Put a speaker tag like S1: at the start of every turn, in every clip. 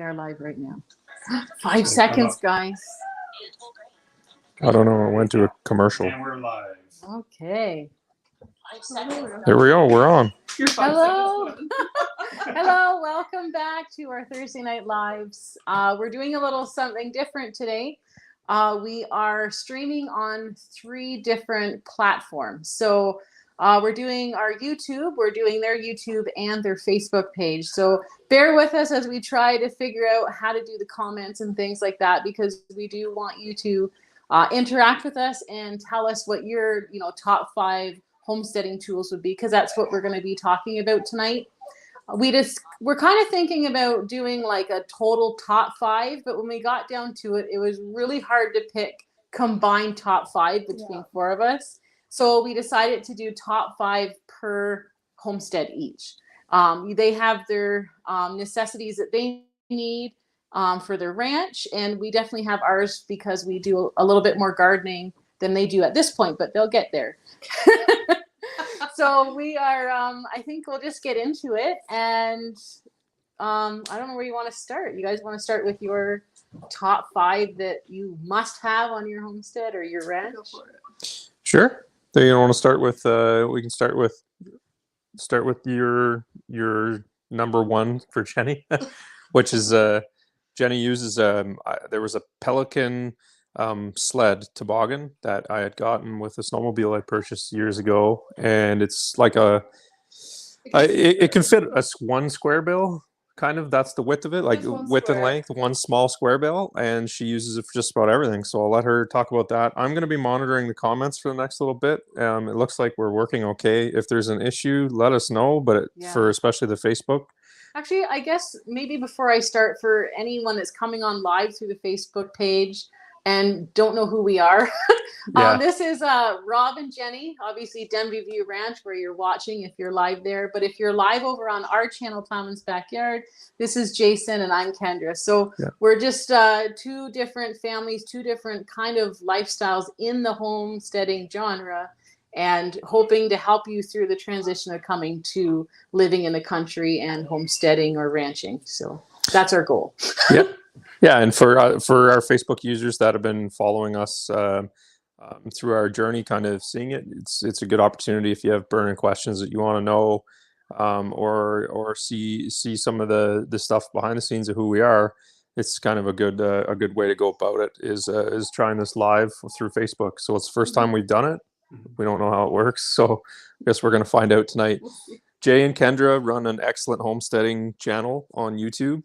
S1: are live right now. 5 seconds, guys.
S2: I don't know. It went to a commercial.
S3: And we're live.
S1: Okay.
S4: 5 seconds.
S2: There we go. We're on.
S1: Hello. Hello. Welcome back to our Thursday Night Lives. We're doing a little something different today. We are streaming on 3 different platforms. So we're doing our YouTube, we're doing their YouTube and their Facebook page. So bear with us as we try to figure out how to do the comments and things like that, because we do want you to interact with us and tell us what your top 5 homesteading tools would be, because that's what we're going to be talking about tonight. We're kind of thinking about doing like a total top 5, but when we got down to it, it was really hard to pick combined top 5 between 4 of us. So we decided to do top 5 per homestead each. They have their necessities that they need for their ranch, and we definitely have ours because we do a little bit more gardening than they do at this point, but they'll get there. So we are, I think we'll just get into it, and I don't know where you want to start. You guys want to start with your top 5 that you must have on your homestead or your ranch?
S4: Go for it.
S2: Sure. So you want to start with? We can start with your number 1 for Jenny, which is Jenny uses there was a Pelican sled toboggan that I had gotten with a snowmobile I purchased years ago, and it's like it can fit a 1 square bill. Kind of, that's the width of it, like width and length, 1 small square bill, and she uses it for just about everything. So I'll let her talk about that. I'm going to be monitoring the comments for the next little bit. It looks like we're working okay. If there's an issue, let us know, but for especially the Facebook.
S1: Actually, I guess maybe before I start, for anyone that's coming on live through the Facebook page and don't know who we are, this is Rob and Jenny, obviously Denby View Ranch, where you're watching if you're live there. But if you're live over on our channel, Plowman's Backyard, this is Jason and I'm Kendra. So we're just 2 different families, 2 different kind of lifestyles in the homesteading genre, and hoping to help you through the transition of coming to living in the country and homesteading or ranching. So that's our goal.
S2: Yep. Yeah, and for our Facebook users that have been following us through our journey, kind of seeing it, it's a good opportunity if you have burning questions that you want to know, or see some of the stuff behind the scenes of who we are. It's kind of a good way to go about it is trying this live through Facebook. So it's the first time we've done it. We don't know how it works, so I guess we're going to find out tonight. Jay and Kendra run an excellent homesteading channel on YouTube.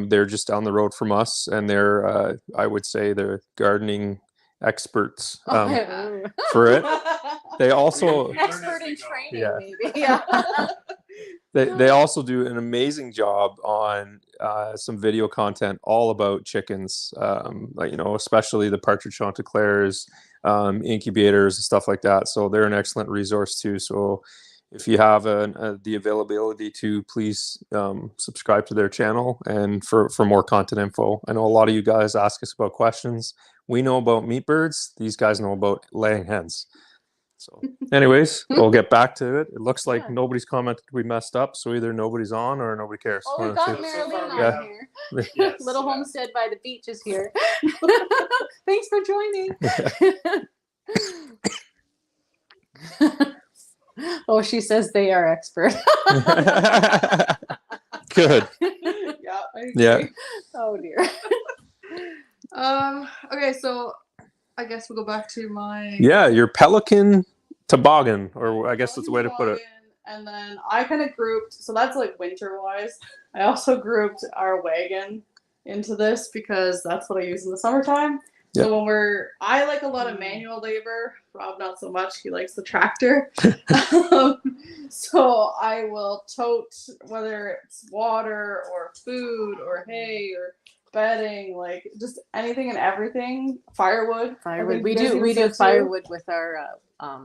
S2: They're just down the road from us, and they're, I would say, they're gardening experts for it. They also
S1: expert in training, maybe. Yeah.
S2: They also do an amazing job on some video content all about chickens, especially the partridge chanticleers, incubators and stuff like that. So they're an excellent resource too. So if you have the availability to, please subscribe to their channel and for more content info. I know a lot of you guys ask us about questions. We know about meat birds. These guys know about laying hens. So anyways, we'll get back to it. It looks like nobody's commented we messed up, so either nobody's on or nobody cares.
S1: Oh, we've got Marilyn on here.
S3: Yes,
S1: Little homestead by the beach is here. Thanks for joining. Oh, she says they are expert.
S2: Good.
S4: Yeah. I agree.
S2: Yeah.
S1: Oh dear.
S4: Okay, so I guess we'll go back to my
S2: your Pelican toboggan, or I guess that's the way to put it.
S4: And then I kind of grouped, so that's like winter wise. I also grouped our wagon into this because that's what I use in the summertime.
S2: Yep.
S4: So I like a lot of manual labor. Rob not so much. He likes the tractor. So I will tote, whether it's water or food or hay or bedding, like just anything and everything. Firewood.
S1: We do firewood with our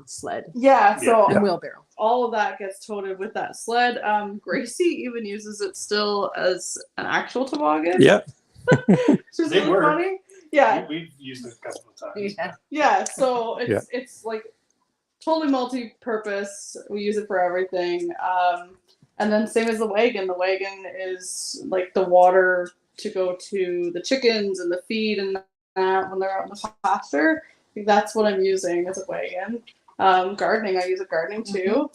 S1: sled.
S4: Yeah. So
S1: and wheelbarrow.
S4: all of that gets toted with that sled. Gracie even uses it still as an actual toboggan.
S2: Yeah.
S4: Which is
S3: They
S4: really
S3: work.
S4: funny. Yeah.
S3: We've used it a couple of times.
S1: Yeah.
S4: Yeah. So it's like totally multi-purpose. We use it for everything. And then same as the wagon. The wagon is like the water to go to the chickens and the feed and that when they're out in the pasture. I think that's what I'm using as a wagon. Gardening, I use a gardening too.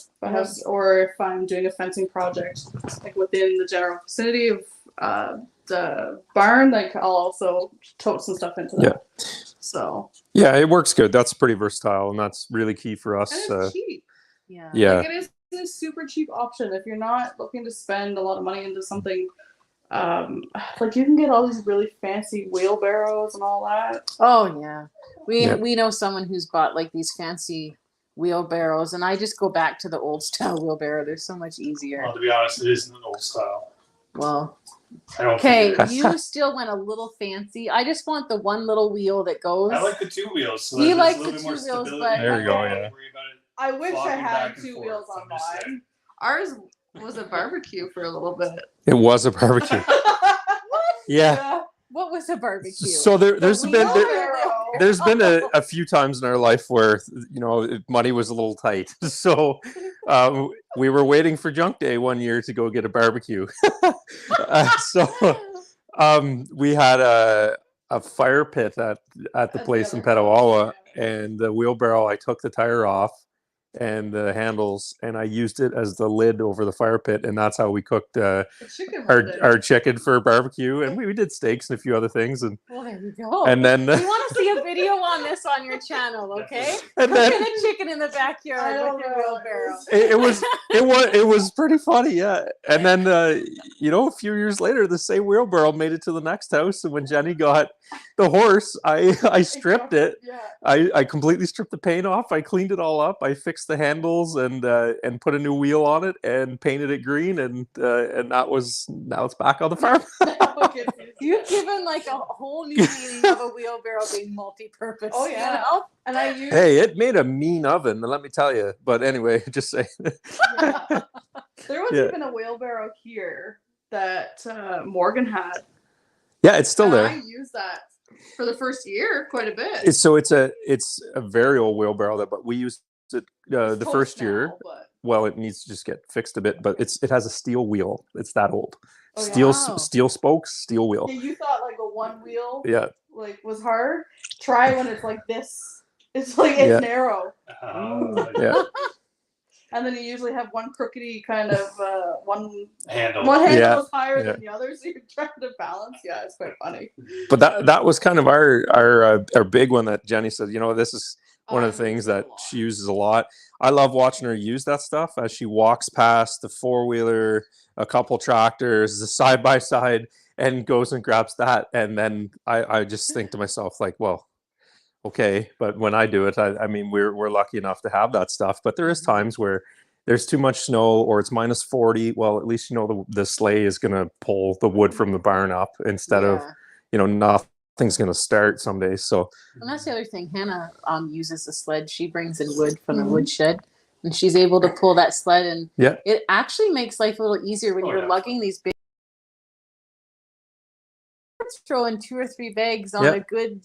S4: Or if I'm doing a fencing project, like within the general vicinity of the barn, like I'll also tote some stuff into that.
S2: Yeah.
S4: So
S2: yeah, it works good. That's pretty versatile, and that's really key for us.
S4: and it's cheap.
S1: Yeah.
S2: Yeah,
S4: Like it is a super cheap option if you're not looking to spend a lot of money into something. Like you can get all these really fancy wheelbarrows and all that.
S1: Oh yeah.
S2: Yeah.
S1: We know someone who's bought like these fancy wheelbarrows, and I just go back to the old style wheelbarrow. They're so much easier.
S3: Well, to be honest, it isn't an old style.
S1: Well,
S3: I don't
S1: okay,
S3: think it is.
S1: you still went a little fancy. I just want the one little wheel that goes.
S3: I like the two wheels. So
S1: He
S3: there's
S1: likes
S3: a little
S1: the
S3: bit more
S1: two wheels,
S3: stability.
S1: but-
S2: There you go,
S3: I don't
S2: yeah.
S3: worry about it.
S4: I wish I
S3: Flopping
S4: had
S3: back and
S4: two
S3: forth,
S4: wheels on
S3: I'm just saying.
S4: mine. Ours was a barbecue for a little bit.
S2: it was a barbecue. Yeah.
S1: What was a barbecue?
S2: So there's
S1: The
S2: been
S1: wheel or
S2: there's been a few times in our life where money was a little tight, so we were waiting for junk day one year to go get a barbecue. So we had a fire pit at the place in Petawawa, and the wheelbarrow, I took the tire off and the handles, and I used it as the lid over the fire pit, and that's how we cooked our chicken for barbecue, and we did steaks and a few other things, and
S1: Well, there you go.
S2: and then
S1: We want to see a video on this on your channel, okay?
S2: and
S1: Cooking
S2: then
S1: a chicken in the backyard with your wheelbarrow.
S2: it was pretty funny, yeah. And then a few years later, the same wheelbarrow made it to the next house, and when Jenny got the horse, I stripped it.
S4: Yeah.
S2: I completely stripped the paint off. I cleaned it all up. I fixed the handles and put a new wheel on it and painted it green, and now it's back on the farm.
S1: You've given like a whole new meaning of a wheelbarrow being multi-purpose.
S4: Oh, yeah.
S1: You know?
S4: And I used
S2: Hey, it made a mean oven, let me tell you. But anyway, just say.
S4: there was
S2: Yeah.
S4: even a wheelbarrow here that Morgan had.
S2: Yeah, it's still
S4: and
S2: there.
S4: I used that for the first year quite a bit.
S2: It's a very old wheelbarrow but we used it the
S4: It's
S2: first
S4: toast
S2: year.
S4: now, but-
S2: Well, it needs to just get fixed a bit, but it has a steel wheel. It's that old.
S4: Oh,
S2: Steel
S1: wow.
S2: steel spokes, steel wheel.
S4: Yeah, you thought like a one wheel
S2: Yeah.
S4: like was hard. Try when it's like this. It's like it's
S2: Yeah.
S4: narrow.
S2: Yeah.
S4: And then you usually have one crookedy kind of one
S3: Handle.
S4: handle
S2: Yeah.
S4: is higher
S2: Yeah.
S4: than the other, so you're trying to balance. Yeah, it's quite funny.
S2: But that was kind of our big one that Jenny said, this is one of the
S4: I
S2: things
S4: use it a
S2: that
S4: lot.
S2: she uses a lot. I love watching her use that stuff as she walks past the four-wheeler, a couple tractors, the side-by-side, and goes and grabs that. And then I just think to myself, like, well, okay. But when I do it, I mean, we're lucky enough to have that stuff. But there is times where there's too much snow or it's minus 40. Well, at least, the sleigh is going to pull the wood from the barn up instead of, nothing's going to start some days. So
S1: And that's the other thing. Hannah uses a sled. She brings in wood from the woodshed, and she's able to pull that sled. And
S2: Yeah.
S1: it actually makes life a little easier when
S3: Oh,
S1: you're
S3: yeah.
S1: lugging these big. Let's throw in 2 or 3 bags on
S2: Yeah.
S1: a good,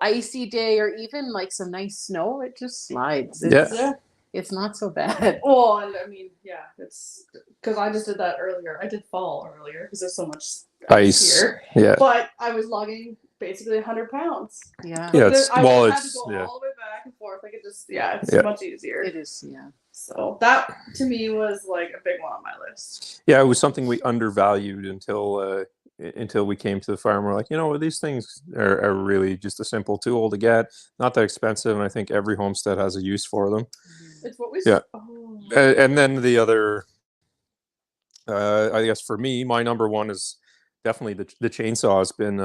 S1: icy day, or even like some nice snow. It just slides.
S2: Yeah.
S1: It's not so bad.
S4: Well, and I mean, yeah, it's because I just did that earlier. I did fall earlier because there's so much
S2: ice.
S4: here.
S2: Yeah.
S4: But I was lugging basically 100 pounds.
S1: Yeah.
S2: Yeah. It's,
S4: I
S2: well,
S4: had to
S2: it's,
S4: go
S2: yeah.
S4: all the way back and forth. Like it's
S2: Yeah.
S4: much easier.
S1: It is. Yeah.
S4: So that to me was like a big one on my list.
S2: Yeah, it was something we undervalued until we came to the farm. We're like, these things are really just a simple tool to get, not that expensive, and I think every homestead has a use for them.
S4: It's what we
S2: Yeah.
S4: Oh.
S2: And then the other, I guess for me, my number one is definitely the chainsaw has been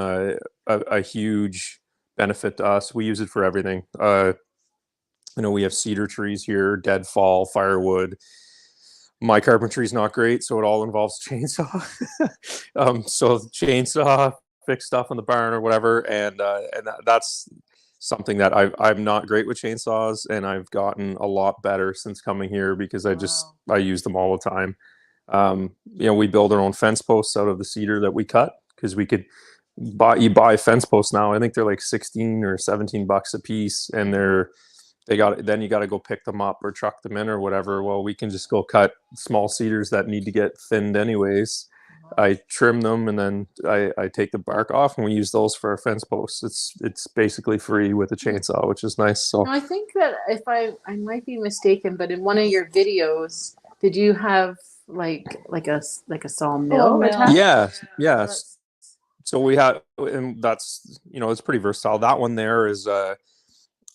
S2: a huge benefit to us. We use it for everything. We have cedar trees here, deadfall, firewood. My carpentry is not great, so it all involves chainsaw. So the chainsaw, fix stuff in the barn or whatever, and that's something that I'm not great with chainsaws, and I've gotten a lot better since coming here because I use them all the time. We build our own fence posts out of the cedar that we cut because we could buy fence posts now. I think they're like 16 or 17 bucks a piece, and then you got to go pick them up or truck them in or whatever. Well, we can just go cut small cedars that need to get thinned anyways, I trim them, and then I take the bark off, and we use those for our fence posts. It's basically free with a chainsaw, which is nice. So
S1: Now, I think that if I might be mistaken, but in one of your videos, did you have like a sawmill
S4: mill.
S1: attached?
S2: yeah.
S1: That's-
S2: So we have, and that's, it's pretty versatile. That one there is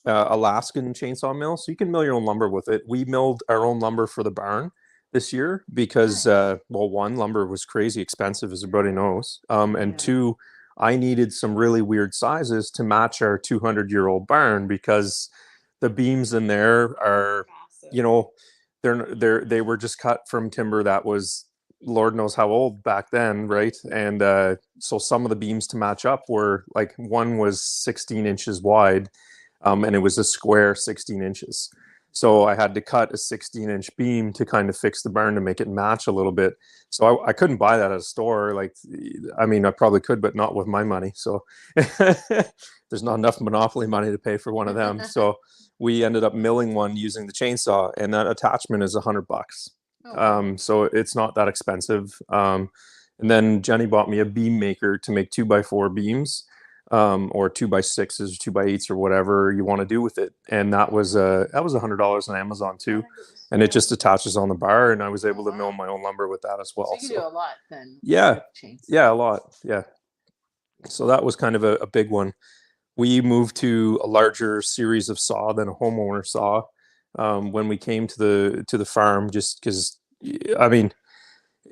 S2: Alaskan chainsaw mill, so you can mill your own lumber with it. We milled our own lumber for the barn this year because,
S1: Nice.
S2: well, one, lumber was crazy expensive, as everybody knows, and
S1: Yeah.
S2: two, I needed some really weird sizes to match our 200-year-old barn because the beams in there are,
S4: Massive.
S2: they were just cut from timber that was Lord knows how old back then, right? And so some of the beams to match up were like, one was 16 inches wide, and it was a square 16 inches. So I had to cut a 16-inch beam to kind of fix the barn to make it match a little bit. So I couldn't buy that at a store. Like, I mean, I probably could, but not with my money. So there's not enough monopoly money to pay for one of them. So we ended up milling one using the chainsaw, and that attachment is $100.
S1: Oh,
S2: So it's not that expensive. And then Jenny bought me a beam maker to make 2x4 beams, or 2x6s, 2x8s, or whatever you want to do with it. And that was $100 on Amazon too. And it just attaches on the bar, and I was able to mill my own lumber with that as well.
S1: so you can do a lot then.
S2: Yeah.
S1: with chainsaw.
S2: Yeah, a lot. Yeah. So that was kind of a big one. We moved to a larger series of saw than a homeowner saw when we came to the farm, just because, I mean,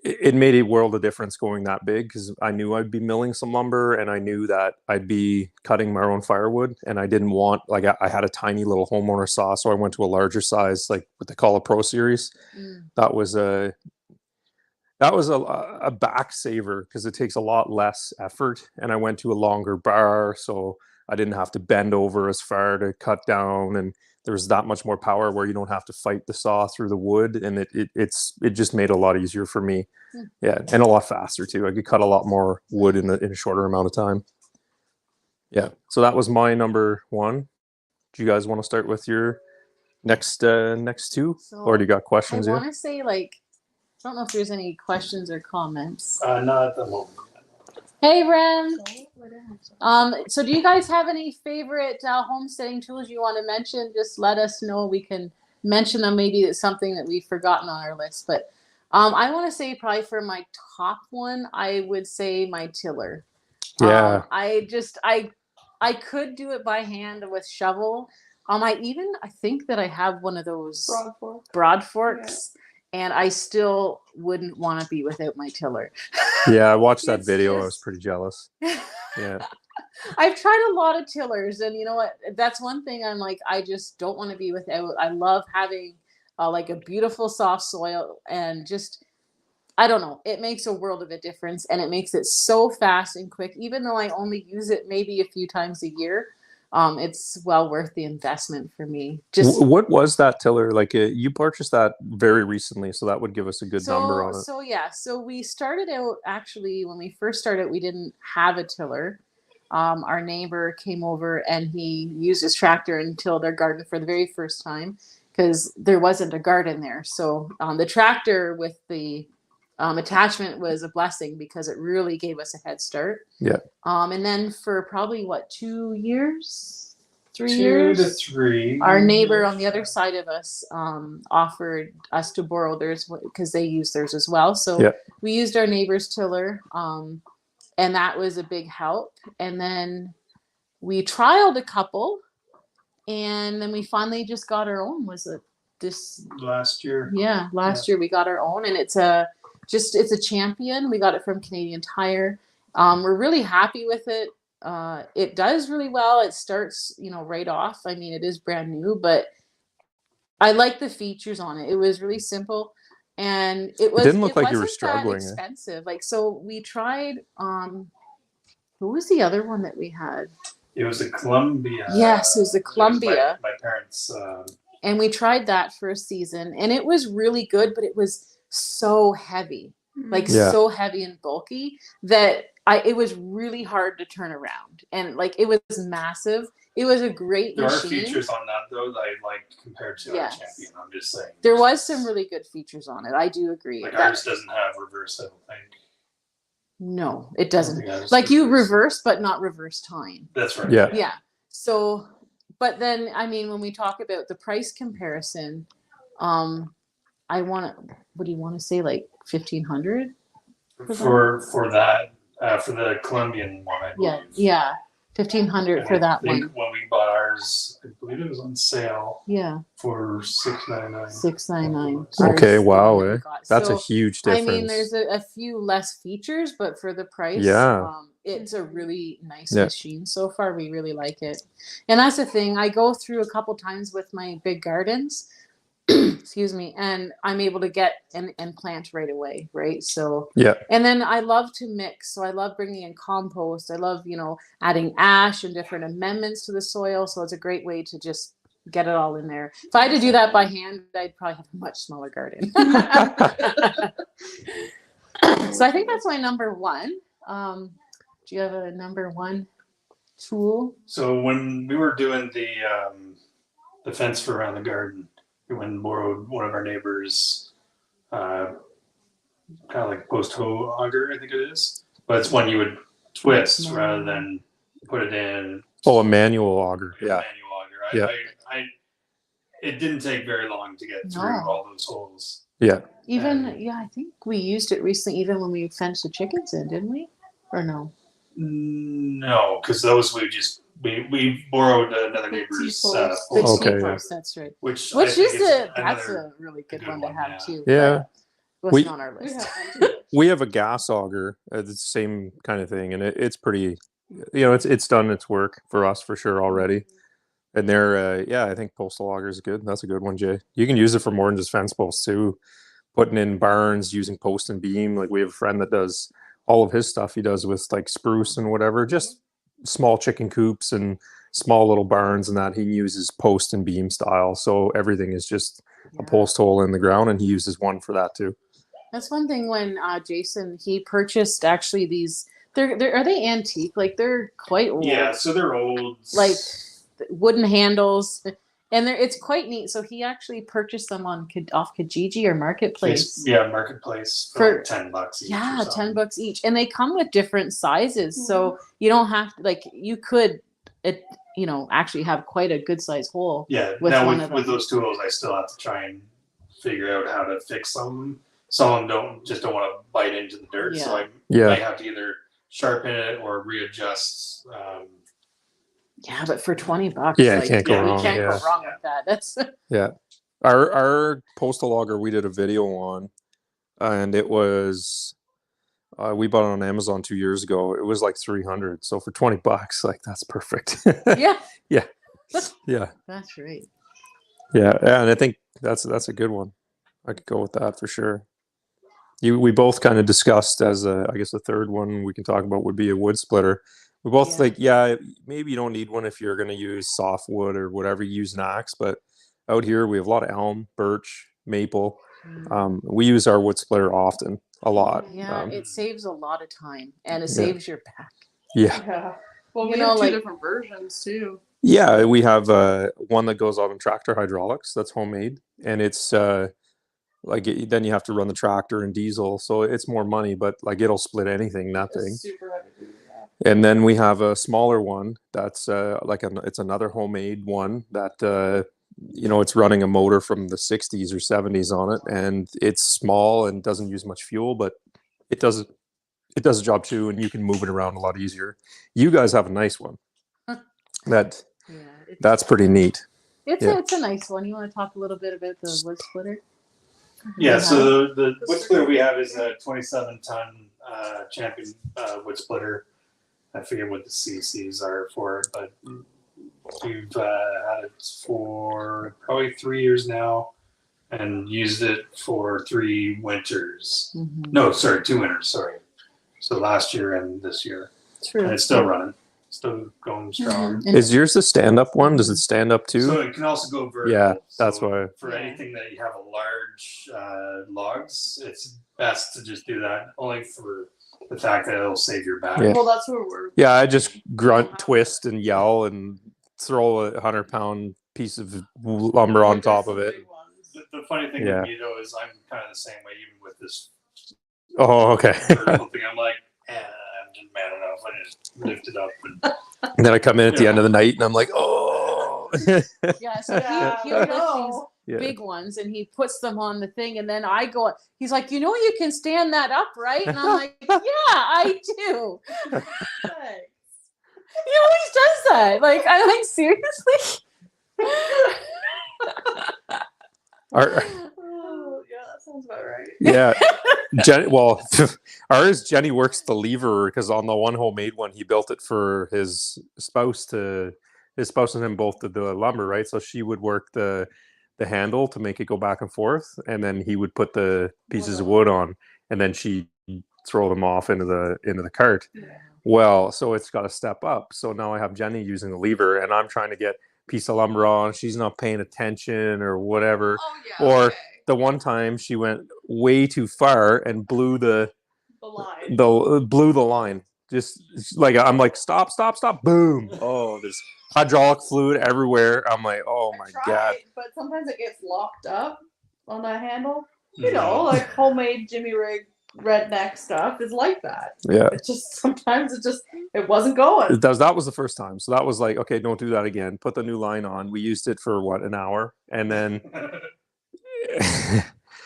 S2: it made a world of difference going that big, because I knew I'd be milling some lumber, and I knew that I'd be cutting my own firewood, and I didn't want, like, I had a tiny little homeowner saw, so I went to a larger size, like what they call a Pro Series. That was a back saver because it takes a lot less effort, and I went to a longer bar, so I didn't have to bend over as far to cut down, and there's that much more power where you don't have to fight the saw through the wood, and it just made it a lot easier for me. Yeah, and a lot faster too. I could cut a lot more wood in a shorter amount of time. Yeah, so that was my number one. Do you guys want to start with your next two,
S1: So
S2: or do you got
S1: I
S2: questions?
S1: want to say, like, I don't know if there's any questions or comments.
S3: Not at the moment.
S1: Hey, Ren. So do you guys have any favorite homesteading tools you want to mention? Just let us know. We can mention them. Maybe it's something that we've forgotten on our list. But I want to say probably for my top one, I would say my tiller.
S2: Yeah.
S1: I could do it by hand with shovel. I think that I have one of those broad forks. Yeah. And I still wouldn't want to be without my tiller.
S2: Yeah, I watched that video. I was pretty jealous. Yeah.
S1: I've tried a lot of tillers, and you know what? That's one thing I'm like, I just don't want to be without. I love having like a beautiful soft soil, and just, I don't know, it makes a world of a difference, and it makes it so fast and quick. Even though I only use it maybe a few times a year, it's well worth the investment for me. Just
S2: what was that tiller like? You purchased that very recently, so that would give us a good number on it.
S1: So we started out, actually, when we first started, we didn't have a tiller. Our neighbor came over and he used his tractor and tilled our garden for the very first time because there wasn't a garden there. So the tractor with the attachment was a blessing because it really gave us a head start.
S2: Yeah.
S1: And then for probably 2 years, 3
S3: 2
S1: years,
S3: to 3.
S1: our neighbor on the other side of us offered us to borrow theirs because they use theirs as well. So we used our neighbor's tiller, and that was a big help. And then we trialed a couple, and then we finally just got our own. This
S3: last year?
S1: Yeah, last year we got our own, and it's a Champion. We got it from Canadian Tire. We're really happy with it. It does really well. It starts, right off. I mean, it is brand new, but I like the features on it. It was really simple, and it
S2: didn't look like you were struggling.
S1: That expensive. So we tried. Who was the other one that we had?
S3: It was a Columbia.
S1: Yes, it was the Columbia.
S3: My parents.
S1: And we tried that for a season, and it was really good, but it was so heavy, so heavy and bulky that it was really hard to turn around, and it was massive. It was a great machine.
S3: There are features on that though that I liked compared to our Champion. I'm just saying.
S1: There was some really good features on it. I do agree.
S3: Ours doesn't have reverse, I don't think.
S1: No, it doesn't.
S3: Yeah, it's
S1: Like you
S3: reverse.
S1: reverse, but not reverse time.
S3: That's right.
S2: Yeah.
S1: Yeah. So, but then, I mean, when we talk about the price comparison, what do you want to say? Like 1,500?
S3: For that for the Colombian one, I
S1: Yeah.
S3: believe.
S1: Yeah. 1,500
S3: And
S1: for
S3: I
S1: that
S3: think
S1: one.
S3: when we bought ours, I believe it was on sale
S1: Yeah.
S3: for $6.99.
S1: 699.
S2: Okay,
S1: Ours, the
S2: wow,
S1: one that we
S2: eh?
S1: got.
S2: That's a
S1: So,
S2: huge
S1: I
S2: difference.
S1: mean, there's a few less features, but for the price,
S2: Yeah.
S1: it's a really nice
S2: Yeah.
S1: machine. So far, we really like it. And that's the thing. I go through a couple times with my big gardens, excuse me, and I'm able to get and plant right away, right? So,
S2: Yeah.
S1: and then I love to mix. So I love bringing in compost. I love, adding ash and different amendments to the soil. So it's a great way to just get it all in there. If I had to do that by hand, I'd probably have a much smaller garden. So I think that's my number one. Do you have a number one tool?
S3: So when we were doing the fence for around the garden, we went and borrowed one of our neighbors, kind of like post hoe auger, I think it is. But it's one you would twist rather than put it in.
S2: Oh, a manual auger.
S3: A
S2: Yeah.
S3: manual auger.
S2: Yeah.
S3: It didn't take very long to get through
S1: No.
S3: all those holes.
S2: Yeah.
S1: Even I think we used it recently, even when we fenced the chickens in, didn't we? Or no?
S3: No, because those we borrowed another neighbor's
S1: The
S3: post,
S2: Okay,
S1: T-post, that's right.
S3: which
S1: Which
S3: I think
S1: is that's
S3: another
S1: a really good
S3: good
S1: one to
S3: one,
S1: have
S3: yeah.
S1: too.
S2: Yeah.
S1: but
S2: We-
S1: wasn't on our list.
S2: We have a gas auger, the same kind of thing, and it's pretty, it's done its work for us for sure already. And they're, I think postal auger is good. That's a good one, Jay. You can use it for more than just fence posts too. Putting in barns, using post and beam. Like we have a friend that does all of his stuff. He does with like spruce and whatever, just small chicken coops and small little barns and that. He uses post and beam style, so everything is just a post hole in the ground, and he uses one for that too.
S1: That's one thing when Jason he purchased actually these. They're are they antique? Like they're quite old.
S3: Yeah, so they're old.
S1: Like wooden handles, and it's quite neat. So he actually purchased them off Kijiji or Marketplace.
S3: Marketplace for like $10 each.
S1: Yeah, $10 each, and they come with different sizes, so you don't have to you could, actually have quite a good size hole.
S3: Yeah,
S1: with
S3: now
S1: one of them.
S3: with those tools, I still have to try and figure out how to fix them. Some of them don't want to bite into the dirt, so I might have to either sharpen it or readjust.
S1: Yeah, but for $20,
S2: can't go wrong.
S1: You can't go wrong with that. That's
S2: Our postal auger we did a video on, and it was we bought it on Amazon 2 years ago. It was like 300. So for $20, like that's perfect.
S1: yeah.
S2: Yeah.
S1: That's right.
S2: Yeah, and I think that's a good one. I could go with that for sure. We both kind of discussed as I guess the third one we can talk about would be a wood splitter. We both think, maybe you don't need one if you're going to use softwood or whatever, you use an axe. But out here we have a lot of elm, birch, maple. We use our wood splitter often, a lot.
S1: Yeah, it saves a lot of time and it saves your back.
S2: Yeah.
S4: Well, we have two different versions too.
S2: Yeah, we have one that goes on tractor hydraulics. That's homemade, and it's then you have to run the tractor and diesel, so it's more money, but like it'll split anything, that thing.
S4: Super heavy duty,
S2: And then we have a smaller one that's it's another homemade one that it's running a motor from the 60s or 70s on it, and it's small and doesn't use much fuel, but it does a job too, and you can move it around a lot easier. You guys have a nice one. That's pretty neat.
S1: It's a nice one. You want to talk a little bit about the wood splitter?
S3: Yeah, so the wood splitter we have is a 27-ton Champion wood splitter. I forget what the CCs are for it, but we've had it for probably 3 years now and used it for 3 winters.
S1: Mm-hmm.
S3: No, sorry, 2 winters, sorry. So last year and this year.
S1: True.
S3: And it's still running. Still going strong.
S1: Mm-hmm.
S2: Is yours a stand-up one? Does it stand up too?
S3: So it can also go vertical.
S2: Yeah, that's why.
S3: For anything that you have a large logs, it's best to just do that only for the fact that it'll save your back.
S2: Yeah.
S4: Well, that's what we're.
S2: Yeah, I just grunt, twist, and yell, and throw a 100-pound piece of lumber on top of it.
S3: The funny thing with me though is I'm kind of the same way, even with this.
S2: Oh, okay.
S3: vertical thing. I'm like, and I'm just man enough. I just lift it up.
S2: And then I come in at the end of the night and I'm like, oh.
S1: Yeah, so
S4: Yeah,
S1: he would have these
S4: no.
S2: Yeah.
S1: big ones and he puts them on the thing and then I go, he's like, you know, you can stand that up, right? And I'm like, yeah, I do.
S4: Thanks.
S1: He always does that. Like, I'm like, seriously?
S4: Oh, yeah, that sounds about right.
S2: Yeah. Jenny works the lever because on the one homemade one, he built it for his spouse and him both did the lumber, right? So she would work the handle to make it go back and forth, and then he would put the pieces of wood on, and then she throw them off into the cart.
S4: Yeah.
S2: Well, so it's got to step up. So now I have Jenny using the lever, and I'm trying to get a piece of lumber on. She's not paying attention or whatever.
S4: Oh, yeah.
S2: Or
S4: okay.
S2: the one time she went way too far and blew the
S4: line.
S2: blew the line. Just like I'm like, stop, boom. Oh, there's hydraulic fluid everywhere. I'm like, oh my god.
S4: But sometimes it gets locked up on that handle. You know, like homemade Jimmy Rig redneck stuff is like that.
S2: Yeah.
S4: It's just sometimes it wasn't going.
S2: That was the first time. So that was like, okay, don't do that again. Put the new line on. We used it for what, an hour, and then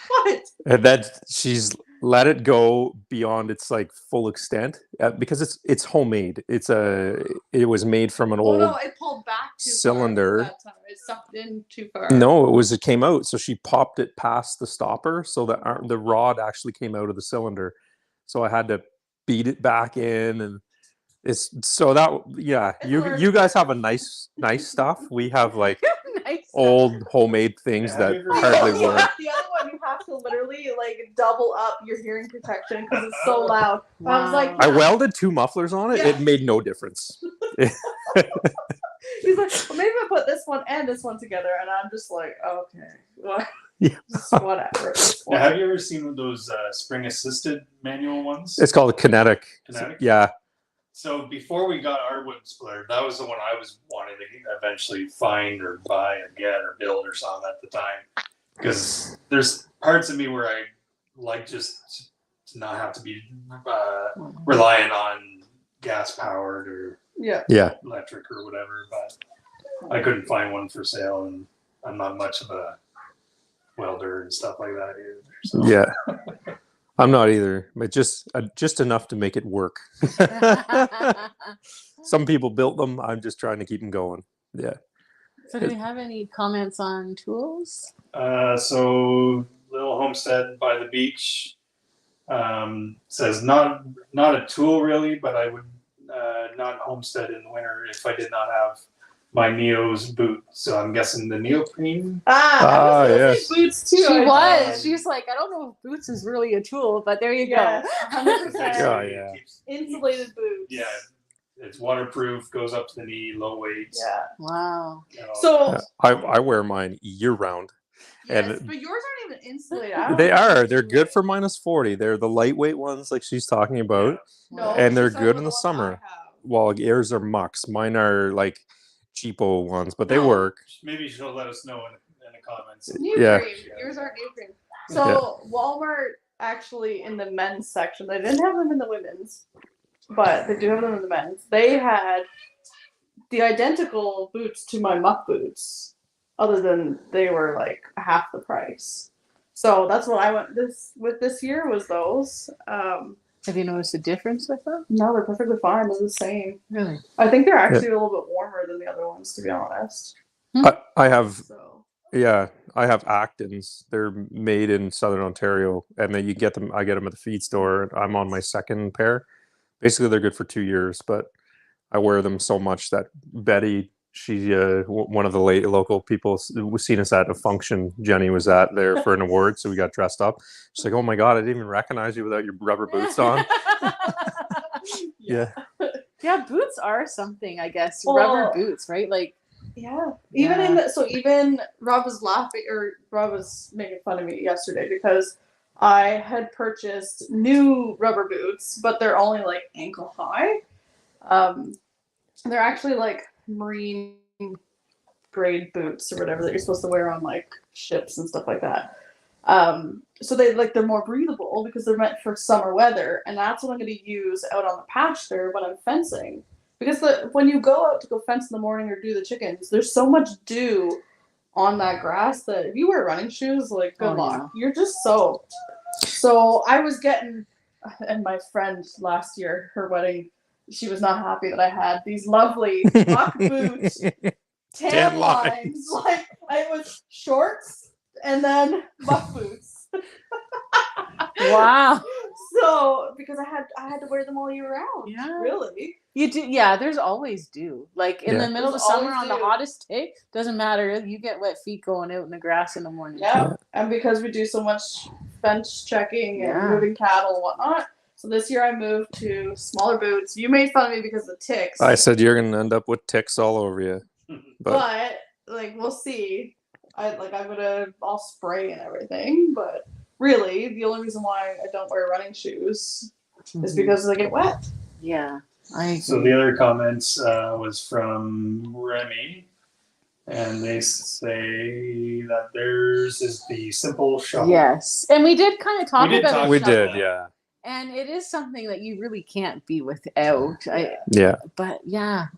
S4: What?
S2: and then she's let it go beyond its like full extent because it's homemade. It was made from an old
S4: no, it pulled back too
S2: cylinder.
S4: far that time. It sucked in too far.
S2: No, it came out. So she popped it past the stopper, so that the rod actually came out of the cylinder. So I had to beat it back in, and it's so that you guys have a nice stuff. We have like
S1: Nice.
S2: old homemade things
S3: Yeah,
S2: that
S3: have you ever-
S2: hardly work.
S4: The other one, you have to literally like double up your hearing protection because it's so loud. I was like,
S2: I welded 2 mufflers on it.
S4: Yeah.
S2: It made no difference.
S4: he's like, well, maybe I put this one and this one together, and I'm just like, okay, well,
S2: Yeah.
S4: just whatever.
S3: Now, have you ever seen those spring assisted manual ones?
S2: It's called a kinetic.
S3: Kinetic?
S2: Yeah.
S3: So before we got our wood splitter, that was the one I was wanting to eventually find or buy or get or build or something at the time. Because there's parts of me where I like just to not have to be relying on gas powered or
S4: Yeah.
S3: electric or whatever. But I couldn't find one for sale, and I'm not much of a welder and stuff like that either. So.
S2: Yeah. I'm not either, but just enough to make it work. Some people built them. I'm just trying to keep them going. Yeah.
S1: So do we have any comments on tools?
S3: So little homestead by the beach says not a tool really, but I would not homestead in the winter if I did not have my Neo's boot. So I'm guessing the neoprene.
S2: Ah, yes.
S4: Boots too.
S1: She
S4: I
S1: was.
S4: thought.
S1: She's like, I don't know if boots is really a tool, but there you
S4: Yes,
S1: go.
S4: 100%.
S2: Oh, yeah.
S4: Insulated boots.
S3: Yeah, it's waterproof, goes up to the knee, low weights.
S4: Yeah.
S1: Wow.
S3: You know.
S4: So
S2: I wear mine year round.
S4: yes,
S2: And
S4: but yours aren't even insulated. I don't
S2: They
S4: know if
S2: are.
S4: it's
S2: They're good for
S4: insulated.
S2: -40. They're the lightweight ones like she's talking about.
S4: No,
S2: And they're
S4: she's talking
S2: good
S4: about
S2: in the
S4: one
S2: summer.
S4: I have.
S2: Well, yours are mucks. Mine are like cheapo ones, but they
S4: No.
S2: work.
S3: Maybe she'll let us know in the comments.
S4: Neoprene.
S2: Yeah.
S4: Yours aren't neoprene. So Walmart actually in the men's section, they didn't have them in the women's, but they do have them in the men's. They had the identical boots to my muck boots, other than they were like half the price. So that's what I went this year was those.
S1: Have you noticed a difference with them?
S4: No, they're perfectly fine. They're the same.
S1: Really?
S4: I think they're actually a little bit warmer than the other ones, to be honest.
S2: I have
S4: So
S2: I have Actons. They're made in Southern Ontario, and then you get them. I get them at the feed store. I'm on my second pair. Basically, they're good for 2 years, but I wear them so much that Betty, she one of the local people was seen us at a function Jenny was at there for an award, so we got dressed up. She's like, "Oh my god, I didn't even recognize you without your rubber boots on." Yeah.
S1: Yeah, boots are something, I guess.
S4: Well,
S1: Rubber boots, right? Like,
S4: yeah. Even Rob was laughing, or Rob was making fun of me yesterday because I had purchased new rubber boots, but they're only like ankle high. They're actually like marine grade boots or whatever that you're supposed to wear on like ships and stuff like that. So they're more breathable because they're meant for summer weather, and that's what I'm going to use out on the pasture when I'm fencing. Because when you go out to go fence in the morning or do the chickens, there's so much dew on that grass that if you wear running shoes, like good luck. You're just soaked. So I was getting, and my friend last year, her wedding, she was not happy that I had these lovely buck boots, tan lines. Like it was shorts and then buck boots.
S1: Wow.
S4: So because I had to wear them all year round.
S1: Yeah.
S4: Really.
S1: You do, yeah. There's always dew. Like in the middle of summer on the hottest day, doesn't matter. You get wet feet going out in the grass in the morning.
S4: Yeah, and because we do so much fence checking and moving cattle and whatnot, so this year I moved to smaller boots. You made fun of me because of the ticks.
S2: I said you're gonna end up with ticks all over you,
S4: but like we'll see. I'll spray and everything, but really the only reason why I don't wear running shoes is because they get wet.
S1: Yeah.
S3: So the other comments was from Remy, and they say that theirs is the simple shovel.
S1: Yes, and we did kind of talk about it.
S2: We did, yeah.
S1: And it is something that you really can't be without. But yeah.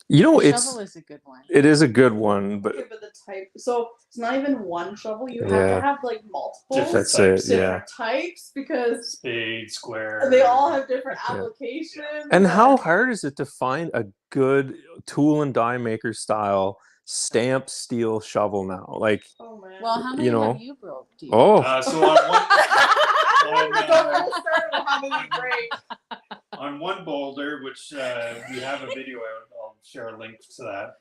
S2: You know,
S1: shovel is a good one.
S2: It is a good one, but
S4: the type. So it's not even one shovel. You have to have like multiple
S2: different
S4: types because
S3: spade, square.
S4: They all have different applications.
S2: And how hard is it to find a good tool and die maker style stamped steel shovel now? Like,
S4: oh man.
S1: Well, how many have you broke?
S3: So on one boulder, which we have a video out, I'll share a link to that,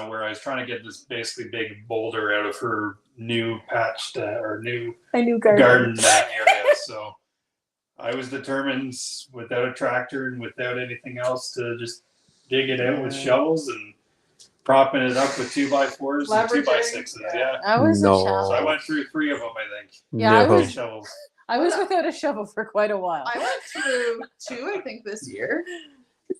S3: where I was trying to get this basically big boulder out of her new patched or new garden area. So I was determined, without a tractor and without anything else, to just dig it out with shovels and propping it up with 2x4s and 2x6s. Yeah,
S1: that was a challenge.
S3: So I went through 3 of them, I think.
S1: Yeah,
S3: shovels.
S1: I was without a shovel for quite a while.
S4: I went through 2, I think, this year.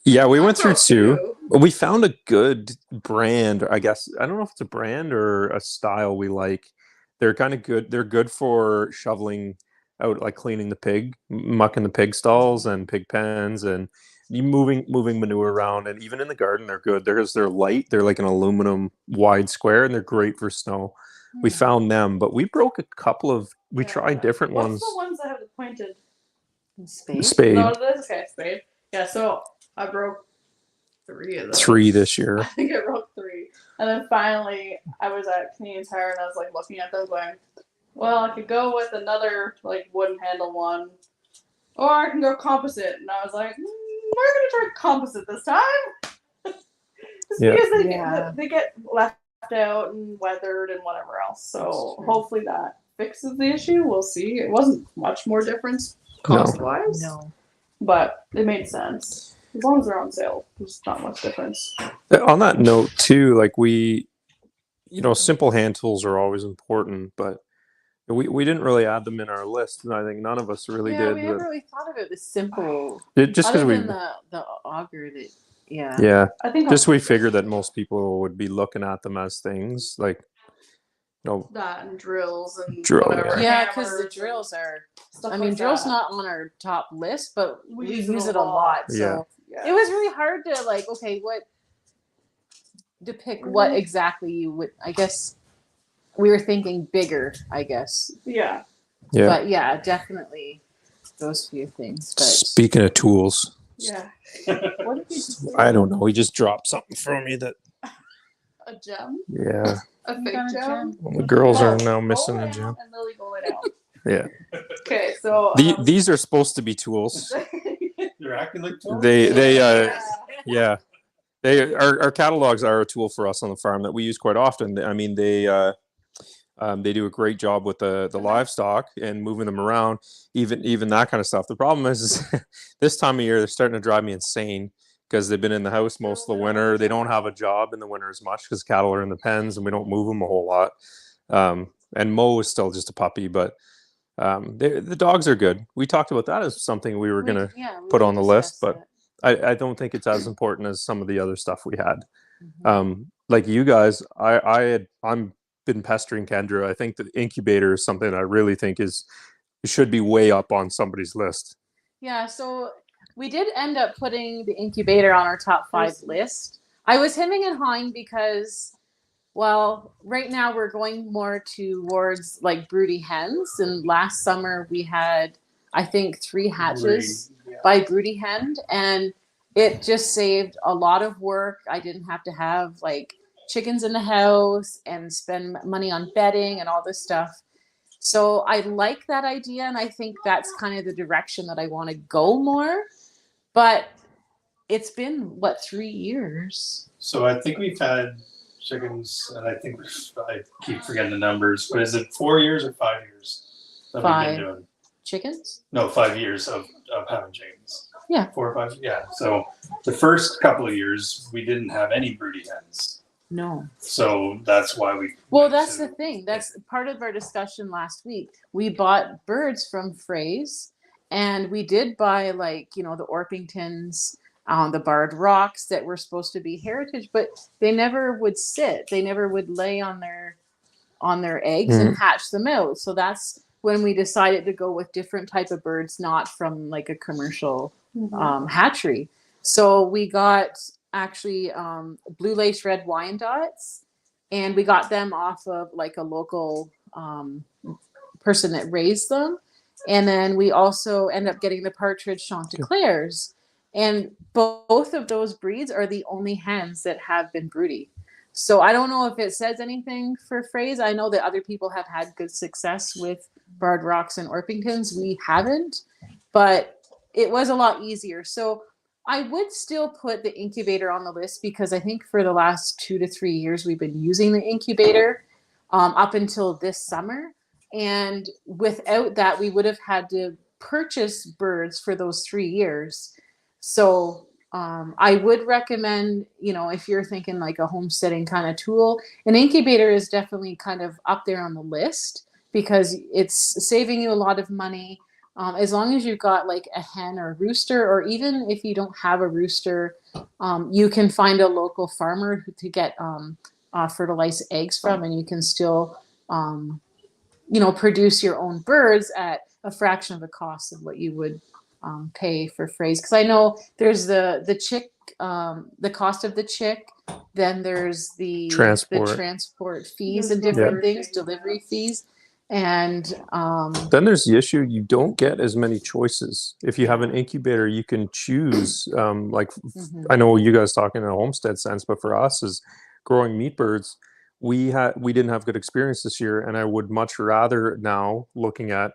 S2: Yeah, we went through 2. We found a good brand. I guess I don't know if it's a brand or a style we like. They're kind of good. They're good for shoveling out, like cleaning the pig, mucking the pig stalls and pig pens, and moving manure around. And even in the garden, they're good. They're light. They're like an aluminum wide square, and they're great for snow. We found them, but we broke a couple of. We tried different ones.
S4: What's the ones that have the pointed
S2: spade?
S4: No, it is spade. Yeah, so I broke 3 of those.
S2: 3 this year.
S4: I think I broke 3, and then finally I was at Canadian Tire and I was like looking at them, going, "Well, I could go with another like wooden handle one, or I can go composite." And I was like, "We're gonna try composite this time." Because they get left out and weathered and whatever else. So hopefully that fixes the issue. We'll see. It wasn't much more difference cost wise.
S1: No.
S4: But it made sense. As long as they're on sale, there's not much difference.
S2: On that note too, like simple hand tools are always important, but we didn't really add them in our list, and I think none of us really did.
S1: We never really thought of it as simple.
S2: Just because
S1: the auger that.
S4: I think
S2: we figured that most people would be looking at them as things like,
S4: that and drills and
S2: whatever.
S1: Yeah, because the drills are. Drill's not on our top list, but we use it a lot. So it was really hard to depict what exactly you would. I guess we were thinking bigger. I guess.
S4: Yeah.
S2: Yeah.
S1: But yeah, definitely those few things. But
S2: speaking of tools.
S4: Yeah.
S1: What did you say?
S2: I don't know. He just dropped something from me that.
S4: A gem?
S2: Yeah.
S4: A fake gem?
S2: Well, the girls are now missing a gem.
S4: And Lily go it out.
S2: Yeah.
S4: Okay, so
S2: these are supposed to be tools.
S3: They're acting like tools.
S2: Yeah. Our catalogs are a tool for us on the farm that we use quite often. I mean, they do a great job with the livestock and moving them around, even that kind of stuff. The problem is this time of year they're starting to drive me insane because they've been in the house most of the winter. They don't have a job in the winter as much because cattle are in the pens and we don't move them a whole lot. And Mo is still just a puppy, but the dogs are good. We talked about that as something we were going to put on the list, but I don't think it's as important as some of the other stuff we had.
S1: Mm-hmm.
S2: Like you guys, I'm been pestering Kendra. I think the incubator is something I really think should be way up on somebody's list.
S1: Yeah, so we did end up putting the incubator on our top 5 list. I was hemming and hawing because, well, right now we're going more towards like broody hens. And last summer we had, I think, 3 hatches by broody hen. And it just saved a lot of work. I didn't have to have like chickens in the house and spend money on bedding and all this stuff. So I like that idea. And I think that's kind of the direction that I want to go more. But it's been, what, 3 years?
S3: So I think we've had chickens, and I think I keep forgetting the numbers, but is it 4 years or 5 years that
S1: 5
S3: we've been doing?
S1: chickens?
S3: No, 5 years of having chickens.
S1: Yeah.
S3: 4 or 5, yeah. So the first couple of years, we didn't have any broody hens.
S1: No.
S3: So that's why we...
S1: Well, that's the thing. That's part of our discussion last week. We bought birds from Frays, and we did buy, like, you know, the Orpingtons, the barred rocks that were supposed to be heritage, but they never would sit. They never would lay on their eggs and hatch them out. So that's when we decided to go with different type of birds, not from like a commercial hatchery. So we got actually blue lace red Wyandottes, and we got them off of like a local person that raised them. And then we also end up getting the partridge Chanticleers. And both of those breeds are the only hens that have been broody. So I don't know if it says anything for Frays. I know that other people have had good success with barred rocks and Orpingtons. We haven't, but it was a lot easier. So I would still put the incubator on the list because I think for the last 2 to 3 years we've been using the incubator up until this summer. And without that, we would have had to purchase birds for those 3 years. So I would recommend, you know, if you're thinking like a homesteading kind of tool, an incubator is definitely kind of up there on the list because it's saving you a lot of money. As long as you've got like a hen or a rooster, or even if you don't have a rooster, you can find a local farmer to get fertilized eggs from, and you can still, you know, produce your own birds at a fraction of the cost of what you would pay for Frays. Because I know there's the chick, the cost of the chick, then there's the transport fees and different things, delivery fees. And
S2: then there's the issue, you don't get as many choices. If you have an incubator, you can choose I know you guys talking in a homestead sense, but for us as growing meat birds, we didn't have good experience this year, and I would much rather now, looking at,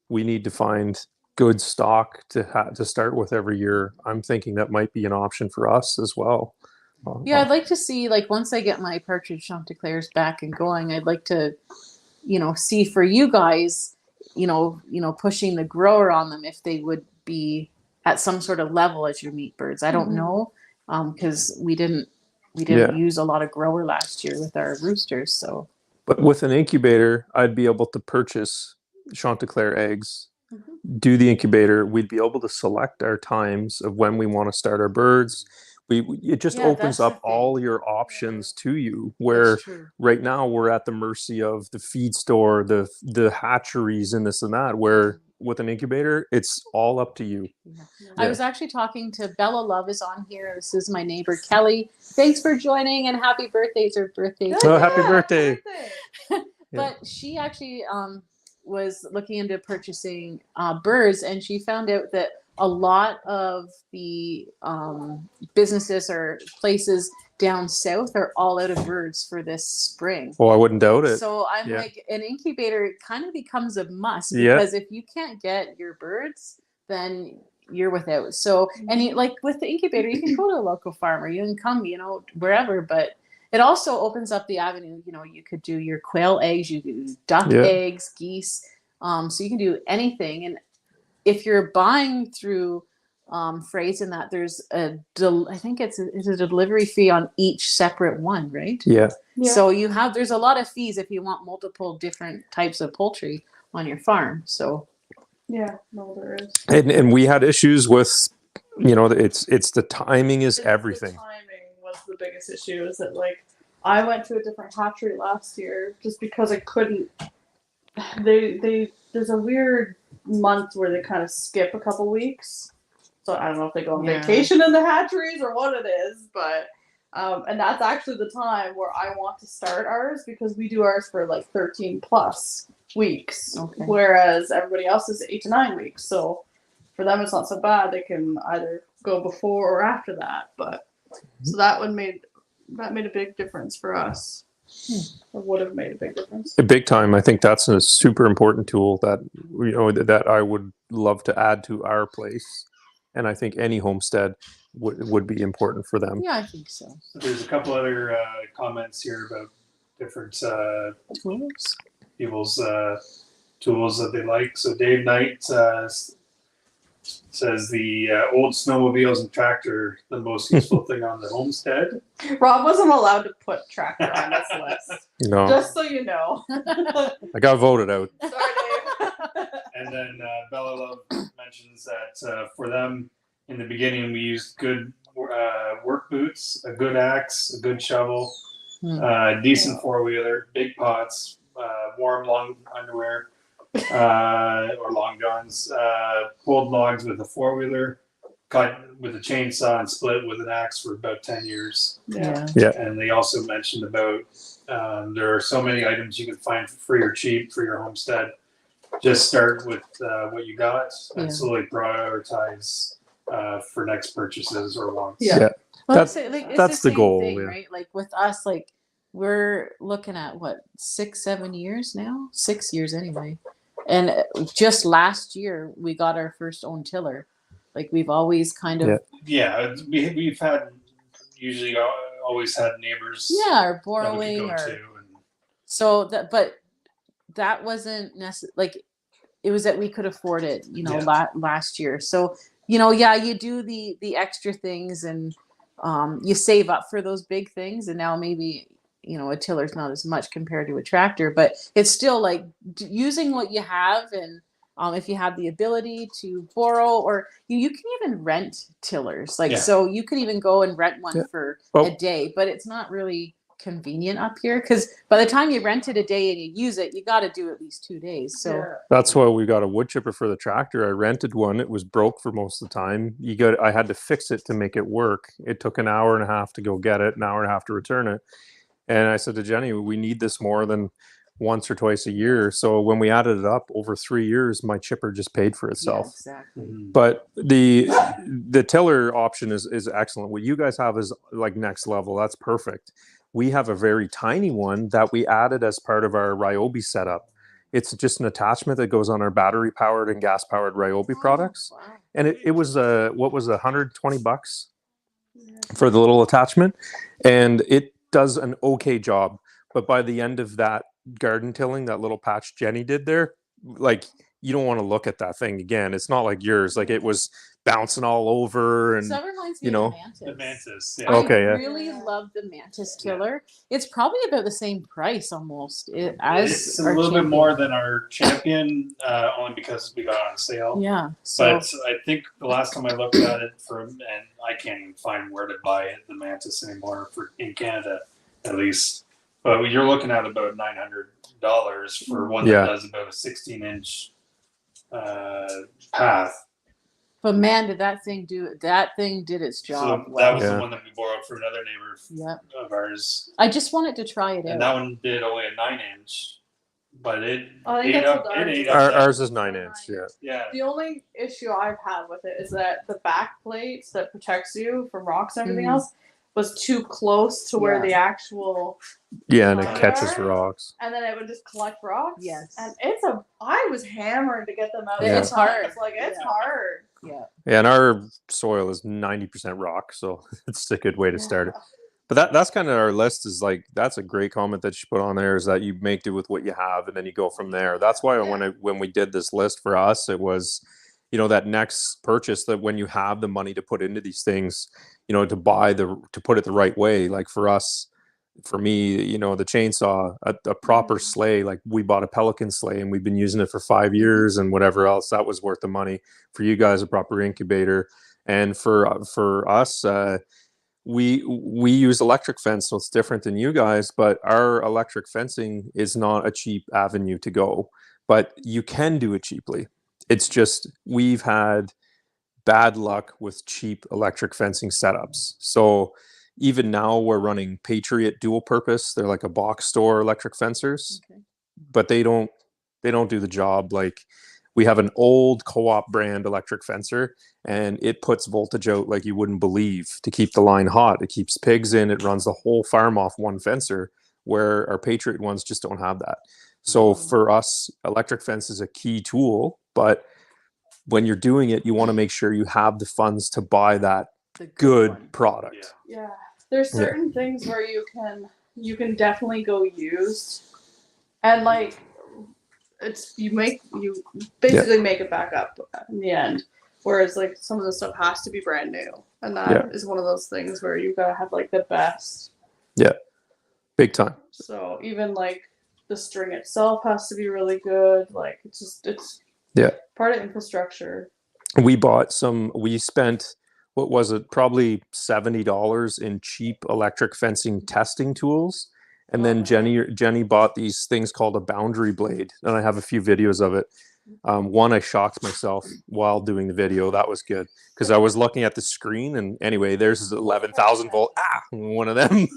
S2: we need to find good stock to start with every year. I'm thinking that might be an option for us as well.
S1: Yeah, I'd like to see, like, once I get my partridge Chanticleers back and going, I'd like to, you know, see for you guys, you know, pushing the grower on them if they would be at some sort of level as your meat birds. I don't know, because we didn't use a lot of grower last year with our roosters. So,
S2: but with an incubator, I'd be able to purchase Chanticleer eggs, do the incubator. We'd be able to select our times of when we want to start our birds. It just opens up all your options to you, where right now we're at the mercy of the feed store, the hatcheries and this and that, where with an incubator, it's all up to you.
S1: I was actually talking to Bella Love is on here. This is my neighbor, Kelly. Thanks for joining, and happy birthdays or birthdays.
S2: Oh, happy birthday.
S1: But she actually was looking into purchasing birds, and she found out that a lot of the businesses or places down south are all out of birds for this spring.
S2: Well, I wouldn't doubt it.
S1: So I'm like, an incubator kind of becomes a must, because if you can't get your birds, then you're without. So, and you, like with the incubator, you can go to a local farmer, you can come, you know, wherever, but it also opens up the avenue. You know, you could do your quail eggs, you could do duck eggs, geese. So you can do anything. And if you're buying through Frays and that, there's I think it's a delivery fee on each separate one, right?
S2: Yeah.
S1: So there's a lot of fees if you want multiple different types of poultry on your farm. So
S4: there is.
S2: And we had issues with, you know, it's the timing is everything.
S4: The timing was the biggest issue. Is that, like, I went to a different hatchery last year just because I couldn't. There's a weird month where they kind of skip a couple weeks. So I don't know if they go on
S1: Yeah.
S4: vacation in the hatcheries or what it is, but and that's actually the time where I want to start ours because we do ours for like 13 plus weeks,
S1: Okay.
S4: whereas everybody else is 8 to 9 weeks. So for them, it's not so bad. They can either go before or after that. But so that made a big difference for us. Or would have made a big difference.
S2: A big time. I think that's a super important tool that that I would love to add to our place, and I think any homestead would be important for them.
S1: Yeah, I think so.
S3: So there's a couple other comments here about different
S1: Tools.
S3: people's tools that they like. So Dave Knight says the old snowmobiles and tractor, the most useful thing on the homestead.
S4: Rob wasn't allowed to put tractor on this list.
S2: No,
S4: Just so you know.
S2: I got voted out.
S4: Sorry, Dave.
S3: And then Bella Love mentions that for them, in the beginning, we used good work boots, a good axe, a good shovel, decent four-wheeler, big pots, warm long underwear, or long johns, pulled logs with a four-wheeler, cut with a chainsaw and split with an axe for about 10 years.
S1: Yeah.
S3: And they also mentioned about there are so many items you can find for free or cheap for your homestead. Just start with what you got and slowly prioritize for next purchases or wants.
S4: Yeah.
S1: Well,
S2: That's-
S1: it's
S2: that's the
S1: same
S2: goal,
S1: thing,
S2: yeah.
S1: right? Like with us, like we're looking at what 6-7 years now, 6 years anyway. And just last year we got our first own tiller. Like we've always kind of
S3: We've had usually always had neighbors
S1: or
S3: that we
S1: borrowing
S3: could go
S1: or
S3: to. And
S1: so that, but that wasn't necessary. Like it was that we could afford it, last year. So you do the extra things and you save up for those big things, and now maybe a tiller's not as much compared to a tractor, but it's still like using what you have. And if you have the ability to borrow, or you can even rent tillers, so you could even go and rent one for a day, but it's not really convenient up here because by the time you rent it a day and you use it, you got to do at least 2 days. So
S2: That's why we got a wood chipper for the tractor. I rented one. It was broke for most of the time. I had to fix it to make it work. It took an hour and a half to go get it, an hour and a half to return it. And I said to Jenny, we need this more than once or twice a year. So when we added it up over 3 years, my chipper just paid for itself.
S1: yeah, exactly.
S2: But the tiller option is excellent. What you guys have is like next level. That's perfect. We have a very tiny one that we added as part of our Ryobi setup. It's just an attachment that goes on our battery powered and gas powered Ryobi products.
S1: Wow.
S2: And it was what was $120 for the little attachment, and it does an okay job. But by the end of that garden tilling, that little patch Jenny did there, like you don't want to look at that thing again. It's not like yours. Like it was bouncing all over, and
S1: So that reminds me of
S3: the Mantis.
S1: I
S2: Okay,
S1: really love the Mantis tiller. It's probably about the same price almost as
S3: It's a
S1: our
S3: little bit
S1: Champion.
S3: more than our Champion, only because we got it on sale.
S1: Yeah. So
S3: But I think the last time I looked at it and I can't even find where to buy it, the Mantis anymore in Canada, at least. But you're looking at about $900 for one that does about a 16-inch path.
S1: but man, did that thing did its job
S3: So
S1: well.
S3: that was the one that we borrowed from another neighbor of ours.
S1: I just wanted to try it out.
S3: And that one did only a 9-inch, but it
S4: I think
S3: ate
S4: that's
S3: up.
S4: what
S3: It
S4: ours
S3: ate
S4: is.
S3: up.
S2: ours is 9-inch.
S3: Yeah.
S4: The only issue I've had with it is that the back plates that protects you from rocks and everything else was too close to where the actual
S2: And it
S4: Fire?
S2: catches rocks.
S4: and then it would just collect rocks.
S1: Yes.
S4: And I was hammered to get them out.
S2: Yeah.
S1: It's hard.
S4: It's like it's
S1: Yeah.
S4: hard.
S1: Yeah.
S2: And our soil is 90% rock, so it's a good way to start it. But that's kind of our list. Is like that's a great comment that you put on there. Is that you make do with what you have, and then you go from there. That's why when we did this list for us, it was, that next purchase, that when you have the money to put into these things, to put it the right way. Like for us, for me, the chainsaw, a proper sleigh. Like we bought a Pelican sleigh and we've been using it for 5 years, and whatever else, that was worth the money. For you guys, a proper incubator, and for us. we use electric fence, so it's different than you guys, but our electric fencing is not a cheap avenue to go, but you can do it cheaply. It's just we've had bad luck with cheap electric fencing setups. So even now we're running Patriot dual purpose. They're like a box store electric fencers,
S1: Okay.
S2: but they don't do the job. Like we have an old co-op brand electric fencer, and it puts voltage out like you wouldn't believe to keep the line hot. It keeps pigs in, it runs the whole farm off one fencer, where our Patriot ones just don't have that. So for us, electric fence is a key tool, but when you're doing it, you want to make sure you have the funds to buy that
S1: The
S2: good
S1: one.
S2: product.
S4: Yeah, there's certain things where you can definitely go used, and like you basically make it back up in the end. Whereas like some of the stuff has to be brand new, and that is one of those things where you gotta have like the best.
S2: Yeah, big time.
S4: So even like the string itself has to be really good. Like it's part of infrastructure.
S2: We spent, what was it, probably $70 in cheap electric fencing testing tools. And then Jenny bought these things called a boundary blade, and I have a few videos of it. One, I shocked myself while doing the video. That was good because I was looking at the screen, and anyway, there's this 11,000 volt. One of them.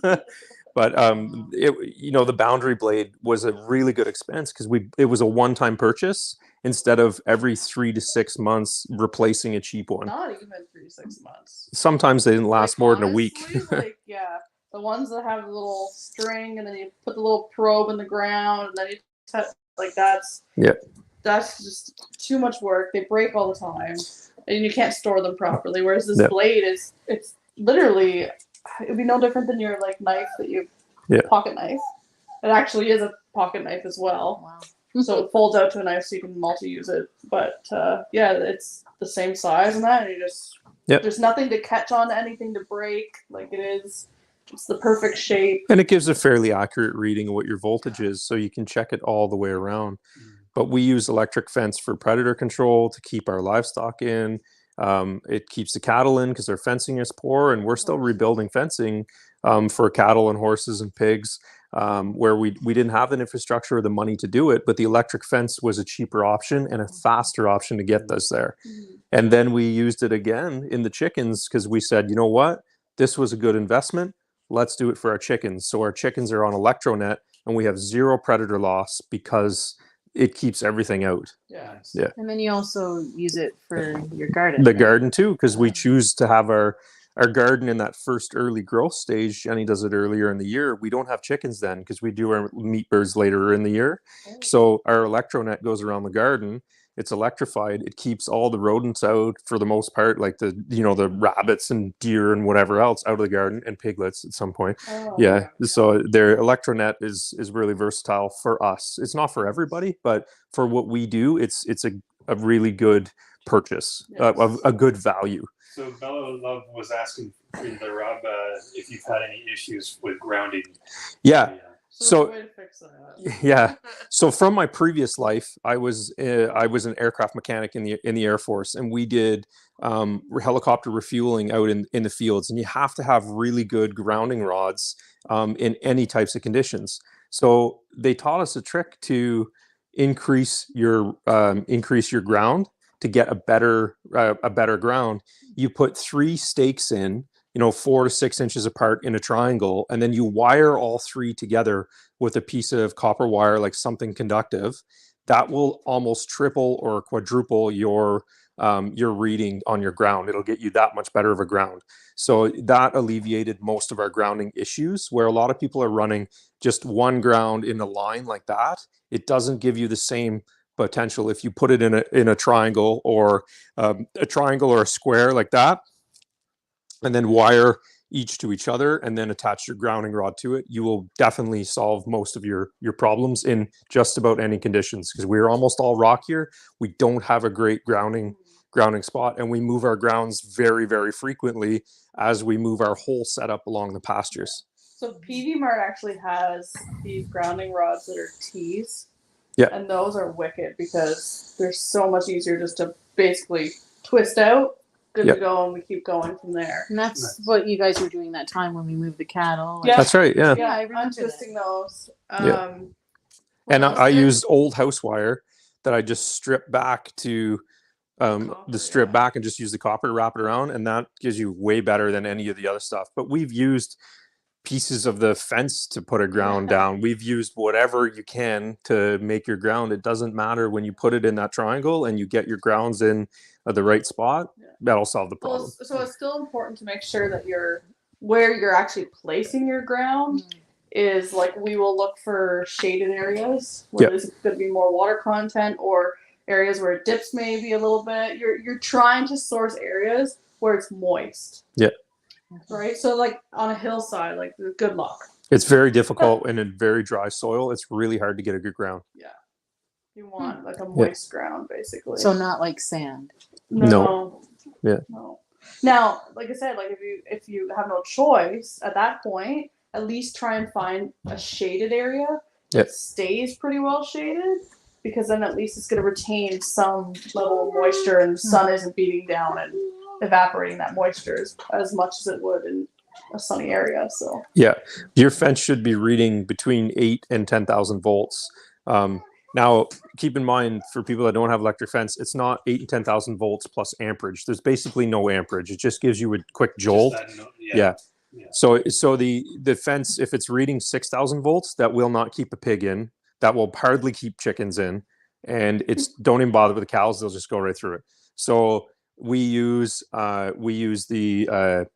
S2: But the boundary blade was a really good expense because it was a one-time purchase instead of every 3 to 6 months replacing a cheap one.
S4: Not even 3 to 6 months.
S2: Sometimes they didn't last more than a week.
S4: Like, yeah, the ones that have the little string and then you put the little probe in the ground and then you touch, like that's just too much work. They break all the time and you can't store them properly. Whereas this blade it's literally, it'd be no different than your like knife that you pocket knife. It actually is a pocket knife as well.
S1: Wow.
S4: So it folds out to a knife so you can multi-use it. But it's the same size and that. And you just there's nothing to catch on to anything to break. Like it's the perfect shape.
S2: And it gives a fairly accurate reading of what your voltage is, so you can check it all the way around. But we use electric fence for predator control to keep our livestock in. It keeps the cattle in because their fencing is poor, and we're still rebuilding fencing for cattle and horses and pigs, where we didn't have the infrastructure or the money to do it, but the electric fence was a cheaper option and a faster option to get us there. And then we used it again in the chickens because we said, you know what, this was a good investment. Let's do it for our chickens. So our chickens are on electronet, and we have zero predator loss because it keeps everything out.
S4: Yeah.
S1: And then you also use it for your garden.
S2: The garden too, because we choose to have our garden in that first early growth stage. Jenny does it earlier in the year. We don't have chickens then because we do our meat birds later in the year. So our electronet goes around the garden. It's electrified. It keeps all the rodents out for the most part, like the rabbits and deer and whatever else out of the garden, and piglets at some point. So their electronet is really versatile for us. It's not for everybody, but for what we do, it's a really good purchase, a good value.
S3: So Bella Love was asking Rob if you've had any issues with grounding. So
S4: way to fix that.
S2: So from my previous life, I was an aircraft mechanic in the Air Force, and we did helicopter refueling out in the fields, and you have to have really good grounding rods in any types of conditions. So they taught us a trick to increase your ground to get a better ground. You put 3 stakes in, 4 to 6 inches apart in a triangle, and then you wire all 3 together with a piece of copper wire, like something conductive. That will almost triple or quadruple your reading on your ground. It'll get you that much better of a ground. So that alleviated most of our grounding issues, where a lot of people are running just one ground in a line like that. It doesn't give you the same potential if you put it in a triangle or a square like that, and then wire each to each other and then attach your grounding rod to it. You will definitely solve most of your problems in just about any conditions, because we're almost all rock here. We don't have a great grounding spot, and we move our grounds very, very frequently as we move our whole setup along the pastures.
S4: So PV Mart actually has these grounding rods that are T's. And those are wicked because they're so much easier just to basically twist out good
S2: Yep.
S4: to go, and we keep going from there.
S1: And that's
S3: Nice.
S1: what you guys were doing that time when we moved the cattle.
S4: Yeah.
S2: That's right. Yeah.
S1: Yeah, I remember
S4: untwisting those.
S2: Yeah.
S4: What
S2: And
S4: else
S2: I
S4: did-
S2: used old house wire that I just stripped back to
S4: Copper,
S2: the strip
S4: yeah.
S2: back and just use the copper to wrap it around, and that gives you way better than any of the other stuff. But we've used pieces of the fence to put a ground down. We've used whatever you can to make your ground. It doesn't matter when you put it in that triangle and you get your grounds in the right spot.
S4: Yeah.
S2: That'll solve the
S4: Well,
S2: problem.
S4: so it's still important to make sure that where you're actually placing your ground is like, we will look for shaded areas where
S2: Yep.
S4: there's going to be more water content, or areas where it dips maybe a little bit. You're trying to source areas where it's moist.
S2: Yeah.
S4: Right. So like on a hillside, like good luck.
S2: It's very difficult in a very dry soil. It's really hard to get a good ground.
S4: Yeah. You want like a moist ground, basically.
S1: So not like sand.
S2: No. Yeah.
S4: No. Now, like I said, like if you have no choice at that point, at least try and find a shaded area
S2: Yep.
S4: that stays pretty well shaded, because then at least it's going to retain some level of moisture, and the sun isn't beating down and evaporating that moisture as much as it would in a sunny area. So
S2: Yeah, your fence should be reading between 8 and 10,000 volts. Now, keep in mind, for people that don't have electric fence, it's not 8 and 10,000 volts plus amperage. There's basically no amperage. It just gives you a quick jolt. Yeah. So the fence, if it's reading 6,000 volts, that will not keep a pig in. That will hardly keep chickens in, and don't even bother with the cows. They'll just go right through it. So we use the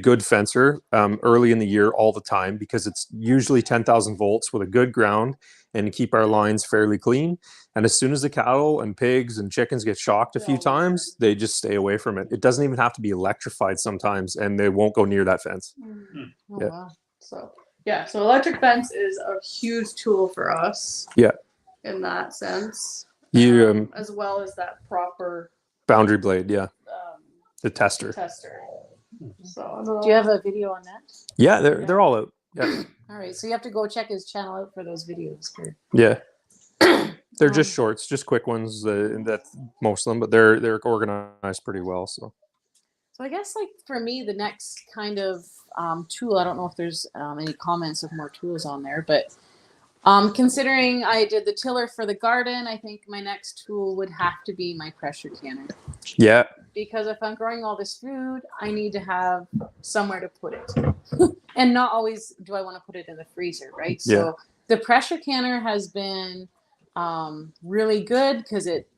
S2: good fencer early in the year all the time, because it's usually 10,000 volts with a good ground and keep our lines fairly clean. And as soon as the cattle and pigs and chickens get shocked a few times, they just stay away from it. It doesn't even have to be electrified sometimes, and they won't go near that fence.
S1: Oh,
S2: Yeah.
S1: wow.
S4: so electric fence is a huge tool for us.
S2: Yeah.
S4: In that sense.
S2: You
S4: as well as that proper
S2: boundary blade, yeah,
S4: um,
S2: the tester.
S4: So I don't know.
S1: Do you have a video on that?
S2: Yeah, they're all out. Yeah,
S1: All right, so you have to go check his channel out for those videos.
S2: yeah. They're just shorts, just quick ones. That most of them, but they're organized pretty well. So
S1: I guess, like, for me, the next kind of tool, I don't know if there's any comments of more tools on there, but considering I did the tiller for the garden, I think my next tool would have to be my pressure canner.
S2: yeah,
S1: Because if I'm growing all this food, I need to have somewhere to put it. And not always do I want to put it in the freezer, right?
S2: Yeah.
S1: So the pressure canner has been really good, because it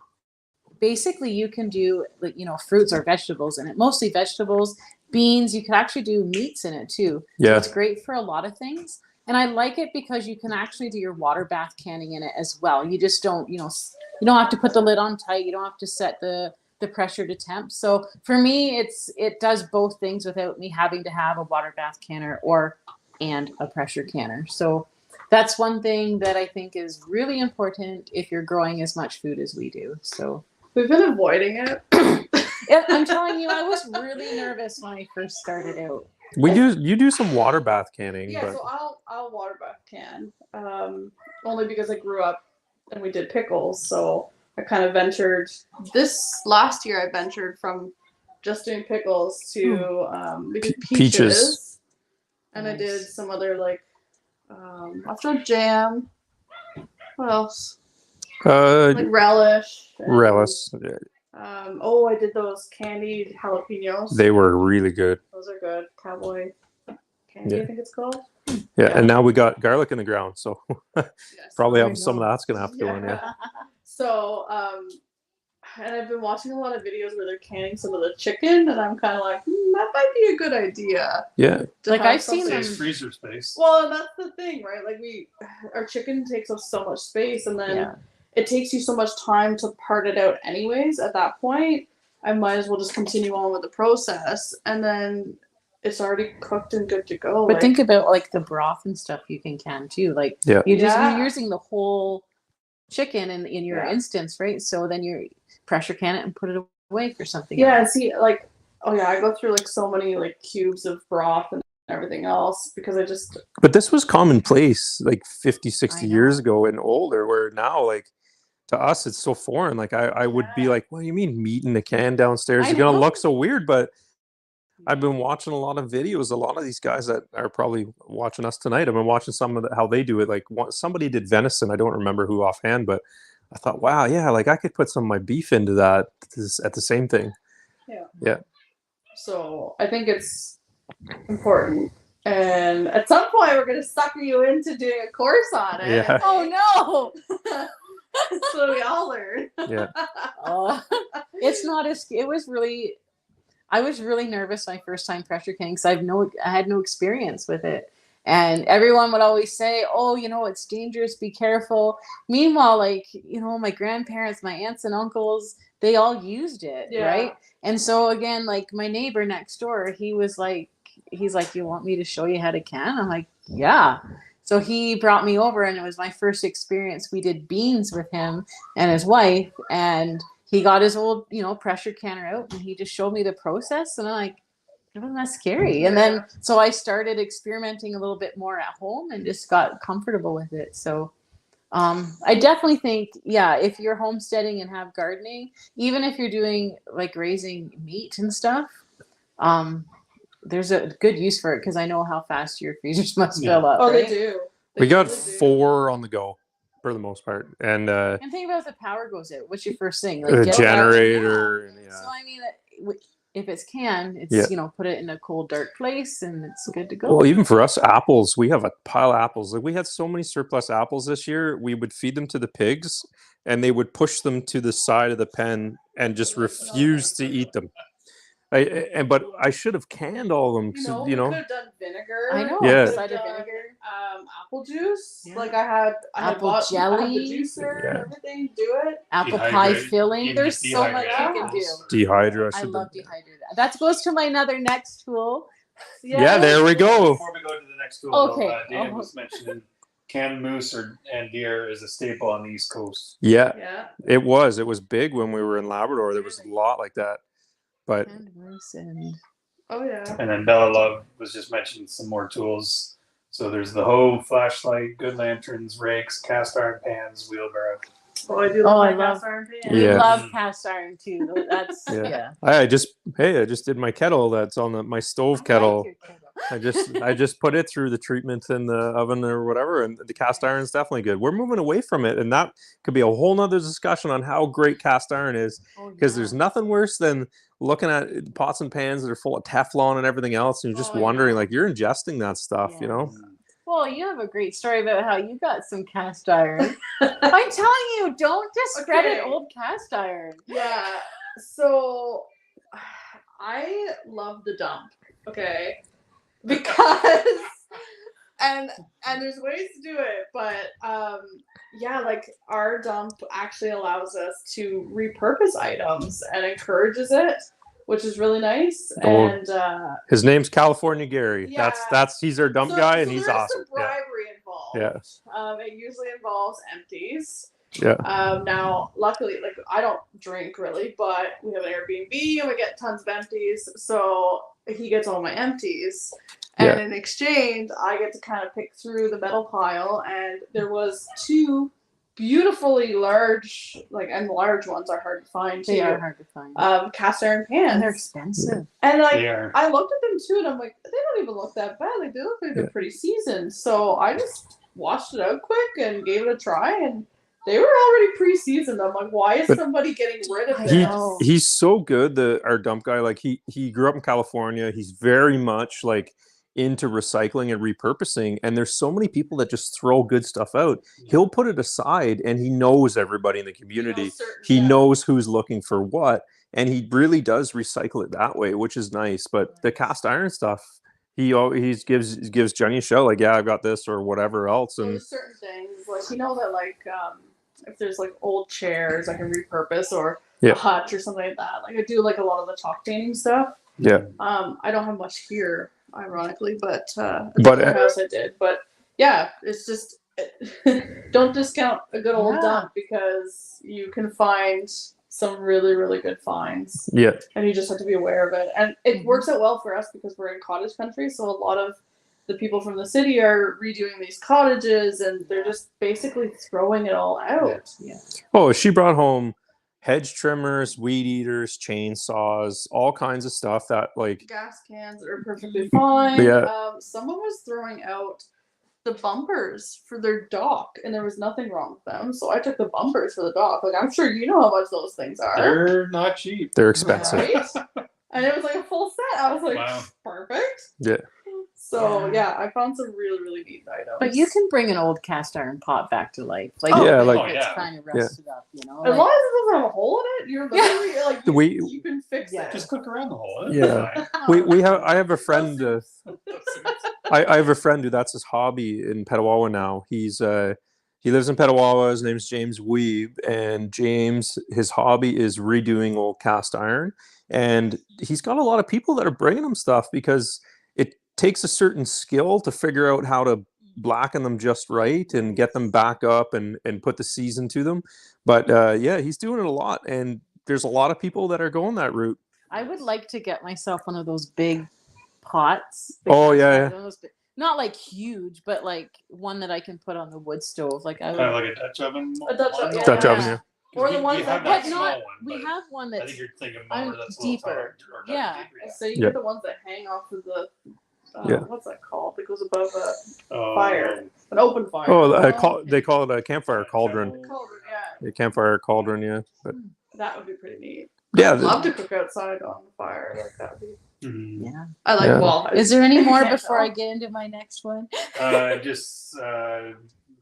S1: basically, you can do, like, fruits or vegetables in it, mostly vegetables, beans. You can actually do meats in it too.
S2: yeah,
S1: So it's great for a lot of things. And I like it because you can actually do your water bath canning in it as well. You just don't, you don't have to put the lid on tight. You don't have to set the pressure to temp. So for me, it does both things without me having to have a water bath canner and a pressure canner. So that's one thing that I think is really important if you're growing as much food as we do. So
S4: We've been avoiding it.
S1: I'm telling you, I was really nervous when I first started out.
S2: you do some water bath canning,
S4: Yeah,
S2: but
S4: so I'll water bath can. Only because I grew up and we did pickles, so I kind of ventured. This last year, I ventured from just doing pickles to we did peaches, and I did some other like after jam. What else? Like relish.
S2: relish.
S4: I did those candied jalapenos.
S2: They were really good.
S4: Those are good. Cowboy candy,
S2: Yeah.
S4: I think it's called.
S2: Yeah, and now we got garlic in the ground, so
S4: Yes.
S2: probably
S1: There
S2: have
S1: you
S2: some
S1: go.
S2: of that's gonna have to go in. Yeah,
S4: So, and I've been watching a lot of videos where they're canning some of the chicken, and I'm kind of like, that might be a good idea.
S2: yeah,
S4: to
S1: Like,
S4: have
S1: I've seen
S4: something-
S3: Saves freezer space.
S4: Well, and that's the thing, right? Like our chicken takes up so much space, and then
S1: Yeah.
S4: it takes you so much time to part it out anyways. At that point, I might as well just continue on with the process, and then it's already cooked and good to go.
S1: But
S4: like,
S1: think about, like, the broth and stuff you can can too. Like,
S2: Yeah.
S1: you're using the whole chicken in your
S4: Yeah.
S1: instance, right? So then you pressure can it and put it away for something
S4: yeah, and
S1: else.
S4: see, like, oh yeah, I go through like so many like cubes of broth and everything else because I just
S2: but this was commonplace like 50, 60
S1: I know.
S2: years ago and older. Where now, like, to us it's so foreign. Like I would be like, what do you mean meat in a can downstairs?
S1: I
S2: It's gonna
S1: know.
S2: look so weird. But I've been watching a lot of videos. A lot of these guys that are probably watching us tonight, I've been watching some of how they do it. Like somebody did venison. I don't remember who offhand, but I thought, wow, yeah, like I could put some of my beef into that at the same thing.
S4: Yeah.
S2: Yeah.
S4: So I think it's important. And at some point, we're going to sucker you into doing a course on it.
S2: Yeah.
S1: Oh no.
S4: So we all learn.
S2: Yeah.
S1: It's not as it was really. I was really nervous my first time pressure canning because I had no experience with it, and everyone would always say, "Oh, it's dangerous. Be careful." Meanwhile, like my grandparents, my aunts and uncles, they all used it, right? And so again, like my neighbor next door, he's like, "You want me to show you how to can?" I'm like, "Yeah." So he brought me over, and it was my first experience. We did beans with him and his wife, and he got his old, pressure canner out, and he just showed me the process, and I'm like, it wasn't that scary. And then, so I started experimenting a little bit more at home and just got comfortable with it. So I definitely think, if you're homesteading and have gardening, even if you're doing like raising meat and stuff, there's a good use for it because I know how fast your freezers must fill up.
S4: Oh,
S1: right?
S4: they do.
S2: We got 4 on the go for the most part, and
S1: And think about if the power goes out. What's your first thing?
S2: a
S1: get
S2: generator.
S1: that.
S2: Yeah.
S1: So I mean, if it's canned, it's put it in a cold, dark place, and it's good to go.
S2: Well, even for us, apples, we have a pile of apples. Like we had so many surplus apples this year. We would feed them to the pigs, and they would push them to the side of the pen and just refuse to eat them. But I should have canned all of them.
S4: We
S2: So,
S4: could have done vinegar.
S1: I know.
S2: Yeah.
S1: Cider vinegar.
S4: Apple juice.
S1: Yeah.
S4: Like I had
S1: Apple
S4: I had
S1: jelly.
S4: the juicer and everything. Do it.
S1: Apple pie filling.
S3: Even
S1: There's so much you can do.
S3: apples.
S2: dehydrate.
S1: I love dehydrated. That goes to my next tool.
S2: Yeah, there we go.
S3: Before we go to the next tool,
S1: Okay.
S3: though, Dan was mentioning canned moose and deer is a staple on the East Coast.
S2: Yeah,
S4: Yeah.
S2: it was. It was big when we were in Labrador. There was a lot like that. But
S4: Oh yeah.
S3: And then Bella Love was just mentioning some more tools. So there's the hoe, flashlight, good lanterns, rakes, cast iron pans, wheelbarrow.
S4: Oh, I do.
S1: I
S4: Love
S1: love-
S4: cast iron pan.
S1: We
S2: Yeah.
S1: love cast iron too. That's
S2: Yeah. I just did my kettle. That's on my stove kettle. I just put it through the treatment in the oven or whatever, and the cast iron is definitely good. We're moving away from it, and that could be a whole nother discussion on how great cast iron is, because there's nothing worse than looking at pots and pans that are full of Teflon and everything else, and you're just wondering, like, you're ingesting that stuff, you know?
S1: Well, you have a great story about how you got some cast iron. I'm telling you, don't discredit old cast iron.
S4: Yeah. So I love the dump. Okay. Because and there's ways to do it, but like our dump actually allows us to repurpose items and encourages it, which is really nice. And
S2: his name's California Gary.
S4: Yeah.
S2: That's he's our dump guy, and he's
S4: there's
S2: awesome.
S4: Some bribery involved.
S2: Yeah.
S4: It usually involves empties.
S2: Yeah.
S4: Now, luckily, like I don't drink really, but we have an Airbnb and we get tons of empties. So he gets all my empties, and in exchange, I get to kind of pick through the metal pile. And there was 2 beautifully large, and large ones are hard to find too.
S1: They are hard to find.
S4: Cast iron pans.
S1: And they're expensive.
S4: And I looked at them too, and I'm like, they don't even look that bad. Like they look like they're pretty seasoned. So I just washed it out quick and gave it a try, and they were already pre-seasoned. I'm like, why is somebody getting rid of this?
S2: He's so good, our dump guy. Like he grew up in California. He's very much like into recycling and repurposing. And there's so many people that just throw good stuff out. He'll put it aside, and he knows everybody in the community. He knows who's looking for what, and he really does recycle it that way, which is nice. But the cast iron stuff, he always gives Jenny a show, like, yeah, I've got this or whatever else. And
S4: there's certain things, like that, if there's old chairs I can repurpose, or a hutch or something like that. Like I do a lot of the chalk painting stuff.
S2: Yeah.
S4: I don't have much here, ironically, but at the house I did. But yeah, it's just don't discount a good old dump, because you can find some really, really good finds. Yeah. And you just have to be aware of it. And it works out well for us because we're in cottage country, so a lot of the people from the city are redoing these cottages, and they're just basically throwing it all out.
S1: Yeah.
S2: Oh, she brought home hedge trimmers, weed eaters, chainsaws, all kinds of stuff that like
S4: Gas cans are perfectly fine.
S2: Yeah.
S4: Someone was throwing out the bumpers for their dock, and there was nothing wrong with them. So I took the bumpers for the dock. Like, I'm sure you know how much those things are.
S3: They're not cheap.
S2: they're expensive.
S4: Right? And it was like a full set. I was like,
S3: Wow.
S4: perfect.
S2: Yeah.
S4: So yeah, I found some really, really neat items.
S1: But you can bring an old cast iron pot back to life. Like,
S2: Yeah,
S1: if
S2: like-
S1: it's
S3: Oh, yeah.
S1: kind of rusted up, you know.
S4: as
S1: like-
S4: long as it doesn't have a hole in it, you're literally like you can fix
S1: Yeah.
S4: it.
S3: Just cook around the hole. That's
S2: Yeah.
S3: fine.
S2: I have a friend. I have a friend who that's his hobby in Petawawa now. He lives in Petawawa. His name's James Weeb, and James, his hobby is redoing old cast iron. And he's got a lot of people that are bringing him stuff because it takes a certain skill to figure out how to blacken them just right and get them back up and put the season to them. But yeah, he's doing it a lot, and there's a lot of people that are going that route.
S1: I would like to get myself one of those big pots. Big
S2: Oh,
S1: cast
S2: yeah,
S1: iron,
S2: yeah.
S1: one of those not like huge, but like one that I can put on the wood stove. Like I would.
S3: Kind of like a Dutch oven.
S4: A Dutch oven, yeah.
S2: Dutch oven, yeah.
S4: Or the
S3: We
S4: ones
S3: have
S4: that-
S3: that
S1: but
S3: small
S1: not.
S3: one,
S1: We
S3: but
S1: have one
S3: I
S1: that's
S3: think you're thinking
S1: I'm
S3: more that's
S1: deeper.
S3: a little taller. Or
S1: Yeah.
S3: deeper,
S4: So you
S2: Yeah.
S4: get the ones that hang off of the
S2: Yeah.
S4: what's that called? That goes above a
S3: Oh,
S4: fire. An open fire.
S2: Oh, they call it a campfire cauldron.
S4: Cauldron, yeah.
S2: A campfire cauldron, yeah. But
S4: That would be pretty neat.
S2: yeah,
S4: I'd love to cook outside on the fire. Like that would be.
S3: Mhm.
S1: Yeah.
S4: I like
S2: Yeah.
S4: wall.
S1: Is there any more
S4: Yeah.
S1: before I get into my next one?
S3: Just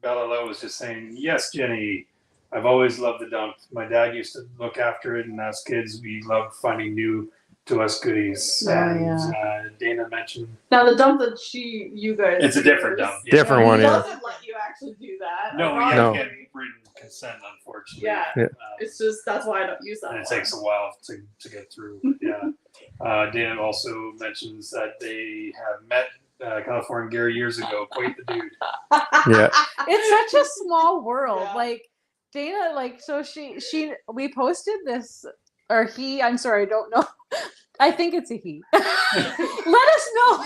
S3: Bella Lowe was just saying, yes, Jenny. I've always loved the dump. My dad used to look after it, and as kids, we loved finding new to us goodies.
S1: Oh,
S3: and
S1: yeah.
S3: Dana mentioned
S4: Now the dump that you guys.
S3: it's a different
S4: use,
S3: dump. Yeah.
S2: Different one,
S4: He
S2: yeah.
S4: doesn't let you actually do that.
S3: No, we
S4: I'm
S3: have
S2: No.
S3: to get written consent, unfortunately.
S4: Yeah.
S2: Yeah.
S4: It's just that's why I don't use that.
S3: And it
S4: one.
S3: takes a while to get through. Yeah. Dan also mentions that they have met California Gary years ago. Quite the dude.
S2: yeah.
S1: It's such a small world.
S4: Yeah.
S1: Like Dana, like so we posted this or he. I'm sorry, I don't know. I think it's a he. Let us know.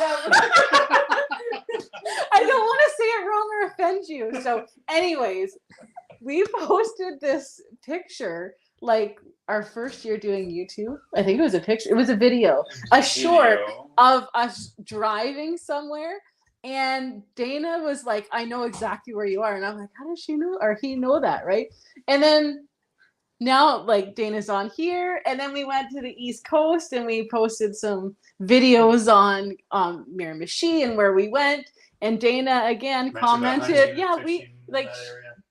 S1: I don't want to say it wrong or offend you. So, anyways, we posted this picture like our first year doing YouTube. I think it was a picture. It was a video, a short
S3: Video.
S1: of us driving somewhere. And Dana was like, I know exactly where you are. And I'm like, how does she know or he know that? Right. And then now like Dana's on here. And then we went to the East Coast and we posted some videos on Miramichi and where we went. And Dana again
S3: Mentioned
S1: commented,
S3: hunting,
S1: yeah, we
S3: fishing in
S1: like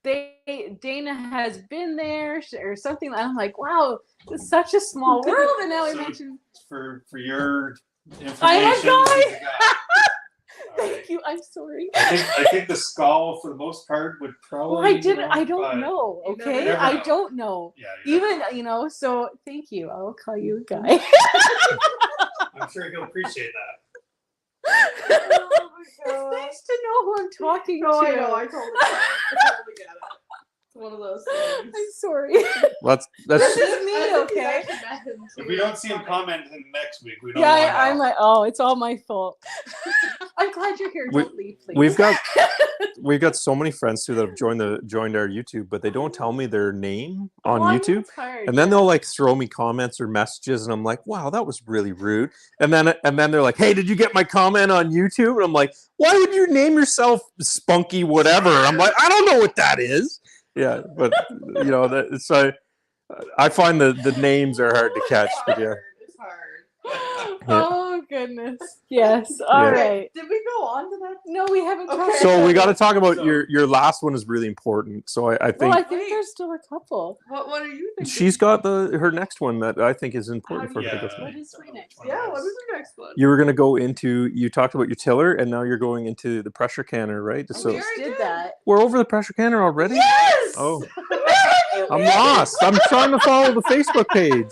S3: that area.
S1: Dana has been there or something. I'm like, wow, it's such a small world. And now we
S3: So-
S1: mentioned,
S3: For your information,
S1: I'm a
S3: this is
S1: guy.
S3: the guy. All right.
S1: thank you. I'm sorry.
S3: I think the skull for the most part would probably.
S1: Well, I
S3: be
S1: didn't. I
S3: wrong,
S1: don't
S3: but
S1: know.
S4: You
S1: Okay,
S3: never
S1: I
S3: know.
S1: don't know.
S3: Yeah, you
S1: Even so. Thank you. I will call you a guy.
S3: I'm sure he'll appreciate that.
S1: It's nice to know who I'm talking
S4: No,
S1: to.
S4: I know. I totally get it. It's one of those things.
S1: I'm sorry.
S2: That's
S1: This is me,
S4: I think he's
S1: okay?
S4: actually met him, too.
S3: If we don't see him commenting next week, we don't.
S1: Yeah,
S3: know.
S1: I'm like, oh, it's all my fault. I'm glad you're here. Don't leave, please.
S2: we've got so many friends too that have joined our YouTube, but they don't tell me their name on
S1: Well, I know
S2: YouTube.
S1: it's hard,
S2: And then
S1: yeah.
S2: they'll like throw me comments or messages, and I'm like, "Wow, that was really rude." And then they're like, "Hey, did you get my comment on YouTube?" And I'm like, "Why would you name yourself Spunky whatever?" I'm like, "I don't know what that is." Yeah, but you know that. So I find the names are hard to catch. But yeah,
S4: It's hard.
S1: Oh goodness. Yes. All
S2: Yeah.
S1: right.
S4: Did we go on to that?
S1: No, we haven't.
S4: Okay.
S1: talked
S2: so
S1: about
S2: we got to
S1: it.
S2: talk about
S3: So-
S2: your last one is really important. So I think
S1: Well, I think there's still a couple.
S4: What are you thinking?
S2: she's got her next one that I think is important for her to go through.
S1: What is my next one?
S4: Yeah, what is the next one?
S2: You were going to go into, you talked about your tiller, and now you're going into the pressure canner, right?
S1: We
S2: So
S1: just did that.
S2: we're over the pressure canner already?
S1: Yes.
S2: Oh, I'm lost. I'm trying to follow the Facebook page.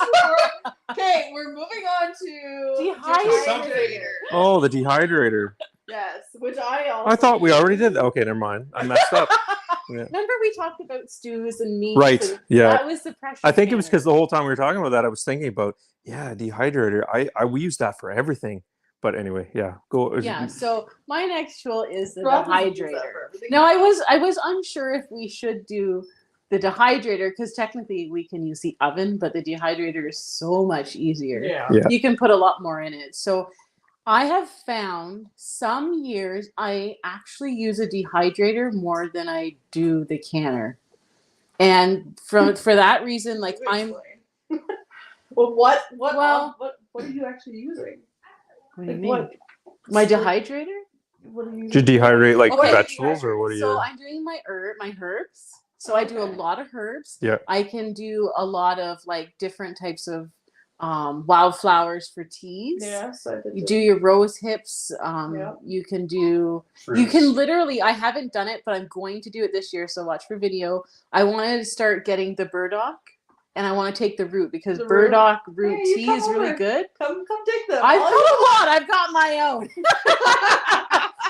S4: Okay, we're moving on to
S1: Dehydrator.
S2: Oh, the dehydrator.
S4: Yes, which I also.
S2: I thought we already did that. Okay, never mind. I messed up. Yeah.
S1: Remember we talked about stews and meats.
S2: Right.
S1: and
S2: Yeah.
S1: That was the pressure.
S2: I think it was
S1: canner.
S2: because the whole time we were talking about that, I was thinking about, yeah, dehydrator. We use that for everything. But anyway, yeah, go.
S1: Yeah. So my next tool is the
S4: Rob doesn't use that
S1: dehydrator.
S4: for everything.
S1: Now I was unsure if we should do the dehydrator because technically we can use the oven, but the dehydrator is so much easier.
S4: Yeah.
S2: Yeah.
S1: You can put a lot more in it. So I have found some years I actually use a dehydrator more than I do the canner. And for that reason, like I'm
S4: Well, what are you actually using?
S1: what do you
S4: Like,
S1: mean?
S4: what?
S1: My dehydrator?
S4: What are you
S2: Do you
S4: using?
S2: dehydrate like
S1: Okay.
S2: vegetables, or what do you?
S1: So I'm doing my herbs. So I do a
S4: Okay.
S1: lot of herbs.
S2: Yeah.
S1: I can do a lot of like different types of wildflowers for teas.
S4: Yes, I did.
S1: You do your rose hips.
S4: Yeah.
S1: You can do. You
S3: Fruits.
S1: can literally. I haven't done it, but I'm going to do it this year. So watch for video. I wanted to start getting the burdock, and I want to take the root because
S4: The root?
S1: burdock root
S4: Hey, you
S1: tea
S4: come
S1: is really
S4: over.
S1: good.
S4: Come take them.
S1: I've got a lot. I've got my own.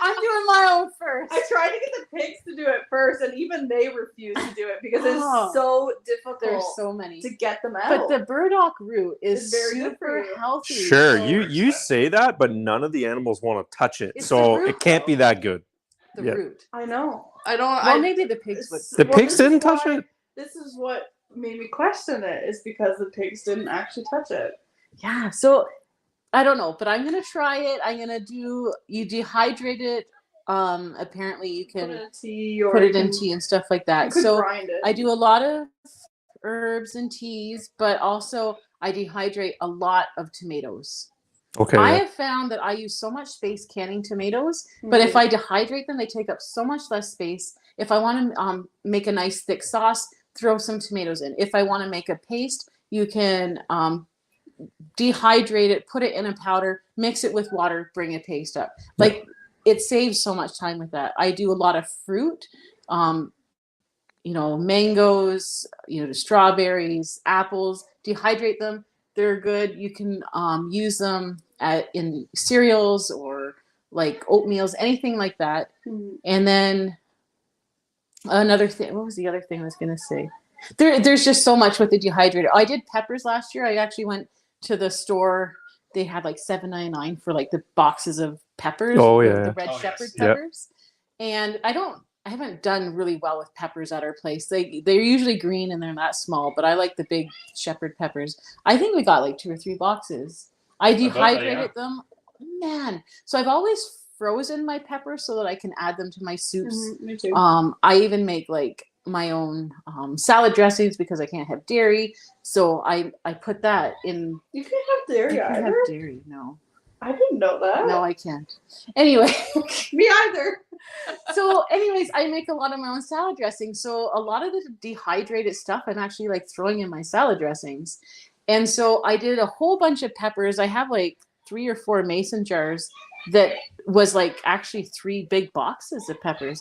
S1: I'm doing my own first.
S4: I tried to get the pigs to do it first, and even they refused to do it because
S1: Oh.
S4: it's so difficult
S1: There's so many.
S4: to get them
S1: But
S4: out.
S1: the burdock root is
S4: It's very good for
S1: super
S4: you.
S1: healthy.
S2: Sure,
S1: So
S2: you say that, but none of the animals want to touch it,
S1: It's
S2: so
S1: the root,
S2: it can't be
S1: though.
S2: that good.
S1: the
S2: Yeah.
S1: root.
S4: I know. I don't.
S1: Well, maybe the pigs would.
S2: The
S4: Well,
S2: pigs
S4: this is
S2: didn't touch
S4: why-
S2: it.
S4: This is what made me question it. Is because the pigs didn't actually touch it.
S1: Yeah. So I don't know, but I'm gonna try it. I'm gonna do. You dehydrate it. Apparently you
S4: Put it
S1: can
S4: in tea or
S1: put
S4: you
S1: it in
S4: can-
S1: tea and stuff like
S4: You
S1: that.
S4: could
S1: So
S4: grind it.
S1: I do a lot of herbs and teas, but also I dehydrate a lot of tomatoes.
S2: Okay.
S1: I
S2: Yeah.
S1: have found that I use so much space canning tomatoes, but if I dehydrate them, they take up so much less space. If I want to make a nice thick sauce, throw some tomatoes in. If I want to make a paste, you can dehydrate it, put it in a powder, mix it with water, bring a paste up. Like it saves so much time with that. I do a lot of fruit, mangoes, the strawberries, apples, dehydrate them. They're good. You can use them in cereals or like oatmeals, anything like that.
S4: Mhm.
S1: And then another thing, what was the other thing I was going to say? There's just so much with the dehydrator. I did peppers last year. I actually went to the store. They had like $7.99 for like the boxes of peppers.
S2: Oh,
S1: the
S2: yeah.
S1: red
S3: Oh,
S1: shepherd
S3: yes. Yeah.
S1: peppers. And I haven't done really well with peppers at our place. They're usually green and they're not small, but I like the big shepherd peppers. I think we got like 2 or 3 boxes. I
S3: bet,
S1: dehydrated
S3: yeah.
S1: them. Man. So I've always frozen my peppers so that I can add them to my soups.
S4: Mhm, me too.
S1: I even make like my own salad dressings because I can't have dairy. So I put that in.
S4: You can't have dairy
S1: I can't
S4: either.
S1: have dairy. No,
S4: I didn't know that.
S1: no, I can't. Anyway,
S4: Me either.
S1: so anyways, I make a lot of my own salad dressings. So a lot of the dehydrated stuff I'm actually like throwing in my salad dressings. And so I did a whole bunch of peppers. I have like 3 or 4 mason jars that was like actually 3 big boxes of peppers.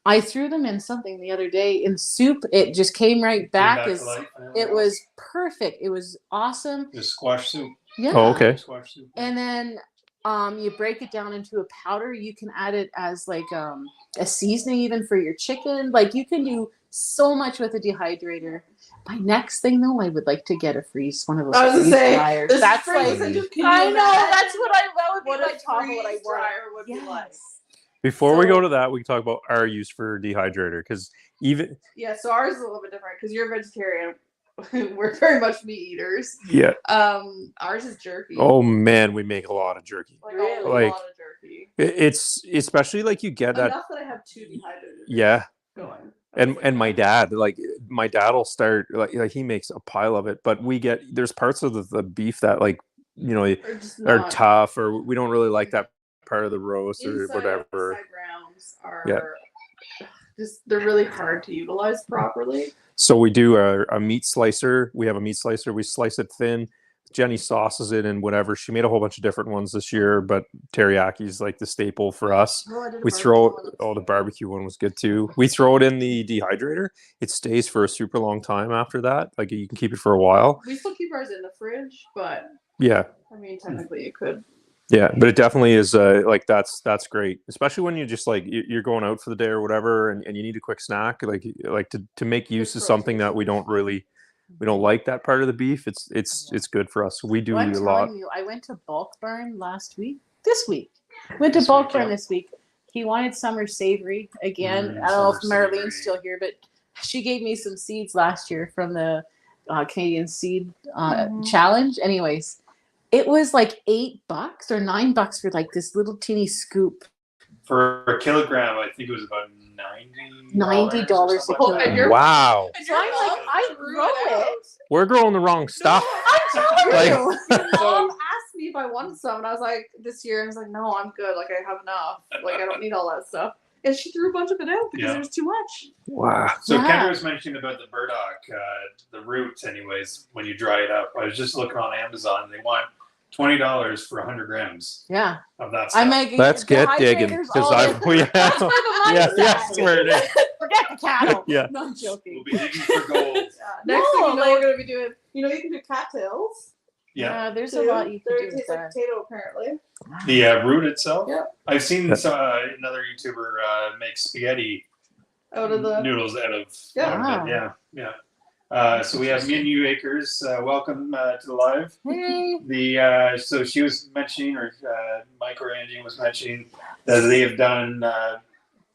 S1: I threw them in something the other day in soup. It just came right back.
S3: to
S1: As
S3: life,
S1: it was perfect. It was awesome.
S3: The squash soup.
S1: Yeah.
S2: Oh, okay.
S3: Squash soup.
S1: And then you break it down into a powder. You can add it as like a seasoning even for your chicken. Like you can do so much with a dehydrator. My next thing though, I would like to get one of those
S4: I was
S1: freeze
S4: gonna say
S1: dryers.
S4: this
S1: That's
S4: freeze
S1: like
S4: and just- can
S1: I
S4: you
S1: know
S4: imagine
S1: that's that would be
S4: what
S1: my
S4: a
S1: top of what I
S4: freeze
S1: want.
S4: dryer would be like.
S1: Yes.
S2: Before we
S1: So-
S2: go to that, we can talk about our use for dehydrator, because even
S4: Yeah, so ours is a little bit different because you're vegetarian. We're very much meat eaters.
S2: yeah.
S4: Ours is jerky.
S2: Oh man, we make a lot of jerky.
S4: like
S1: really?
S4: a
S2: Like-
S4: lot of jerky.
S2: It's especially like you get that.
S4: Enough that I have 2 dehydrated.
S2: Yeah.
S4: Going.
S2: And my dad will start like he makes a pile of it, but there's parts of the beef that like
S4: Or just
S2: are
S4: not.
S2: tough, or we don't really like that part of the roast or
S4: Inside
S2: whatever.
S4: outside rounds are
S2: Yeah.
S4: just they're really hard to utilize properly.
S2: So we do a meat slicer. We have a meat slicer. We slice it thin. Jenny sauces it and whatever. She made a whole bunch of different ones this year, but teriyaki is like the staple for us.
S4: Oh, I did a
S2: We
S4: barbecue
S2: throw
S4: one.
S2: the barbecue one was good too. We throw it in the dehydrator. It stays for a super long time after that. Like you can keep it for a while.
S4: We still keep ours in the fridge, but
S2: Yeah.
S4: I mean technically it could.
S2: Yeah, but it definitely is like that's great, especially when you just like you're going out for the day or whatever, and you need a quick snack, like to make use of something that we don't really we don't like that part of the beef, it's good for us. We do
S1: Well, I'm
S2: a lot.
S1: telling you, I went to Bulk Barn this week. Went to
S3: This
S1: Bulk
S3: week,
S1: Barn
S3: yeah.
S1: this week. He wanted summer savory again. I don't know if
S3: Summer
S1: Marlene's
S3: savory.
S1: still here, but she gave me some seeds last year from the Canadian Seed Challenge. Anyways, it was like $8 or $9 for like this little teeny scoop.
S3: For a kilogram, I think it was about
S1: $90
S3: or
S1: a
S3: something
S1: kilogram.
S3: like that.
S4: You're-
S2: Wow,
S4: And
S1: So I'm like, I grow it.
S2: we're growing the wrong stuff.
S1: I'm telling
S2: Like-
S1: you.
S4: Mom asked me if I wanted some, and I was like, this year, and I was like, no, I'm good. Like, I have enough. Like, I don't need all that stuff. And she threw a bunch of it out because
S3: Yeah.
S4: there was too much.
S2: Wow.
S3: So
S1: Yeah.
S3: Kendra was mentioning about the burdock, the root, anyways, when you dry it up. I was just looking on Amazon. They want $20 for 100 grams
S1: Yeah.
S3: of that stuff.
S1: I'm making
S2: Let's get digging
S1: dehydrators
S2: because
S1: all
S2: I
S1: in.
S2: we
S1: That's
S2: have
S1: where the money's
S2: yeah,
S1: at.
S2: that's where it is.
S1: Forget the cattle.
S2: Yeah.
S1: No, I'm joking.
S3: We'll be digging for gold.
S4: Next
S1: No,
S4: thing you know,
S1: like-
S4: we're going to be doing, you can do cattails.
S3: Yeah.
S1: There's
S4: too.
S1: a lot you can
S4: They
S1: do with
S4: taste like
S1: that.
S4: potato, apparently.
S3: The root itself.
S4: Yeah.
S3: I've seen another YouTuber make spaghetti
S4: Out of the.
S3: noodles out of
S4: Yeah.
S3: it. Yeah. So we have Minu Acres. Welcome to the live.
S1: Hey.
S3: So she was mentioning, or Mike or Angie was mentioning that they have done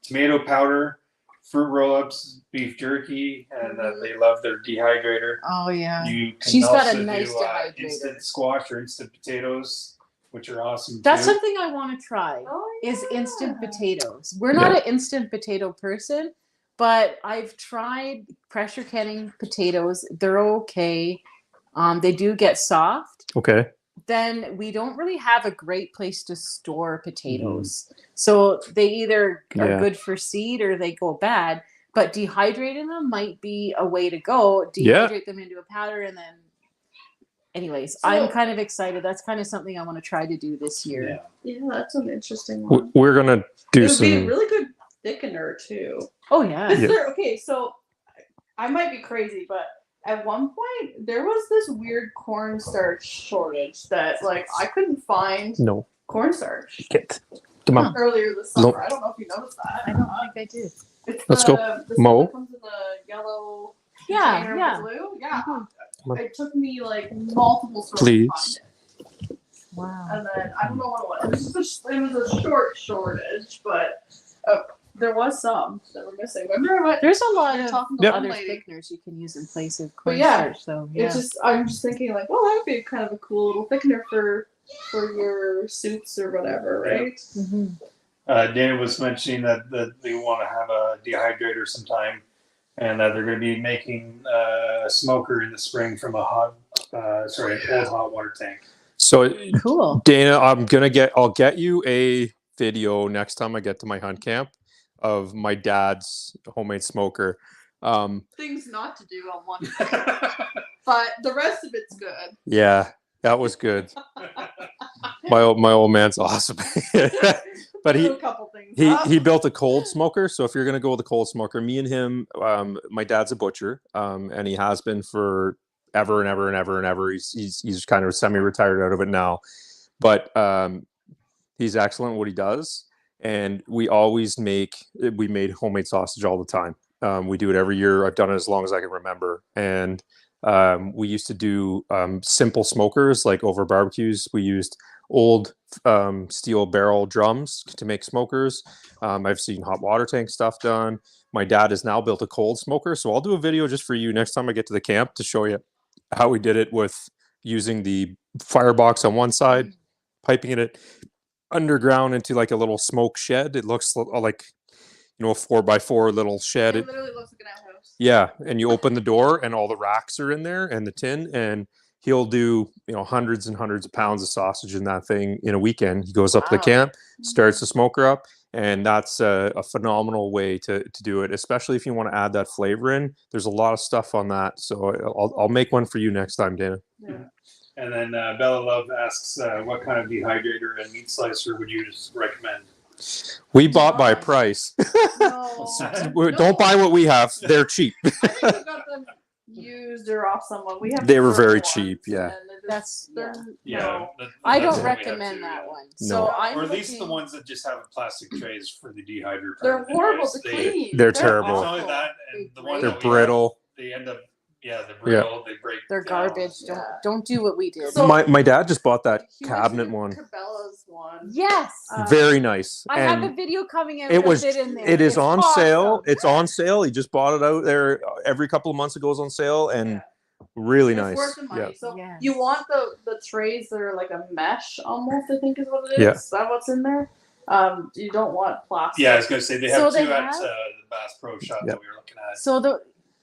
S3: tomato powder, fruit roll-ups, beef jerky, and they love their dehydrator.
S1: Oh yeah.
S3: You can
S1: She's got a
S3: also
S1: nice
S3: do
S1: dehydrator.
S3: instant squash or instant potatoes, which are awesome
S1: That's
S3: too.
S1: something I want to try.
S4: Oh,
S1: Is
S4: yeah.
S1: instant potatoes. We're not an instant potato person, but I've tried pressure canning potatoes. They're okay. They do get soft.
S2: Okay.
S1: Then we don't really have a great place to store potatoes. So they either are
S2: Yeah.
S1: good for seed or they go bad. But dehydrating them might be a way to go.
S2: Yeah.
S1: Dehydrate them into a powder and then. Anyways,
S4: So-
S1: I'm kind of excited. That's kind of something I want to try to do this year.
S3: Yeah.
S4: Yeah, that's an interesting one.
S2: We're gonna
S4: It
S2: do
S4: would be a
S2: some.
S4: really good thickener, too.
S1: Oh yeah.
S4: Is there, okay, so I might be crazy, but at one point there was this weird cornstarch shortage that like I couldn't find
S2: No.
S4: cornstarch
S2: Get. Come on.
S4: earlier this summer. I don't know if you noticed that.
S1: I don't think I did.
S4: It's
S2: Let's
S4: the,
S2: go.
S4: The
S2: Mo.
S4: stuff that comes in the yellow
S1: Yeah,
S4: container
S1: yeah.
S4: with blue. Yeah.
S2: on.
S4: It took me like multiple stores
S2: Please.
S4: to find it.
S1: Wow.
S4: And then I don't know what it was. It was a short shortage, but there was some that were missing. Remember what?
S1: There's a lot of
S4: Talking to
S2: Yep.
S4: the
S1: other
S4: lady.
S1: thickeners you can use in place of
S4: But yeah,
S1: cornstarch. So yeah.
S4: It's just I'm just thinking like, well, that would be kind of a cool little thickener for your soups or whatever, right?
S1: Mhm.
S3: Dana was mentioning that they want to have a dehydrator sometime, and that they're going to be making a smoker in the spring from a old hot water tank.
S2: So
S1: Cool.
S2: Dana, I'll get you a video next time I get to my hunt camp of my dad's homemade smoker.
S4: Things not to do on one day, but the rest of it's good.
S2: Yeah, that was good. My old man's awesome. But
S4: Do a couple things.
S2: he built a cold smoker. So if you're gonna go with a cold smoker, me and him, my dad's a butcher, and he has been for ever and ever and ever and ever. He's kind of semi-retired out of it now, but he's excellent at what he does. And we made homemade sausage all the time. We do it every year. I've done it as long as I can remember. And we used to do simple smokers, like over barbecues. We used old steel barrel drums to make smokers. I've seen hot water tank stuff done. My dad has now built a cold smoker. So I'll do a video just for you next time I get to the camp to show you how we did it with using the firebox on one side, piping it underground into like a little smoke shed. It looks like, a 4x4 little shed.
S4: It literally looks like an outhouse.
S2: Yeah, and you open the door and all the racks are in there and the tin, and he'll do hundreds and hundreds of pounds of sausage in that thing in a weekend. He goes up to the
S1: Wow.
S2: camp, starts the smoker up, and that's a phenomenal way to do it, especially if you want to add that flavor in. There's a lot of stuff on that, so I'll make one for you next time, Dana.
S4: Yeah.
S3: And then Bella Love asks, what kind of dehydrator and meat slicer would you recommend?
S2: We bought by price.
S4: No.
S2: Don't buy what we have. They're cheap.
S4: I think we got them used or off someone. We have
S2: They were
S4: purple
S2: very
S4: ones,
S2: cheap, yeah.
S4: and they're
S1: That's
S4: they're,
S3: Yeah,
S4: no.
S1: I
S3: that's
S1: don't
S3: what we have
S1: recommend
S3: too,
S1: that
S3: yeah.
S1: one.
S2: No.
S1: So I'm
S3: Or at least the
S1: looking-
S3: ones that just have plastic trays for the dehydrator.
S4: They're horrible to
S3: They-
S4: clean.
S2: They're terrible.
S3: It's only that, and the ones
S2: They're
S3: that we have,
S2: brittle.
S3: they end up Yeah, they're brittle. They break.
S1: They're
S3: down.
S1: garbage.
S4: Yeah.
S1: Don't do what we did.
S4: So-
S2: my dad just bought that
S4: You
S2: cabinet
S4: mentioned
S2: one.
S4: Cabela's one.
S1: Yes.
S2: Very nice.
S1: I
S2: And
S1: have a video coming out.
S2: it
S1: with
S2: was
S1: it in there.
S2: it is
S1: It's
S2: on
S1: awesome.
S2: sale. It's on sale. He just bought it out there every couple of months. It goes on sale and really
S4: It's
S2: nice.
S4: worth the money.
S2: Yeah.
S4: So
S1: Yes.
S4: you want the trays that are like a mesh almost, I think is what it is.
S2: Yeah.
S4: Is that what's in there? You don't want plastic.
S3: Yeah, I was gonna say they
S1: So
S3: have
S1: they
S3: two at
S1: have-
S3: the Bass Pro Shop
S2: Yeah.
S3: that we were looking at.
S1: So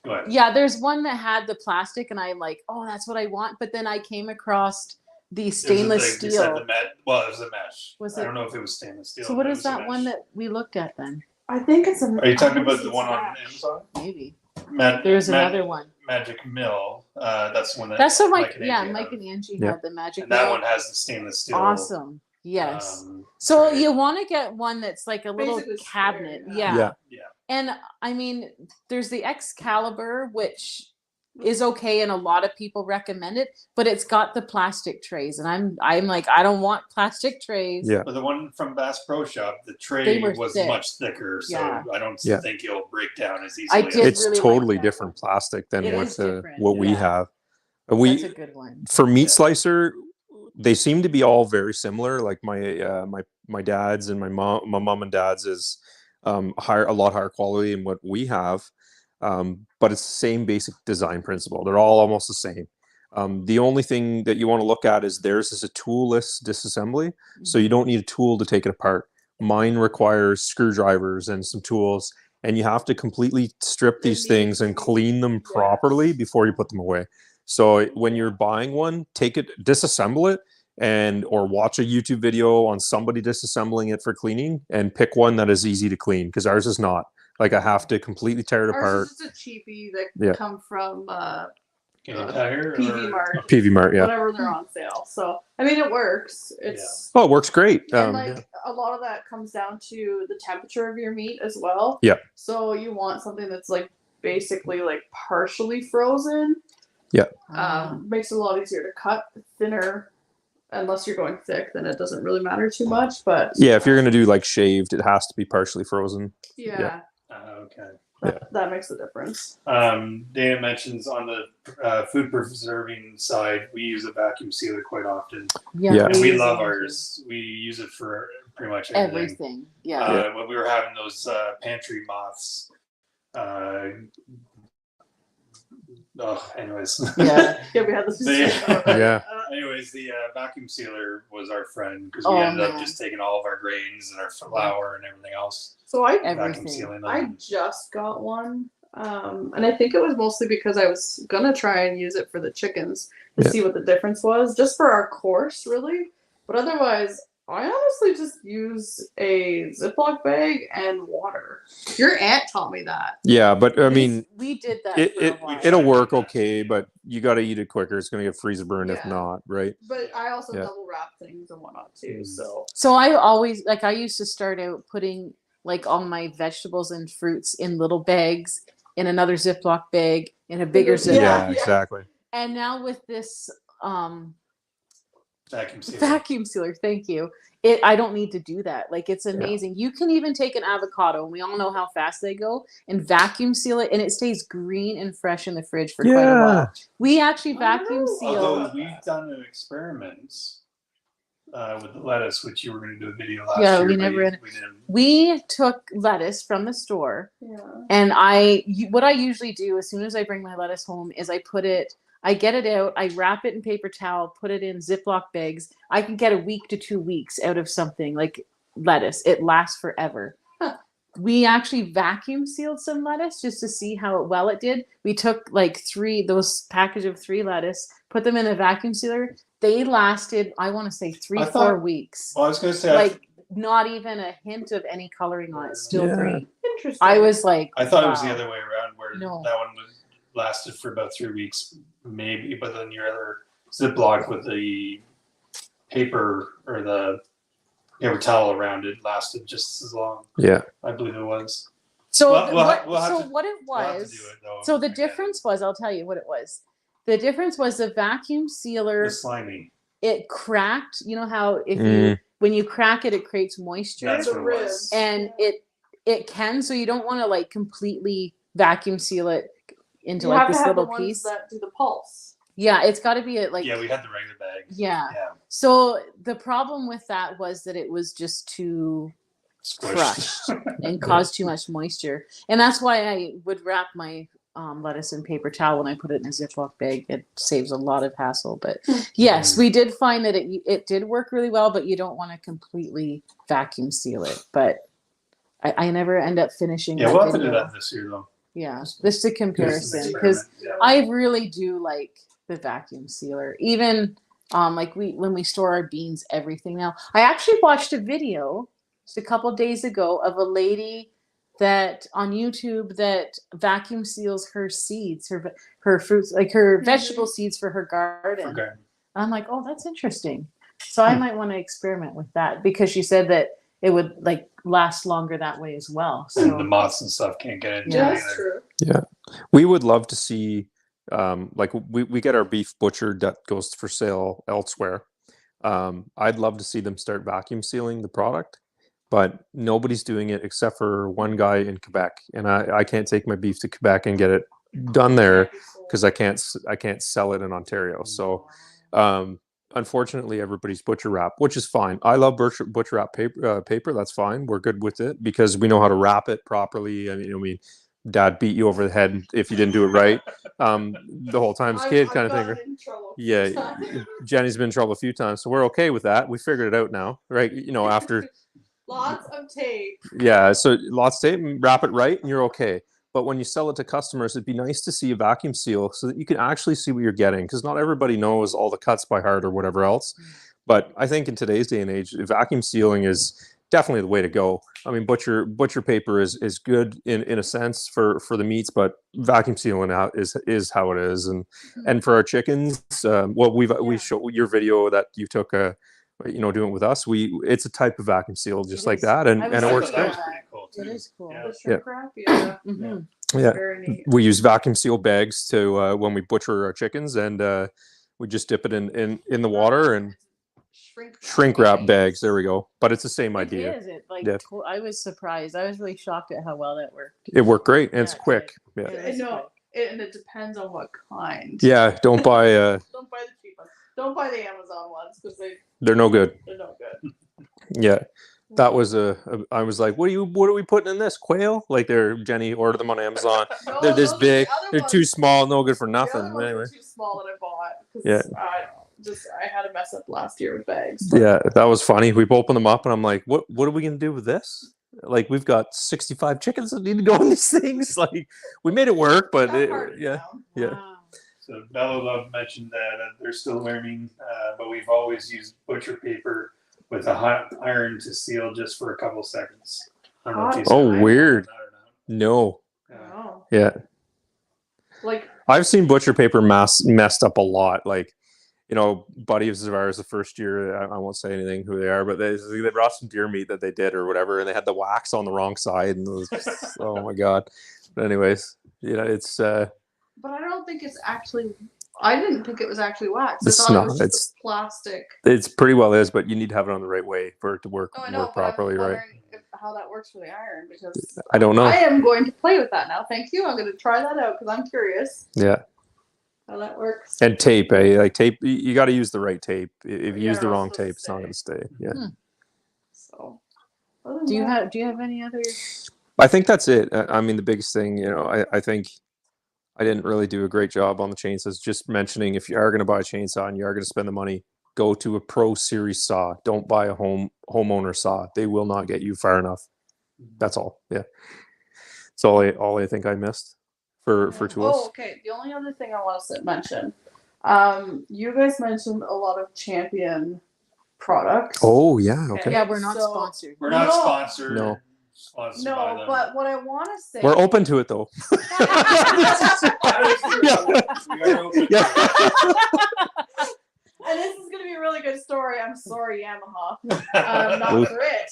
S3: Go ahead.
S1: there's one that had the plastic, and I'm like, oh, that's what I want. But then I came across the
S3: It was
S1: stainless
S3: the- you said
S1: steel.
S3: well, it was a mesh.
S1: Was
S3: I
S1: it-
S3: don't know if it was stainless steel.
S1: So what
S3: but it
S1: is
S3: was a
S1: that one
S3: mesh.
S1: that we looked at then?
S4: I think it's a.
S3: Are you talking
S4: I
S3: about
S4: think
S3: the
S4: it's
S3: one on
S4: that.
S3: Amazon?
S1: Maybe
S3: Mag-
S1: there's
S3: Mag-
S1: another one.
S3: Magic Mill. That's the one that.
S1: That's so
S3: Mike and Angie
S1: Mike
S3: have.
S1: and Angie
S2: Yeah.
S1: had the magic.
S3: And that
S1: Mill.
S3: one has the stainless steel.
S1: Awesome. Yes.
S3: um,
S1: So
S3: tray.
S1: you want to get one that's like a little
S4: Basically square,
S1: cabinet.
S4: yeah.
S1: Yeah.
S2: Yeah.
S1: And I mean, there's the Excalibur, which is okay, and a lot of people recommend it, but it's got the plastic trays, and I'm like, I don't want plastic trays.
S2: Yeah.
S3: But the one from Bass Pro Shop, the
S1: They
S3: tray
S1: were
S3: was
S1: thick.
S3: much thicker, so
S1: Yeah.
S3: I don't
S2: Yeah.
S3: think it'll break down as
S1: I
S3: easily.
S1: did
S2: It's
S1: really like
S2: totally
S1: that
S2: different plastic than
S1: It
S2: what
S1: is different,
S2: what we
S1: yeah.
S2: have.
S1: That's
S2: We
S1: a good one.
S2: for meat
S3: Yeah.
S2: slicer, they seem to be all very similar. Like my dad's and my mom and dad's is a lot higher quality than what we have, but it's the same basic design principle. They're all almost the same. The only thing that you want to look at is theirs is a toolless disassembly, so you don't need a tool to take it apart. Mine requires screwdrivers and some tools, and you have to completely strip
S4: They
S2: these
S4: need
S2: things
S4: to
S2: and
S4: be-
S2: clean them
S4: yes.
S2: properly before you put them away. So when you're buying one, take it, disassemble it, or watch a YouTube video on somebody disassembling it for cleaning, and pick one that is easy to clean, because ours is not. Like I have to completely tear it apart.
S4: Ours is just a cheapie that
S2: Yeah.
S4: come from
S3: Canadian Tire
S4: PV
S3: or-
S4: Mart,
S2: PV Mart, yeah.
S4: whenever they're on sale. So I mean, it works. It's
S2: Oh, it works great.
S4: and like a lot of that comes down to the temperature of your meat as well.
S2: Yeah.
S4: So you want something that's like basically like partially frozen.
S1: Ah.
S4: Makes it a lot easier to cut. Thinner, unless you're going thick, then it doesn't really matter too much. But
S2: Yeah, if you're gonna do like shaved, it has to be partially frozen.
S4: yeah,
S3: Okay.
S4: that makes the difference.
S3: Dana mentions on the food preserving side, we use a vacuum sealer quite often,
S2: Yeah.
S3: and we
S1: use
S3: love
S1: it.
S3: ours. We use it for pretty much everything.
S1: Everything. Yeah.
S3: When we were having those pantry moths. Anyways.
S1: Yeah.
S4: Yeah, we had this.
S2: Yeah.
S3: Anyways, the vacuum sealer was our friend because
S1: Oh,
S3: we ended up
S1: man.
S3: just taking all of our grains and our flour and everything else,
S4: So I
S3: vacuum
S1: Everything.
S3: sealing them.
S4: I just got one. And I think it was mostly because I was gonna try and use it for the chickens to
S2: Yeah.
S4: see what the difference was, just for our course, really. But otherwise, I honestly just use a Ziploc bag and water. Your aunt taught me that.
S2: Yeah, but I mean,
S1: we did that.
S2: it,
S1: for a
S2: it
S1: while.
S2: it'll work okay, but you got to eat it quicker. It's gonna get freezer burned if
S4: Yeah.
S2: not, right?
S4: But I also
S2: Yeah.
S4: double wrap things and whatnot too. So
S1: So I always I used to start out putting like all my vegetables and fruits in little bags, in another Ziploc bag, in a bigger
S4: Yeah.
S1: Ziploc.
S4: Yeah.
S2: Exactly.
S1: And now with this
S3: Vacuum sealer.
S1: vacuum sealer, thank you. I don't need to do that. Like it's amazing. You can even take an avocado, and we all know how fast they go, and vacuum seal it, and it stays green and fresh in the fridge for quite a
S2: Yeah.
S1: while. We actually
S4: Oh,
S1: vacuum
S4: no.
S1: seal.
S3: Although we've done an experiment with the lettuce, which you were going to do a video last
S1: Yeah,
S3: year.
S1: we
S3: but
S1: never had-
S3: we didn't.
S1: We took lettuce from the store,
S4: yeah.
S1: and what I usually do as soon as I bring my lettuce home is I get it out, I wrap it in paper towel, put it in Ziploc bags. I can get a week to 2 weeks out of something like lettuce. It lasts forever.
S4: Huh.
S1: We actually vacuum sealed some lettuce just to see how well it did. We took like those package of 3 lettuce, put them in a vacuum sealer. They lasted, I want to say 3-4
S3: thought-
S1: weeks.
S3: Well, I was going to say,
S1: Like not even a hint of any coloring on it. Still
S2: Yeah.
S1: green.
S4: Interesting.
S1: I was like,
S3: I thought it was the
S1: wow.
S3: other way around, where
S1: No.
S3: that one lasted for about 3 weeks, maybe, but then your other Ziploc with the paper or the paper towel around it lasted just as long.
S2: Yeah.
S3: I believe it was.
S1: So
S3: Well, we'll
S1: what,
S3: ha- we'll have
S1: so
S3: to-
S1: what it
S3: We'll have to
S1: was.
S3: do it, though,
S1: So the
S3: again.
S1: difference was, I'll tell you what it was. The difference was the vacuum sealer.
S3: The slimy.
S1: It cracked. You know how
S2: Mm.
S1: when you crack it, it creates moisture,
S3: That's
S4: The
S3: what it
S4: ribs.
S3: was.
S1: and it can. So you don't want to like completely vacuum seal it. into
S4: You
S1: like
S4: have to
S1: this
S4: have the
S1: little
S4: ones
S1: piece.
S4: that do the pulse.
S1: Yeah, it's got to be like
S3: Yeah, we had the regular bag.
S1: yeah.
S3: Yeah.
S1: So the problem with that was that it was just too
S3: Squished.
S1: crushed and caused too much moisture, and that's why I would wrap my lettuce in paper towel when I put it in a Ziploc bag. It saves a lot of hassle. But yes, we did find that it did work really well, but you don't want to completely vacuum seal it. But I never end up finishing.
S3: Yeah,
S1: that
S3: we'll have to
S1: video.
S3: do that this year though.
S1: Yeah, just a
S3: Just an
S1: comparison because
S3: experiment.
S1: I really do like the vacuum sealer. Even like when we store our beans, everything now. I actually watched a video just a couple days ago of a lady that on YouTube that vacuum seals her seeds, her fruits, like her vegetable seeds for her garden.
S3: Okay.
S1: I'm like, oh, that's interesting. So I might want to experiment with that because she said that it would like last longer that way as well. So
S3: And the moths and stuff can't get into
S1: Yeah.
S3: it
S4: That's
S3: either.
S4: true.
S2: Yeah, we would love to see, like we get our beef butchered that goes for sale elsewhere. I'd love to see them start vacuum sealing the product, but nobody's doing it except for one guy in Quebec, and I can't take my beef to Quebec and get it done there because I can't sell it in Ontario. So unfortunately, everybody's butcher wrap, which is fine. I love butcher wrap paper. That's fine. We're good with it because we know how to wrap it properly. I mean, Dad beat you over the head if you didn't do it right the whole time as a kid, kind of thing. Yeah, Jenny's been in trouble a few times, so we're okay with that. We figured it out now, right? You know, after
S4: Lots of tape.
S2: yeah, so lots of tape, and wrap it right, and you're okay. But when you sell it to customers, it'd be nice to see a vacuum seal so that you can actually see what you're getting, because not everybody knows all the cuts by heart or whatever else. But I think in today's day and age, vacuum sealing is definitely the way to go. I mean, butcher paper is good in a sense for the meats, but vacuum sealing out is how it is. And for our chickens, well, we show your video that you took doing it with us. It's a type of vacuum seal just
S1: It
S2: like
S1: is.
S2: that, and
S1: I
S2: it
S1: was
S2: works
S1: thinking
S2: great.
S3: That was pretty cool too.
S1: it is cool.
S3: Yeah.
S4: The shrink wrap, yeah.
S1: Mhm.
S2: Yeah,
S4: Very neat.
S2: we use vacuum seal bags to when we butcher our chickens, and we just dip it in the water and shrink wrap bags. There we go. But it's the same idea.
S1: It is. It like
S2: Yeah.
S1: I was surprised. I was really shocked at how well that worked.
S2: It worked great, and it's
S1: Yeah, it
S2: quick.
S1: did.
S2: Yeah,
S1: It
S4: I
S1: is
S4: know.
S1: quick.
S4: And it depends on what kind.
S2: yeah. Don't buy.
S4: Don't buy the cheap ones. Don't buy the Amazon ones because
S2: They're no good.
S4: they're no good.
S2: Yeah, that was I was like, what are we putting in this quail? Like Jenny ordered them on Amazon.
S4: No,
S2: They're this
S4: those are
S2: big.
S4: the other
S2: They're too
S4: ones.
S2: small. No good for
S4: The
S2: nothing.
S4: other ones
S2: Anyway.
S4: were too small that I bought. 'Cause
S2: Yeah.
S4: I had a mess up last year with bags.
S2: Yeah, that was funny. We opened them up, and I'm like, what are we gonna do with this? Like, we've got 65 chickens that need to go in these things. Like, we made it work, but
S4: Got hard
S2: yeah.
S4: down.
S2: Yeah.
S1: Wow.
S3: So Bella Love mentioned that they're still learning, but we've always used butcher paper with a hot iron to seal just for a couple seconds. I don't know if you
S4: Hot
S2: Oh,
S3: said
S2: weird.
S3: that or not.
S2: No.
S4: Oh.
S2: Yeah.
S4: Like,
S2: I've seen butcher paper messed up a lot. Like, buddy of ours the first year, I won't say anything who they are, but they brought some deer meat that they did or whatever, and they had the wax on the wrong side, and it was just, oh my god. But anyways, it's
S4: but I don't think it's actually. I didn't think it was actually wax. I
S2: It's
S4: thought
S2: not.
S4: it was just plastic.
S2: it's pretty well is, but you need to have it on the right way for it to work
S4: No, I know,
S2: work
S4: but
S2: properly,
S4: I'm
S2: right?
S4: wondering how that works for the iron because
S2: I don't know.
S4: I am going to play with that now. Thank you. I'm going to try that out because I'm curious
S2: Yeah.
S4: how that works.
S2: And tape, like tape, you got to use the right tape. If you
S4: Yeah,
S2: use the
S4: or else
S2: wrong
S4: it'll
S2: tape, it's not going to stay. Yeah.
S4: So, other than
S1: Do you
S4: that-
S1: have any other?
S2: I think that's it. I mean, the biggest thing, I think I didn't really do a great job on the chainsaws. Just mentioning, if you are going to buy a chainsaw and you are going to spend the money, go to a Pro Series saw. Don't buy a homeowner saw. They will not get you far enough. That's all. Yeah. That's all I think I missed for tools.
S4: Oh, okay. The only other thing I want to mention, you guys mentioned a lot of Champion products.
S2: Oh, yeah. Okay.
S1: Yeah, we're not
S4: So-
S1: sponsored.
S3: We're not
S4: No.
S3: sponsored.
S2: No.
S3: Sponsored by
S4: No,
S3: them.
S4: but what I want to say,
S2: We're open to it though.
S3: That is true.
S2: Yeah.
S3: We are open.
S2: Yeah.
S4: and this is going to be a really good story. I'm sorry, Yamaha. Not
S2: Oof.
S4: for it.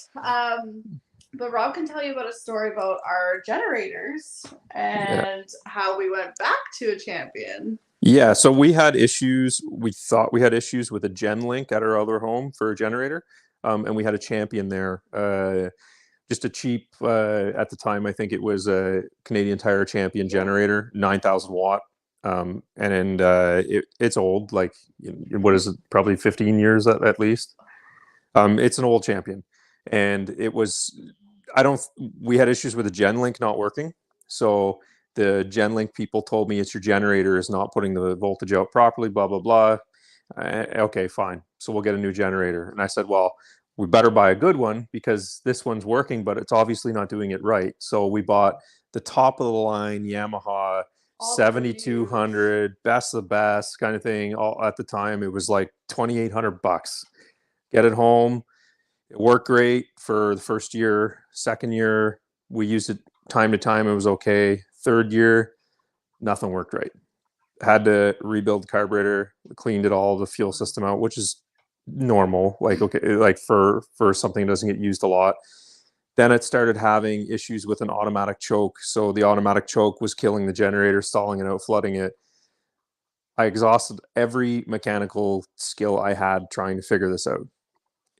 S4: But Rob can tell you about a story about our generators and how we went back to a Champion.
S2: Yeah, so we had issues. We thought we had issues with a Gen Link at our other home for a generator, and we had a Champion there. just a cheap, at the time, I think it was a Canadian Tire Champion generator, 9,000 watt. It's old, like, what is it, probably 15 years at least. It's an old Champion. And it was, we had issues with the GenLink not working. So the GenLink people told me it's your generator is not putting the voltage out properly, blah, blah, blah. Okay, fine. So we'll get a new generator. And I said, well, we better buy a good one because this one's working, but it's obviously not doing it right. So we bought the top of the line Yamaha 7200, best of the best kind of thing. All at the time, it was like $2,800. Get it home. It worked great for the first year. Second year, we used it time to time. It was okay. Third year, nothing worked right. Had to rebuild the carburetor, cleaned it all, the fuel system out, which is normal, like, okay, like for something that doesn't get used a lot. Then it started having issues with an automatic choke. So the automatic choke was killing the generator, stalling it out, flooding it. I exhausted every mechanical skill I had trying to figure this out.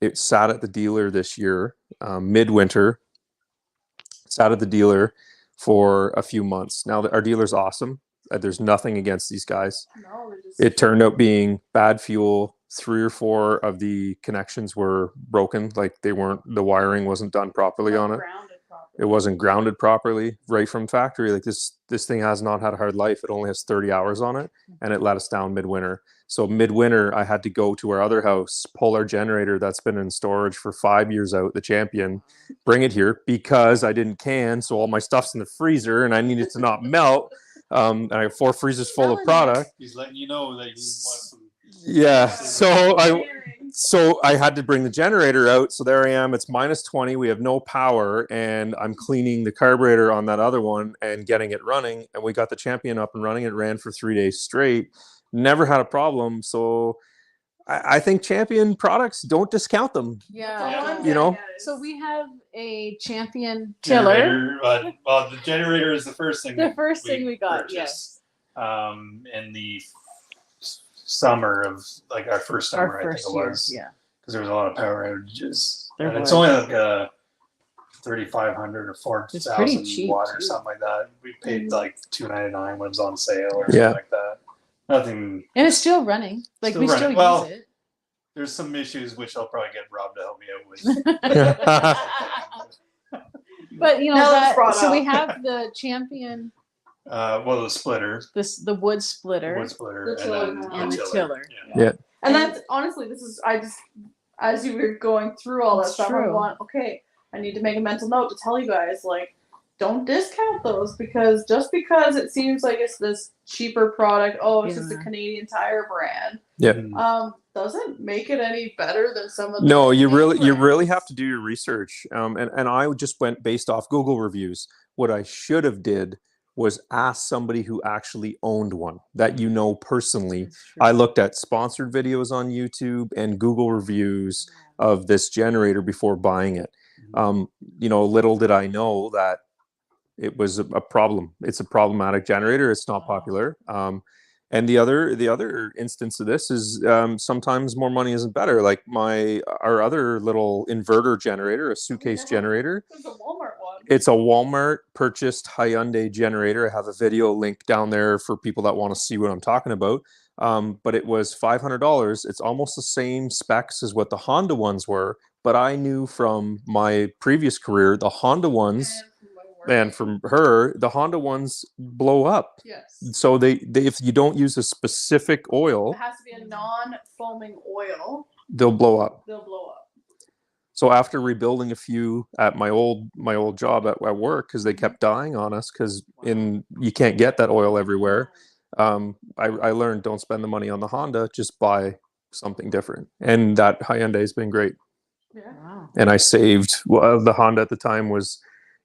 S2: It sat at the dealer this year, midwinter, sat at the dealer for a few months. Now, our dealer's awesome. There's nothing against these guys.
S4: No,
S2: It turned out being bad fuel. 3 or 4 of the connections were broken. Like the wiring wasn't done properly on it. It wasn't grounded properly right from factory. Like this thing has not had a hard life. It only has 30 hours on it, and it let us down midwinter. So midwinter, I had to go to our other house, pull our generator that's been in storage for 5 years out, the Champion, bring it here because I didn't can. So all my stuff's in the freezer, and I needed to not melt. And I have 4 freezers full of product.
S3: He's letting you know that he wants some.
S2: Yeah. So I had to bring the generator out. So there I am. It's -20. We have no power, and I'm cleaning the carburetor on that other one and getting it running. And we got the Champion up and running. It ran for 3 days straight. Never had a problem. So I think Champion products, don't discount them.
S1: Yeah.
S2: You know?
S1: So we have a Champion tiller.
S3: Well, the generator is the first thing.
S1: The first thing we got,
S3: purchased, in the summer of like our first summer, I think it was.
S1: Yeah.
S3: Because there was a lot of power outages.
S1: And
S3: it's only like 3,500 or 4,000
S1: cheap,
S3: watt or
S1: too.
S3: something like that. We paid like $299 when it was on sale or something like that. Nothing.
S1: And it's still running. Like
S3: Still
S1: we
S3: running.
S1: still
S3: Well,
S1: use it.
S3: There's some issues which I'll probably get Rob to help me out with.
S1: But you know
S4: Now let's
S1: that,
S4: brought
S1: so
S4: up.
S1: we have the Champion,
S3: Well, the splitter,
S1: the wood splitter,
S3: the
S4: The tiller.
S1: and the tiller.
S3: Yeah.
S4: And that's honestly, as you were going through all that
S1: It's
S4: stuff,
S1: true.
S4: I'm going, okay, I need to make a mental note to tell you guys, like, don't discount those because just because it seems like it's this cheaper product, it's just a
S1: Yeah.
S4: Canadian Tire brand,
S2: Yeah.
S4: doesn't make it any better than some of the
S2: No, you
S4: name
S2: really
S4: brands.
S2: have to do your research. And I just went based off Google reviews. What I should have did was ask somebody who actually owned one that you know personally.
S1: That's true.
S2: I looked at sponsored videos on YouTube and Google reviews of this generator before buying it. Little did I know that it was a problem. It's a problematic generator. It's not popular. And the other instance of this is sometimes more money isn't better. Like our other little inverter generator, a suitcase generator.
S4: It's a Walmart one.
S2: It's a Walmart purchased Hyundai generator. I have a video link down there for people that want to see what I'm talking about. But it was $500. It's almost the same specs as what the Honda ones were. But I knew from my previous career, the Honda ones, and from her, the Honda ones blow up.
S4: Yes.
S2: So they if you don't use a specific oil,
S4: It has to be a non-foaming oil.
S2: they'll blow up.
S4: They'll blow up.
S2: So after rebuilding a few at my old job at work, because they kept dying on us, because you can't get that oil everywhere. I learned, don't spend the money on the Honda, just buy something different. And that Hyundai has been great.
S4: Yeah.
S1: Wow.
S2: And I saved. The Honda at the time was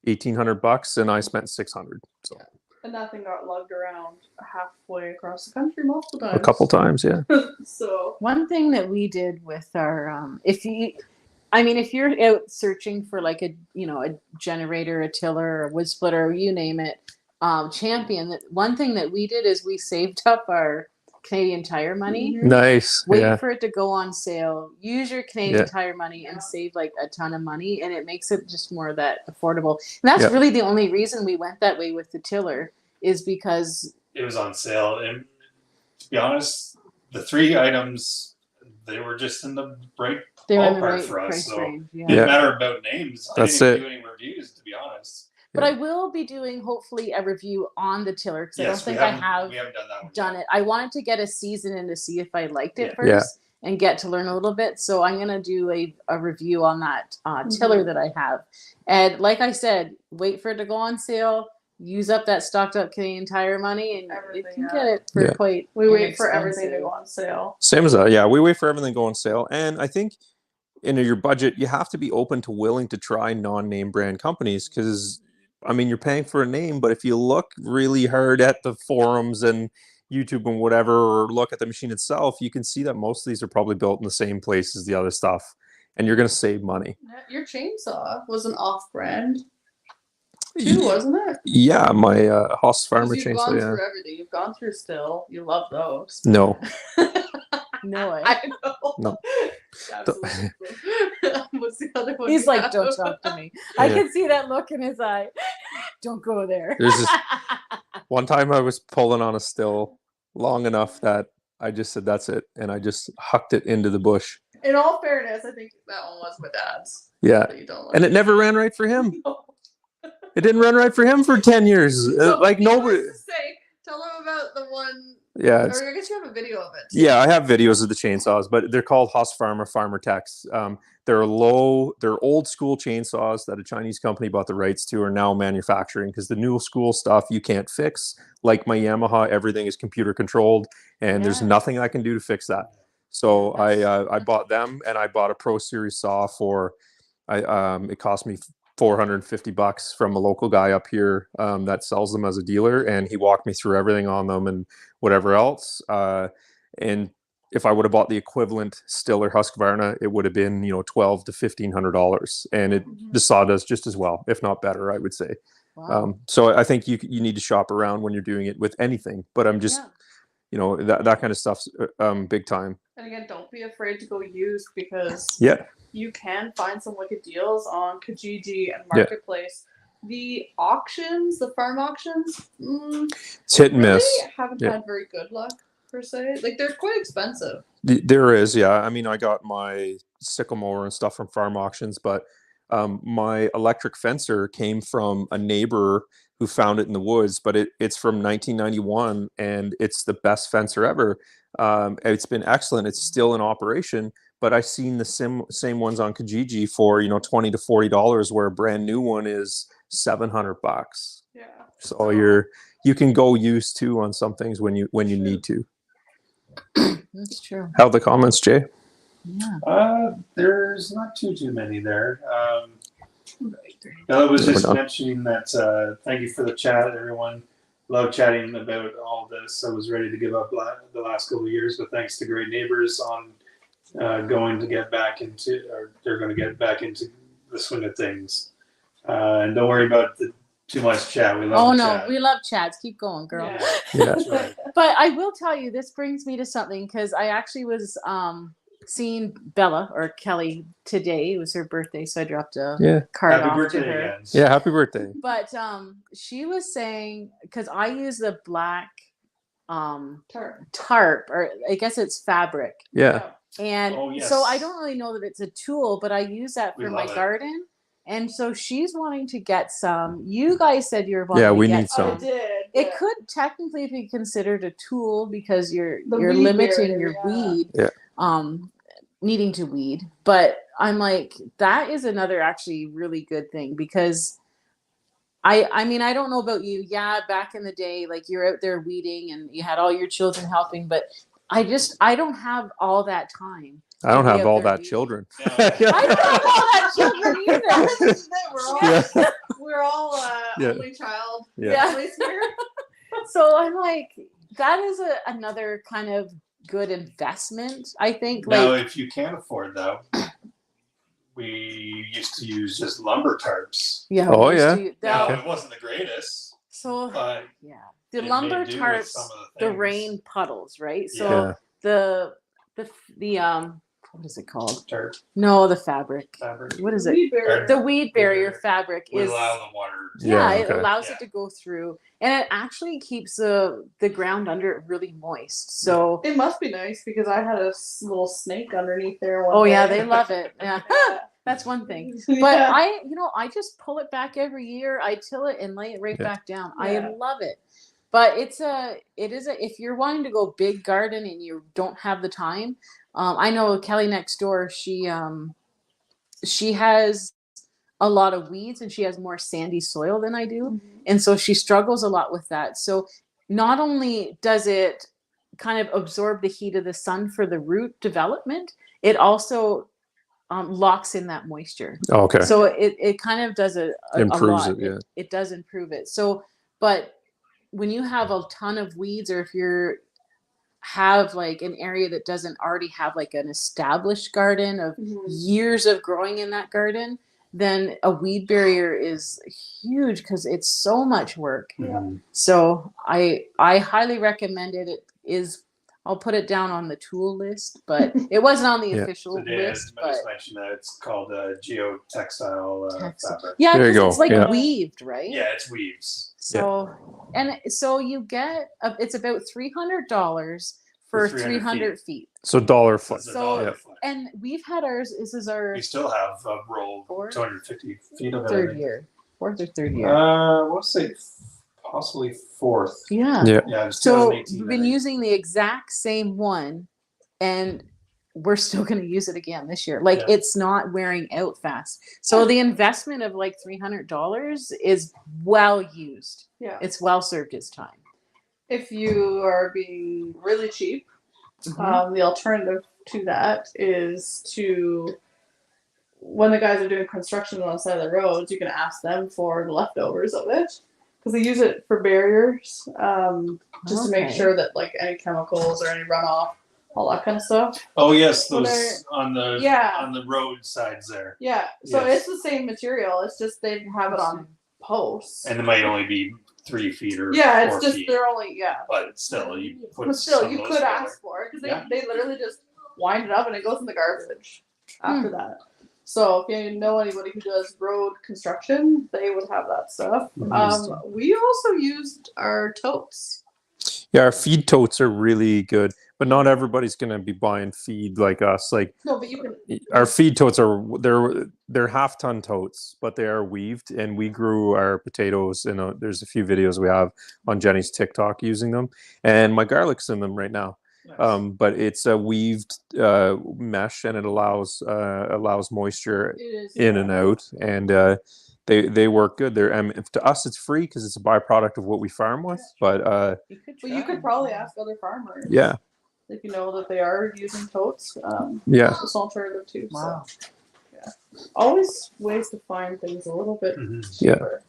S2: $1,800, and I spent $600. So
S4: And that thing got lugged around halfway across the country multiple times.
S2: a couple times, yeah.
S4: So
S1: One thing that we did with our, if you're out searching for like a generator, a tiller, a wood splitter, you name it, Champion. One thing that we did is we saved up our Canadian Tire money.
S4: Mhm.
S2: Nice.
S1: Wait
S2: Yeah.
S1: for it to go on sale. Use your Canadian
S2: Yeah.
S1: Tire money and save like a ton of money, and it makes it just more of that affordable. And that's
S2: Yeah.
S1: really the only reason we went that way with the tiller is because
S3: It was on sale, and to be honest, the 3 items they were just in the right
S1: they were in the
S3: ballpark
S1: right
S3: for us.
S1: price
S3: So
S1: range. Yeah.
S3: it didn't
S2: Yeah.
S3: matter about names.
S2: That's
S3: I didn't
S2: it.
S3: do any reviews, to be honest.
S1: But I will be doing hopefully a review on the tiller because I don't
S3: Yes,
S1: think I have
S3: we haven't done that one.
S1: done
S3: yet.
S1: it. I wanted to get a season in to see if I liked it
S3: Yeah.
S1: first and get to learn a little bit. So I'm going to do a review on that tiller that I have. And like I said, wait for it to go on sale. Use up that stocked up Canadian Tire money, and you
S4: Everything,
S1: can
S4: yeah.
S1: get it for
S2: Yeah.
S1: quite.
S4: We wait for everything to
S1: inexpensive.
S4: go on sale.
S2: Same as that. Yeah, we wait for everything to go on sale, and I think in your budget, you have to be open to willing to try non-name brand companies because, I mean, you're paying for a name, but if you look really hard at the forums and YouTube and whatever, or look at the machine itself, you can see that most of these are probably built in the same place as the other stuff, and you're going to save money.
S4: Your chainsaw was an off-brand too, wasn't it?
S2: Yeah, my Haas Farmer
S4: Because you've
S2: chainsaw.
S4: gone
S2: Yeah.
S4: through everything. You've gone through still. You love those.
S2: No.
S1: No way.
S4: I know.
S2: No.
S4: Absolutely. What's the other one?
S1: He's
S4: you
S1: like,
S4: have?
S1: don't talk to me. I
S2: Yeah.
S1: can see that look in his eye. Don't go there.
S2: There's this one time I was pulling on a still long enough that I just said, that's it. And I just hucked it into the bush.
S4: In all fairness, I think that one was my dad's.
S2: Yeah.
S4: That you don't like.
S2: And it never ran right for him.
S4: No.
S2: It didn't run right for him for 10 years.
S4: So,
S2: Like nobody.
S4: needless to say, tell him about the one.
S2: Yeah. It's,
S4: Or I guess you have a video of it.
S2: yeah, I have videos of the chainsaws, but they're called Haas Farmer Techs. They're old school chainsaws that a Chinese company bought the rights to are now manufacturing because the new school stuff you can't fix. Like my Yamaha, everything is computer controlled, and there's
S1: Yeah.
S2: nothing I can do to fix that. So I bought them, and I bought a Pro Series saw for it cost me $450 from a local guy up here that sells them as a dealer, and he walked me through everything on them and whatever else. And if I would have bought the equivalent Stiller Husqvarna, it would have been $1,200 to $1,500, and the saw does just as well, if not better, I would say.
S1: Wow.
S2: So I think you need to shop around when you're doing it with anything. But I'm just that kind of stuff's big time.
S4: And again, don't be afraid to go used because
S2: Yeah.
S4: you can find some wicked deals on Kijiji and Marketplace. The auctions, the farm auctions,
S2: It's hit and
S4: really
S2: miss.
S4: haven't
S2: Yeah.
S4: had very good luck per se. Like they're quite expensive.
S2: There is, yeah. I mean, I got my sickle mower and stuff from farm auctions, but my electric fencer came from a neighbor who found it in the woods, but it's from 1991 and it's the best fencer ever. It's been excellent. It's still in operation, but I've seen the same ones on Kijiji for $20 to $40, where a brand new one is $700.
S4: Yeah.
S2: So you can go used too on some things when you need to.
S1: That's true.
S2: How are the comments, Jay?
S1: Yeah.
S3: There's not too many there. Ella was
S2: We're
S3: just
S2: done.
S3: mentioning that. Thank you for the chat, everyone. Love chatting about all this. I was ready to give up the last couple of years, but thanks to great neighbors on going to get back into, or they're going to get back into the swing of things. And don't worry about too much chat. We love
S1: Oh
S3: the
S1: no,
S3: chat.
S1: we love chats. Keep going, girl.
S3: Yeah,
S2: Yeah.
S3: that's right.
S1: But I will tell you, this brings me to something because I actually was seeing Bella or Kelly today. It was her birthday, so I dropped a
S2: Yeah.
S1: card
S3: Happy
S1: off
S3: birthday
S1: to her.
S3: again.
S2: Yeah. Happy birthday.
S1: But she was saying because I use the black tarp, or I guess it's fabric,
S2: Yeah.
S1: and
S3: Oh, yes.
S1: so I don't really know that it's a tool, but I use that
S3: We
S1: for my
S3: love it.
S1: garden. And so she's wanting to get some. You guys said you were wanting
S2: Yeah,
S1: to
S2: we
S1: get
S2: need some.
S4: I did.
S1: It
S4: yeah.
S1: could technically be considered a tool because you're
S4: The weed
S1: limiting
S4: barrier,
S1: your
S4: yeah.
S1: weed,
S2: Yeah.
S1: needing to weed. But I'm like, that is another actually really good thing because I mean, I don't know about you. Yeah, back in the day, like you're out there weeding and you had all your children helping, but I don't have all that time.
S2: I don't
S1: to be
S2: have
S1: out
S2: all
S1: there
S2: that
S1: weeding.
S2: children.
S3: Yeah.
S1: I don't have all that children either.
S2: Yeah.
S4: We're all
S2: Yeah.
S4: only child
S2: Yeah.
S4: families here.
S1: So I'm like, that is another kind of good investment, I think.
S3: Now,
S1: Like,
S3: if you can't afford that, we used to use just lumber tarps.
S1: yeah.
S2: Oh,
S1: we used
S2: yeah.
S1: to-
S3: Now,
S1: that-
S3: it wasn't the greatest,
S1: So
S3: but
S1: yeah. the
S3: It may
S1: lumber
S3: do with
S1: tarps,
S3: some of
S1: the
S3: things.
S1: rain puddles, right? So
S2: Yeah.
S1: the what is it called?
S3: Tarp
S1: No, the fabric.
S3: fabric
S1: What is it?
S4: Weed barrier.
S1: The weed barrier
S3: barrier
S1: fabric
S3: would
S1: is
S3: allow the water.
S1: yeah,
S2: Yeah,
S1: it
S2: okay.
S1: allows
S3: Yeah.
S1: it to go through, and it actually keeps the ground under it really moist. So
S4: It must be nice because I had a little snake underneath there. One
S1: oh yeah,
S4: day.
S1: they love it. Yeah.
S4: Yeah.
S1: That's one thing.
S4: Yeah.
S1: But I just pull it back every year. I till it and lay it right
S2: Yeah.
S1: back down.
S4: Yeah.
S1: I love it. But it is if you're wanting to go big garden and you don't have the time. I know Kelly next door. She has a lot of weeds and she has more sandy soil than I do, and so she struggles a lot with that. So not only does it kind of absorb the heat of the sun for the root development, it also locks in that moisture.
S2: Okay.
S1: So it kind of does a
S2: Improves
S1: lot.
S2: it, yeah.
S1: It does improve it. So, but when you have a ton of weeds, or if you're have like an area that doesn't already have like an established garden of years of growing in that garden, then a weed barrier is huge because it's so much work.
S3: Mhm.
S1: So I highly recommend it. It is, I'll put it down on the tool list, but it wasn't on the
S2: Yeah.
S1: official
S3: So Dan
S1: list. But
S3: just mentioned that it's called geotextile fabric.
S1: yeah,
S2: There you
S1: because
S2: go.
S1: it's like
S2: Yeah.
S1: weaved, right?
S3: Yeah, it's weaves.
S1: So and so you get it's about $300 for 300 feet.
S2: So dollar foot.
S3: It's a
S1: So-
S3: dollar
S2: Yeah.
S3: a foot.
S1: And we've had ours. This is our
S3: We still have a roll
S1: Fourth?
S3: 250 feet of it. I
S1: third
S3: think.
S1: year, fourth or third year.
S3: I want to say possibly fourth.
S1: Yeah.
S2: Yeah.
S3: Yeah, it was
S1: So
S3: 2018.
S1: we've
S3: I
S1: been
S3: think.
S1: using the exact same one, and we're still going to use it again this year. Like
S3: Yeah.
S1: it's not wearing out fast. So the investment of like $300 is well used.
S4: Yeah.
S1: It's well served its time.
S4: If you are being really cheap,
S1: Mhm.
S4: the alternative to that is to, when the guys are doing construction on the side of the roads, you can ask them for the leftovers of it because they use it for barriers, just to make
S1: Okay.
S4: sure that like any chemicals or any runoff, all that kind of stuff.
S3: Oh yes,
S4: Well,
S3: those on the
S4: Yeah.
S3: on the road sides there,
S4: Yeah, so
S3: Yes.
S4: it's the same material. It's just they have it on posts.
S3: and it might only be 3 feet or
S4: Yeah,
S3: 4
S4: it's just
S3: feet.
S4: they're only
S3: But still, you put
S4: But still,
S3: some
S4: you
S3: of
S4: could
S3: those
S4: ask for it because
S3: Yeah.
S4: they literally just wind it up and it goes in the garbage after that. So if you know anybody who does road construction, they would have that stuff. We also used our totes.
S2: Yeah, our feed totes are really good, but not everybody's gonna be buying feed like us. Like
S4: No, but you can.
S2: our feed totes are they're half-ton totes, but they are weaved, and we grew our potatoes. There's a few videos we have on Jenny's TikTok using them, and my garlic's in them right now.
S3: Nice.
S2: But it's a weaved mesh, and it allows moisture
S4: It is
S2: in and out, and they work good. To us it's free because it's a byproduct of what we farm with. But
S4: But you could probably ask other farmers.
S2: yeah,
S4: If you know that they are using totes.
S2: yeah,
S4: It's an alternative too.
S1: Wow.
S4: So, yeah. Always ways to find things a little bit
S3: Mhm.
S2: Yeah.
S4: cheaper.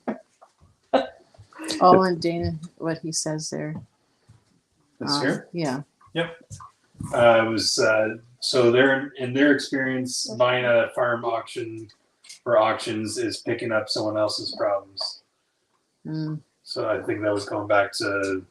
S1: Oh, and Dana, what he says there.
S3: This year.
S1: Yeah.
S3: It was so they're in their experience buying a farm auction or auctions is picking up someone else's problems.
S1: Mm.
S3: So I think that was going back to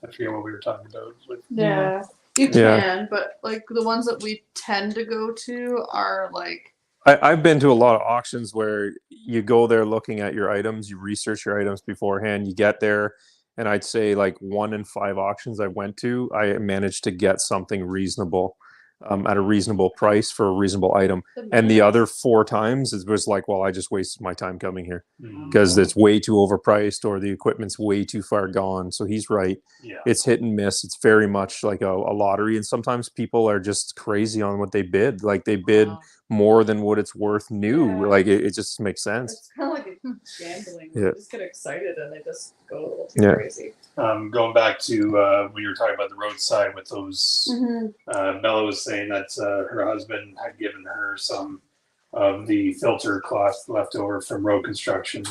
S3: I forget what we were talking about. With,
S4: Yeah. You
S2: Yeah.
S4: can, but like the ones that we tend to go to are like
S2: I've been to a lot of auctions where you go there looking at your items, you research your items beforehand, you get there, and I'd say like 1 in 5 auctions I went to, I managed to get something reasonable at a reasonable price for a reasonable item. And the other 4 times it was like, well, I just wasted my time coming here because it's way too overpriced or the equipment's way too far gone. So he's right.
S3: yeah.
S2: It's hit and miss. It's very much like a lottery. And sometimes people are just crazy on what they bid. Like they bid
S1: Wow.
S2: more than what it's worth new.
S4: Yeah.
S2: Like it just makes sense.
S4: it's kind of like gambling.
S2: Yeah.
S4: You just get excited and they just go a little too
S2: Yeah.
S4: crazy.
S3: Going back to when you were talking about the roadside with those, Bella was saying that her husband had given her some of the filter cloth left over from road construction,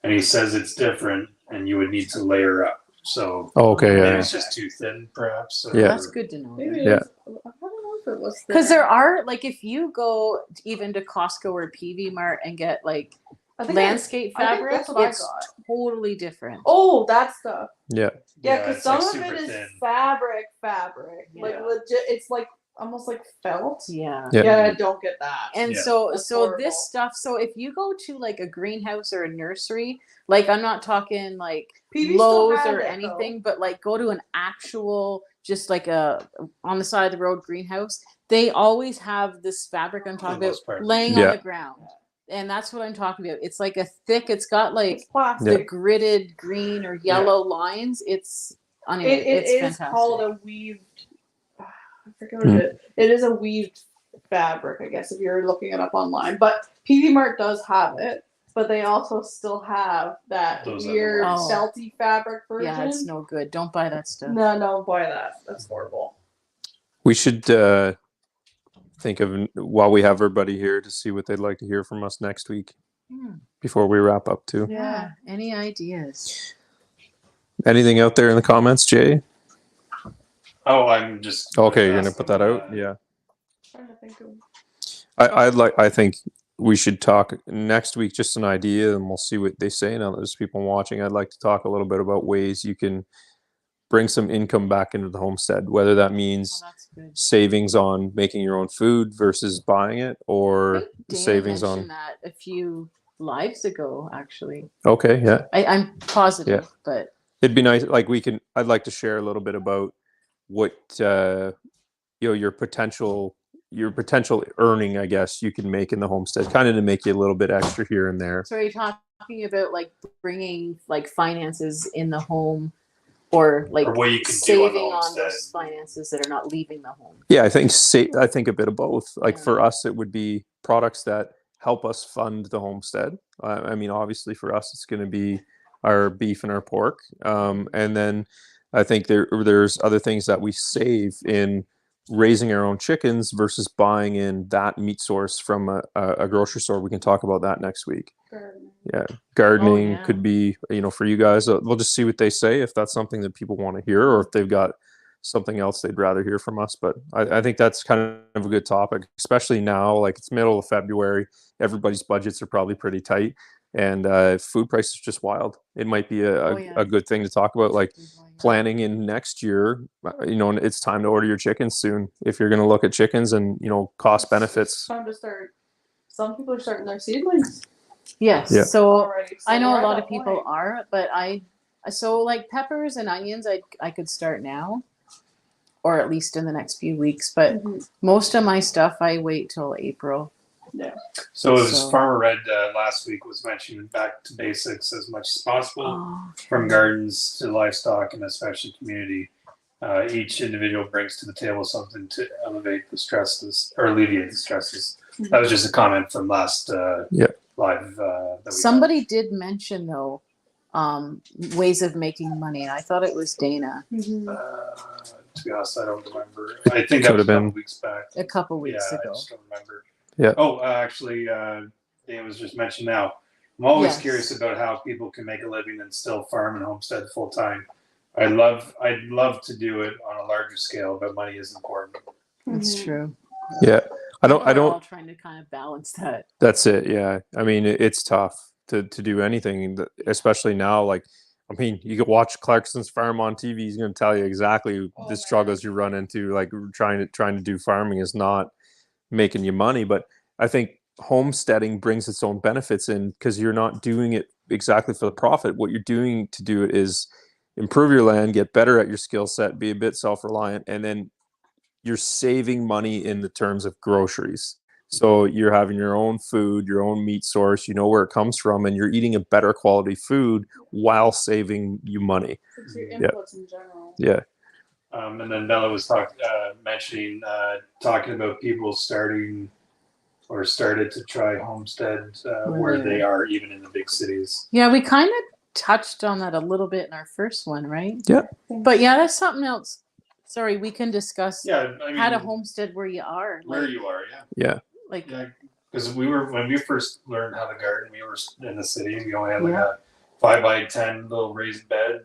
S3: and he says it's different, and you would need to layer up. So
S2: Oh, okay,
S3: maybe
S2: yeah.
S3: it's just too thin, perhaps. Or,
S2: Yeah.
S1: That's good to know.
S4: Maybe
S2: Yeah.
S4: I don't know if it was
S1: Because there are like if you go even to Costco or PV Mart and get like
S4: I think
S1: landscape
S4: I think
S1: fabric,
S4: that's what I
S1: it's
S4: got.
S1: totally different.
S4: Oh, that stuff.
S2: Yeah.
S4: Yeah, because
S3: it's
S4: some
S3: like
S4: of
S3: super
S4: it is
S3: thin.
S4: fabric, like
S3: Yeah.
S4: legit. It's like almost like felt.
S1: Yeah.
S2: Yeah.
S4: Yeah, I don't get that.
S1: And
S3: Yeah.
S1: so
S4: That's
S1: so
S4: horrible.
S1: this stuff, so if you go to like a greenhouse or a nursery, like I'm not talking like
S4: PB still
S1: Lowe's
S4: has
S1: or
S4: it,
S1: anything, but like go to an actual just like a on the side of the road greenhouse, they always have this fabric I'm
S3: For the
S1: talking about
S3: most part.
S1: laying
S2: Yeah.
S1: on the ground. And that's what I'm talking about. It's like a thick, it's got like
S4: It's plastic.
S1: the gridded green or yellow lines. It's anyway,
S4: It
S1: it's
S4: is
S1: fantastic.
S4: called a weaved. I forget what it is. It is a weaved fabric, I guess, if you're looking it up online. But PV Mart does have it, but they also still have that
S3: Those other
S4: weird
S1: ones.
S4: felty fabric version.
S1: Yeah, it's no good. Don't buy that stuff.
S4: No, boy, that's horrible.
S2: We should think of, while we have everybody here, to see what they'd like to hear from us next week
S1: Hmm.
S2: before we wrap up too.
S1: Yeah. Any ideas?
S2: Anything out there in the comments, Jay?
S3: Oh, I'm just.
S2: Okay, you're gonna
S3: ask
S2: put
S3: them,
S2: that out. Yeah.
S4: Trying to think of.
S2: I think we should talk next week, just an idea, and we'll see what they say. Now that there's people watching, I'd like to talk a little bit about ways you can bring some income back into the homestead, whether that means
S1: Oh, that's good.
S2: savings on making your own food versus buying it,
S1: I
S2: or
S1: think Dana
S2: savings
S1: mentioned
S2: on.
S1: that a few lives ago, actually.
S2: Okay, yeah.
S1: I'm positive, but
S2: It'd be nice, like I'd like to share a little bit about what your potential earning, I guess, you can make in the homestead, kind of to make you a little bit extra here and there.
S1: so are you talking about like bringing like finances in the home, or like
S3: Or what you can do on the
S1: saving on
S3: homestead.
S1: those finances that are not leaving the home?
S2: Yeah, I think a bit of both. Like
S1: Yeah.
S2: for us, it would be products that help us fund the homestead. I mean, obviously for us, it's going to be our beef and our pork, and then I think there's other things that we save in raising our own chickens versus buying in that meat source from a grocery store. We can talk about that next week.
S4: Gardening.
S2: Yeah, gardening
S1: yeah.
S2: could be, for you guys. We'll just see what they say, if that's something that people want to hear, or if they've got something else they'd rather hear from us. But I think that's kind of a good topic, especially now. Like, it's middle of February, everybody's budgets are probably pretty tight, and food prices are just wild. It might be a good thing to talk about, like planning in next year. And it's time to order your chickens soon if you're going to look at chickens and cost benefits.
S4: It's time to start. Some people are starting their seedlings
S1: Yes.
S2: Yeah.
S1: So
S4: already. So
S1: I know
S4: we're
S1: a
S4: at
S1: lot
S4: that
S1: of people
S4: point.
S1: are, but so like peppers and onions, I could start now, or at least in the next few weeks. But
S4: Mhm.
S1: most of my stuff, I wait till April.
S3: So as
S1: So-
S3: Farmer Red last week was mentioning, back to basics as much as possible,
S1: Oh,
S3: from gardens to livestock and especially community. Each individual brings to the table something to elevate the stresses or alleviate the stresses. That was just a comment from last live. That we
S1: somebody did mention though, ways of making money, and I thought it was Dana
S4: Mhm.
S3: had. To be honest, I don't remember. I think that
S2: Could
S3: was
S2: have
S3: a couple
S2: been.
S3: weeks back.
S1: a couple weeks
S3: Yeah, I
S1: ago.
S3: just don't remember.
S2: Yeah.
S3: Oh, actually, Dan was just mentioned now. I'm always
S1: Yes.
S3: curious about how people can make a living and still farm and homestead full time. I'd love to do it on a larger scale, but money is important.
S1: That's
S4: Mhm.
S1: true.
S2: Yeah, I
S1: We're
S2: don't.
S1: all trying to kind of balance that.
S2: That's it. Yeah. I mean, it's tough to do anything, especially now. Like, I mean, you can watch Clarkson's farm on TV. He's going to tell you exactly
S4: Oh,
S2: the struggles you run into. Like, trying to do farming is not making you money. But I think homesteading brings its own benefits in, because you're not doing it exactly for the profit. What you're doing to do it is improve your land, get better at your skill set, be a bit self-reliant, and then you're saving money in the terms of groceries. So you're having your own food, your own meat source, you know where it comes from, and you're eating a better quality food while saving you money.
S4: It's your
S2: Yeah.
S4: inputs in general.
S2: Yeah.
S3: And then Bella was mentioning talking about people started to try homestead where they are, even in the big cities.
S1: Yeah, we kind of touched on that a little bit in our first one, right?
S2: Yeah.
S1: But yeah, that's something else. Sorry, we can discuss
S3: Yeah, I mean,
S1: how to homestead where you are.
S3: where
S1: Like,
S3: you are,
S2: Yeah.
S1: like
S3: yeah. Because when we first learned how to garden, we were in the city. We only had like a 5x10 little raised bed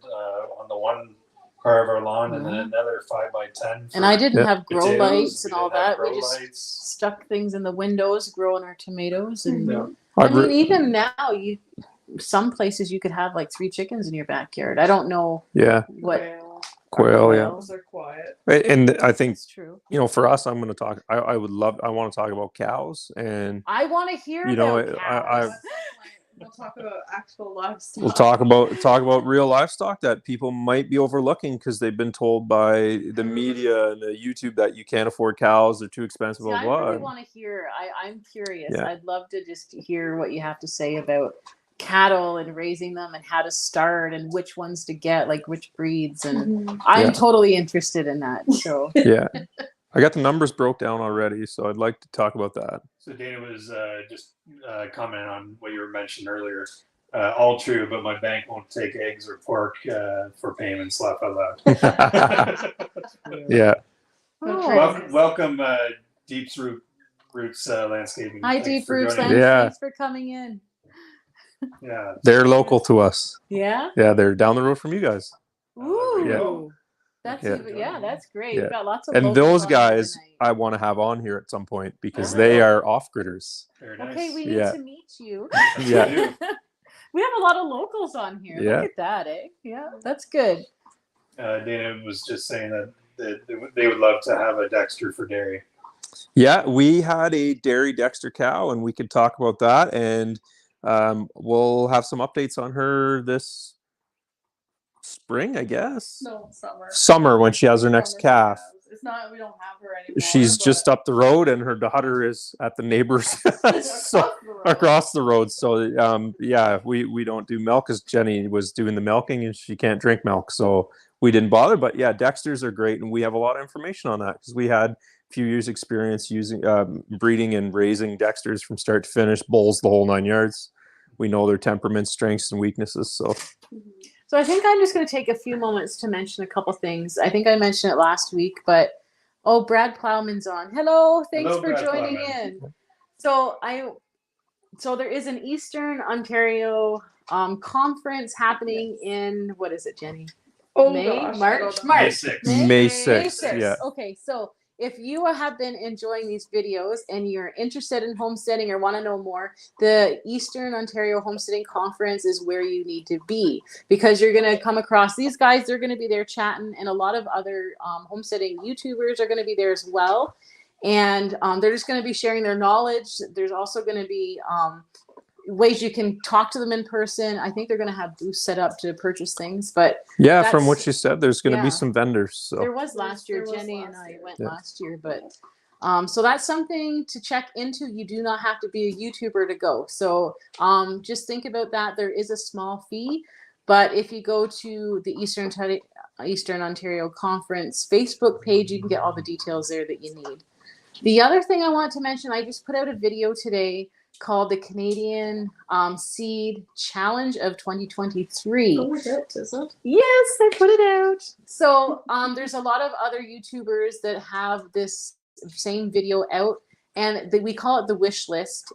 S3: on the one part of our lawn, and then another 5x10.
S1: And I didn't have grow
S3: potatoes.
S1: lights and
S3: We
S1: all
S3: didn't have
S1: that. We
S3: grow
S1: just
S3: lights.
S1: stuck things in the windows, growing our tomatoes. And
S3: Yeah.
S1: I mean, even now, some places you could have like 3 chickens in your backyard. I don't know
S2: Yeah.
S1: what
S2: Quail, yeah.
S4: Those are quiet.
S2: And I think,
S1: It's true.
S2: for us, I'm going to talk. I want to talk about cows, and
S1: I want to hear
S2: know,
S1: about
S2: I
S1: cows.
S4: We'll talk about actual livestock.
S2: we'll talk about real livestock that people might be overlooking because they've been told by the media and the YouTube that you can't afford cows, they're too expensive.
S1: See, I
S2: blah,
S1: really
S2: blah.
S1: want to hear. I'm curious.
S2: Yeah.
S1: I'd love to just hear what you have to say about cattle and raising them and how to start and which ones to get, like which breeds. And I'm totally interested in that. So
S2: Yeah. I got the numbers broke down already, so I'd like to talk about that.
S3: So Dana was just commenting on what you were mentioning earlier. All true, but my bank won't take eggs or pork for payments. Laugh out loud.
S2: Yeah.
S3: Welcome, Deep's Roots Landscaping.
S1: Hi,
S3: Thanks
S1: Deep
S3: for
S1: Roots.
S3: joining
S2: Yeah.
S1: Thanks for coming in.
S3: Yeah.
S2: They're local to us.
S1: Yeah.
S2: Yeah, they're down the road from you guys.
S1: Ooh.
S3: Yeah.
S1: That's
S3: Yeah.
S1: that's great.
S2: Yeah.
S1: We've got lots of
S2: And
S1: locals
S2: those
S1: on here
S2: guys
S1: tonight.
S2: I want to have on here at some point because
S1: Oh.
S2: they are off-gridders.
S3: Very nice.
S1: Okay, we need
S2: Yeah.
S1: to meet you.
S2: Yeah.
S1: We have a lot of locals on here.
S2: Yeah.
S1: Look at that, eh? Yeah, that's good.
S3: Dana was just saying that they would love to have a Dexter for dairy.
S2: Yeah, we had a dairy Dexter cow, and we could talk about that. And we'll have some updates on her this spring, I guess.
S4: No, summer.
S2: Summer when she has her next
S4: Summer
S2: calf.
S4: calves. It's not. We don't have her anymore.
S2: She's
S4: but
S2: just up the road, and her daughter is at the neighbor's so, across the road. So yeah, we don't do milk because Jenny was doing the milking, and she can't drink milk, so we didn't bother. But yeah, Dexters are great, and we have a lot of information on that because we had a few years experience using breeding and raising Dexters from start to finish, bulls the whole 9 yards. We know their temperaments, strengths, and weaknesses.
S1: So I think I'm just going to take a few moments to mention a couple things. I think I mentioned it last week, but Brad Plowman's on. Hello, thanks
S3: Hello,
S1: for
S3: Brad
S1: joining
S3: Plowman.
S1: in. So there is an Eastern Ontario conference happening in, what is it, Jenny? May,
S4: gosh,
S1: March,
S3: May 6th.
S2: May 6th, yeah.
S1: Okay, so if you have been enjoying these videos and you're interested in homesteading or want to know more, the Eastern Ontario Homesteading Conference is where you need to be because you're going to come across these guys. They're going to be there chatting, and a lot of other homesteading YouTubers are going to be there as well. And they're just going to be sharing their knowledge. There's also going to be ways you can talk to them in person. I think they're going to have booths set up to purchase things, but
S2: Yeah, from what you said, there's going to be some vendors. So
S1: there was last year.
S4: There was
S1: Jenny
S4: last
S1: and I
S4: year.
S1: went
S2: Yeah.
S1: last year, but so that's something to check into. You do not have to be a YouTuber to go. So just think about that. There is a small fee, but if you go to the Eastern Ontario Conference Facebook page, you can get all the details there that you need. The other thing I want to mention, I just put out a video today called the Canadian Seed Challenge of 2023.
S4: Oh, is it?
S1: Yes, I put it out. So there's a lot of other YouTubers that have this same video out, and we call it the wish list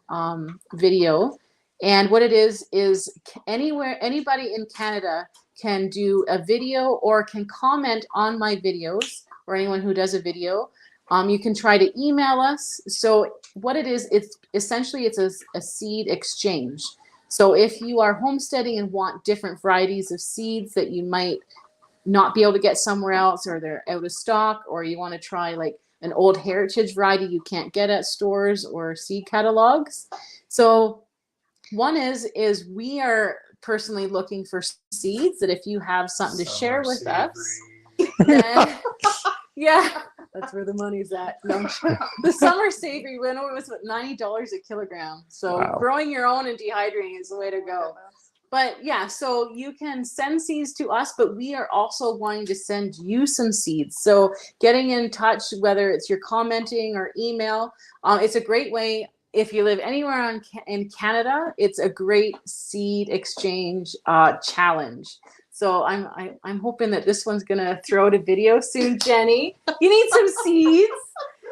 S1: video. And what it is anybody in Canada can do a video or can comment on my videos, or anyone who does a video. You can try to email us. So what it is, it's essentially a seed exchange. So if you are homesteading and want different varieties of seeds that you might not be able to get somewhere else, or they're out of stock, or you want to try like an old heritage variety you can't get at stores or seed catalogs. So one is we are personally looking for seeds that if you have something to share with us, then yeah, that's where the money's at. No, the summer savory winnow was $90 a kilogram. So
S2: Wow.
S1: Growing your own and dehydrating is the way to go. But yeah, so you can send seeds to us, but we are also wanting to send you some seeds. So getting in touch, whether it's your commenting or email, it's a great way. If you live anywhere in Canada, it's a great seed exchange challenge. So I'm hoping that this one's gonna throw out a video soon, Jenny. You need some seeds.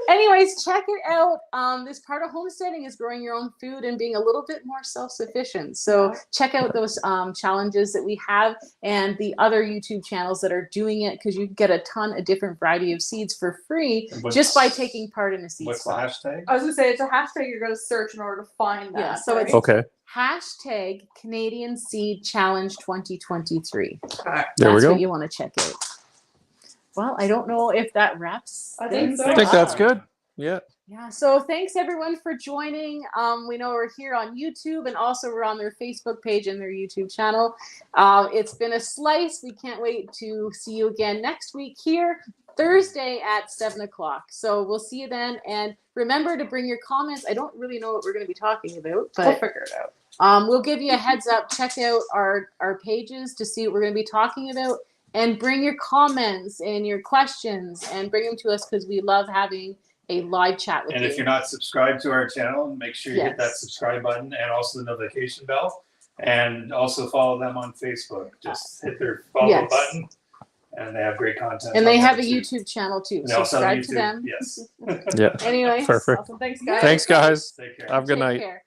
S1: Anyways, check it out. This part of homesteading is growing your own food and being a little bit more self-sufficient. So check out those challenges that we have and the other YouTube channels that are doing it, because you get a ton of different variety of seeds for free just by taking part in a seed
S3: What's the
S1: swap.
S3: hashtag?
S4: I was gonna say it's a hashtag you're gonna search in order to find that.
S1: Yeah, so
S4: right?
S1: it's
S2: Okay.
S1: Hashtag Canadian Seed Challenge 2023.
S2: There
S1: That's
S2: we go.
S1: what you want to check out. Well, I don't know if that wraps.
S4: I think
S1: things
S4: so.
S2: I think that's
S1: up.
S2: good. Yeah.
S1: Yeah, so thanks everyone for joining. We know we're here on YouTube, and also we're on their Facebook page and their YouTube channel. It's been a slice. We can't wait to see you again next week here, Thursday at 7 o'clock. So we'll see you then. And remember to bring your comments. I don't really know what we're going to be talking about,
S4: We'll
S1: but
S4: figure it out.
S1: we'll give you a heads up. Check out our pages to see what we're going to be talking about. And bring your comments and your questions and bring them to us, because we love having a live chat with
S3: And
S1: you.
S3: if you're not subscribed to our channel, make sure you hit that
S1: Yes.
S3: subscribe button and also the notification bell. And also follow them on Facebook. Just hit their follow
S1: Yes.
S3: button, and they have great content.
S1: And they
S3: on
S1: have a
S3: there, too.
S1: YouTube channel too.
S3: And they also have
S1: Subscribe to
S3: YouTube.
S1: them.
S3: Yes.
S2: Yeah.
S1: Anyway,
S2: Perfect.
S4: Awesome. Thanks, guys.
S2: Thanks, guys.
S3: Take care.
S2: Have a good
S1: take
S2: night.
S1: care.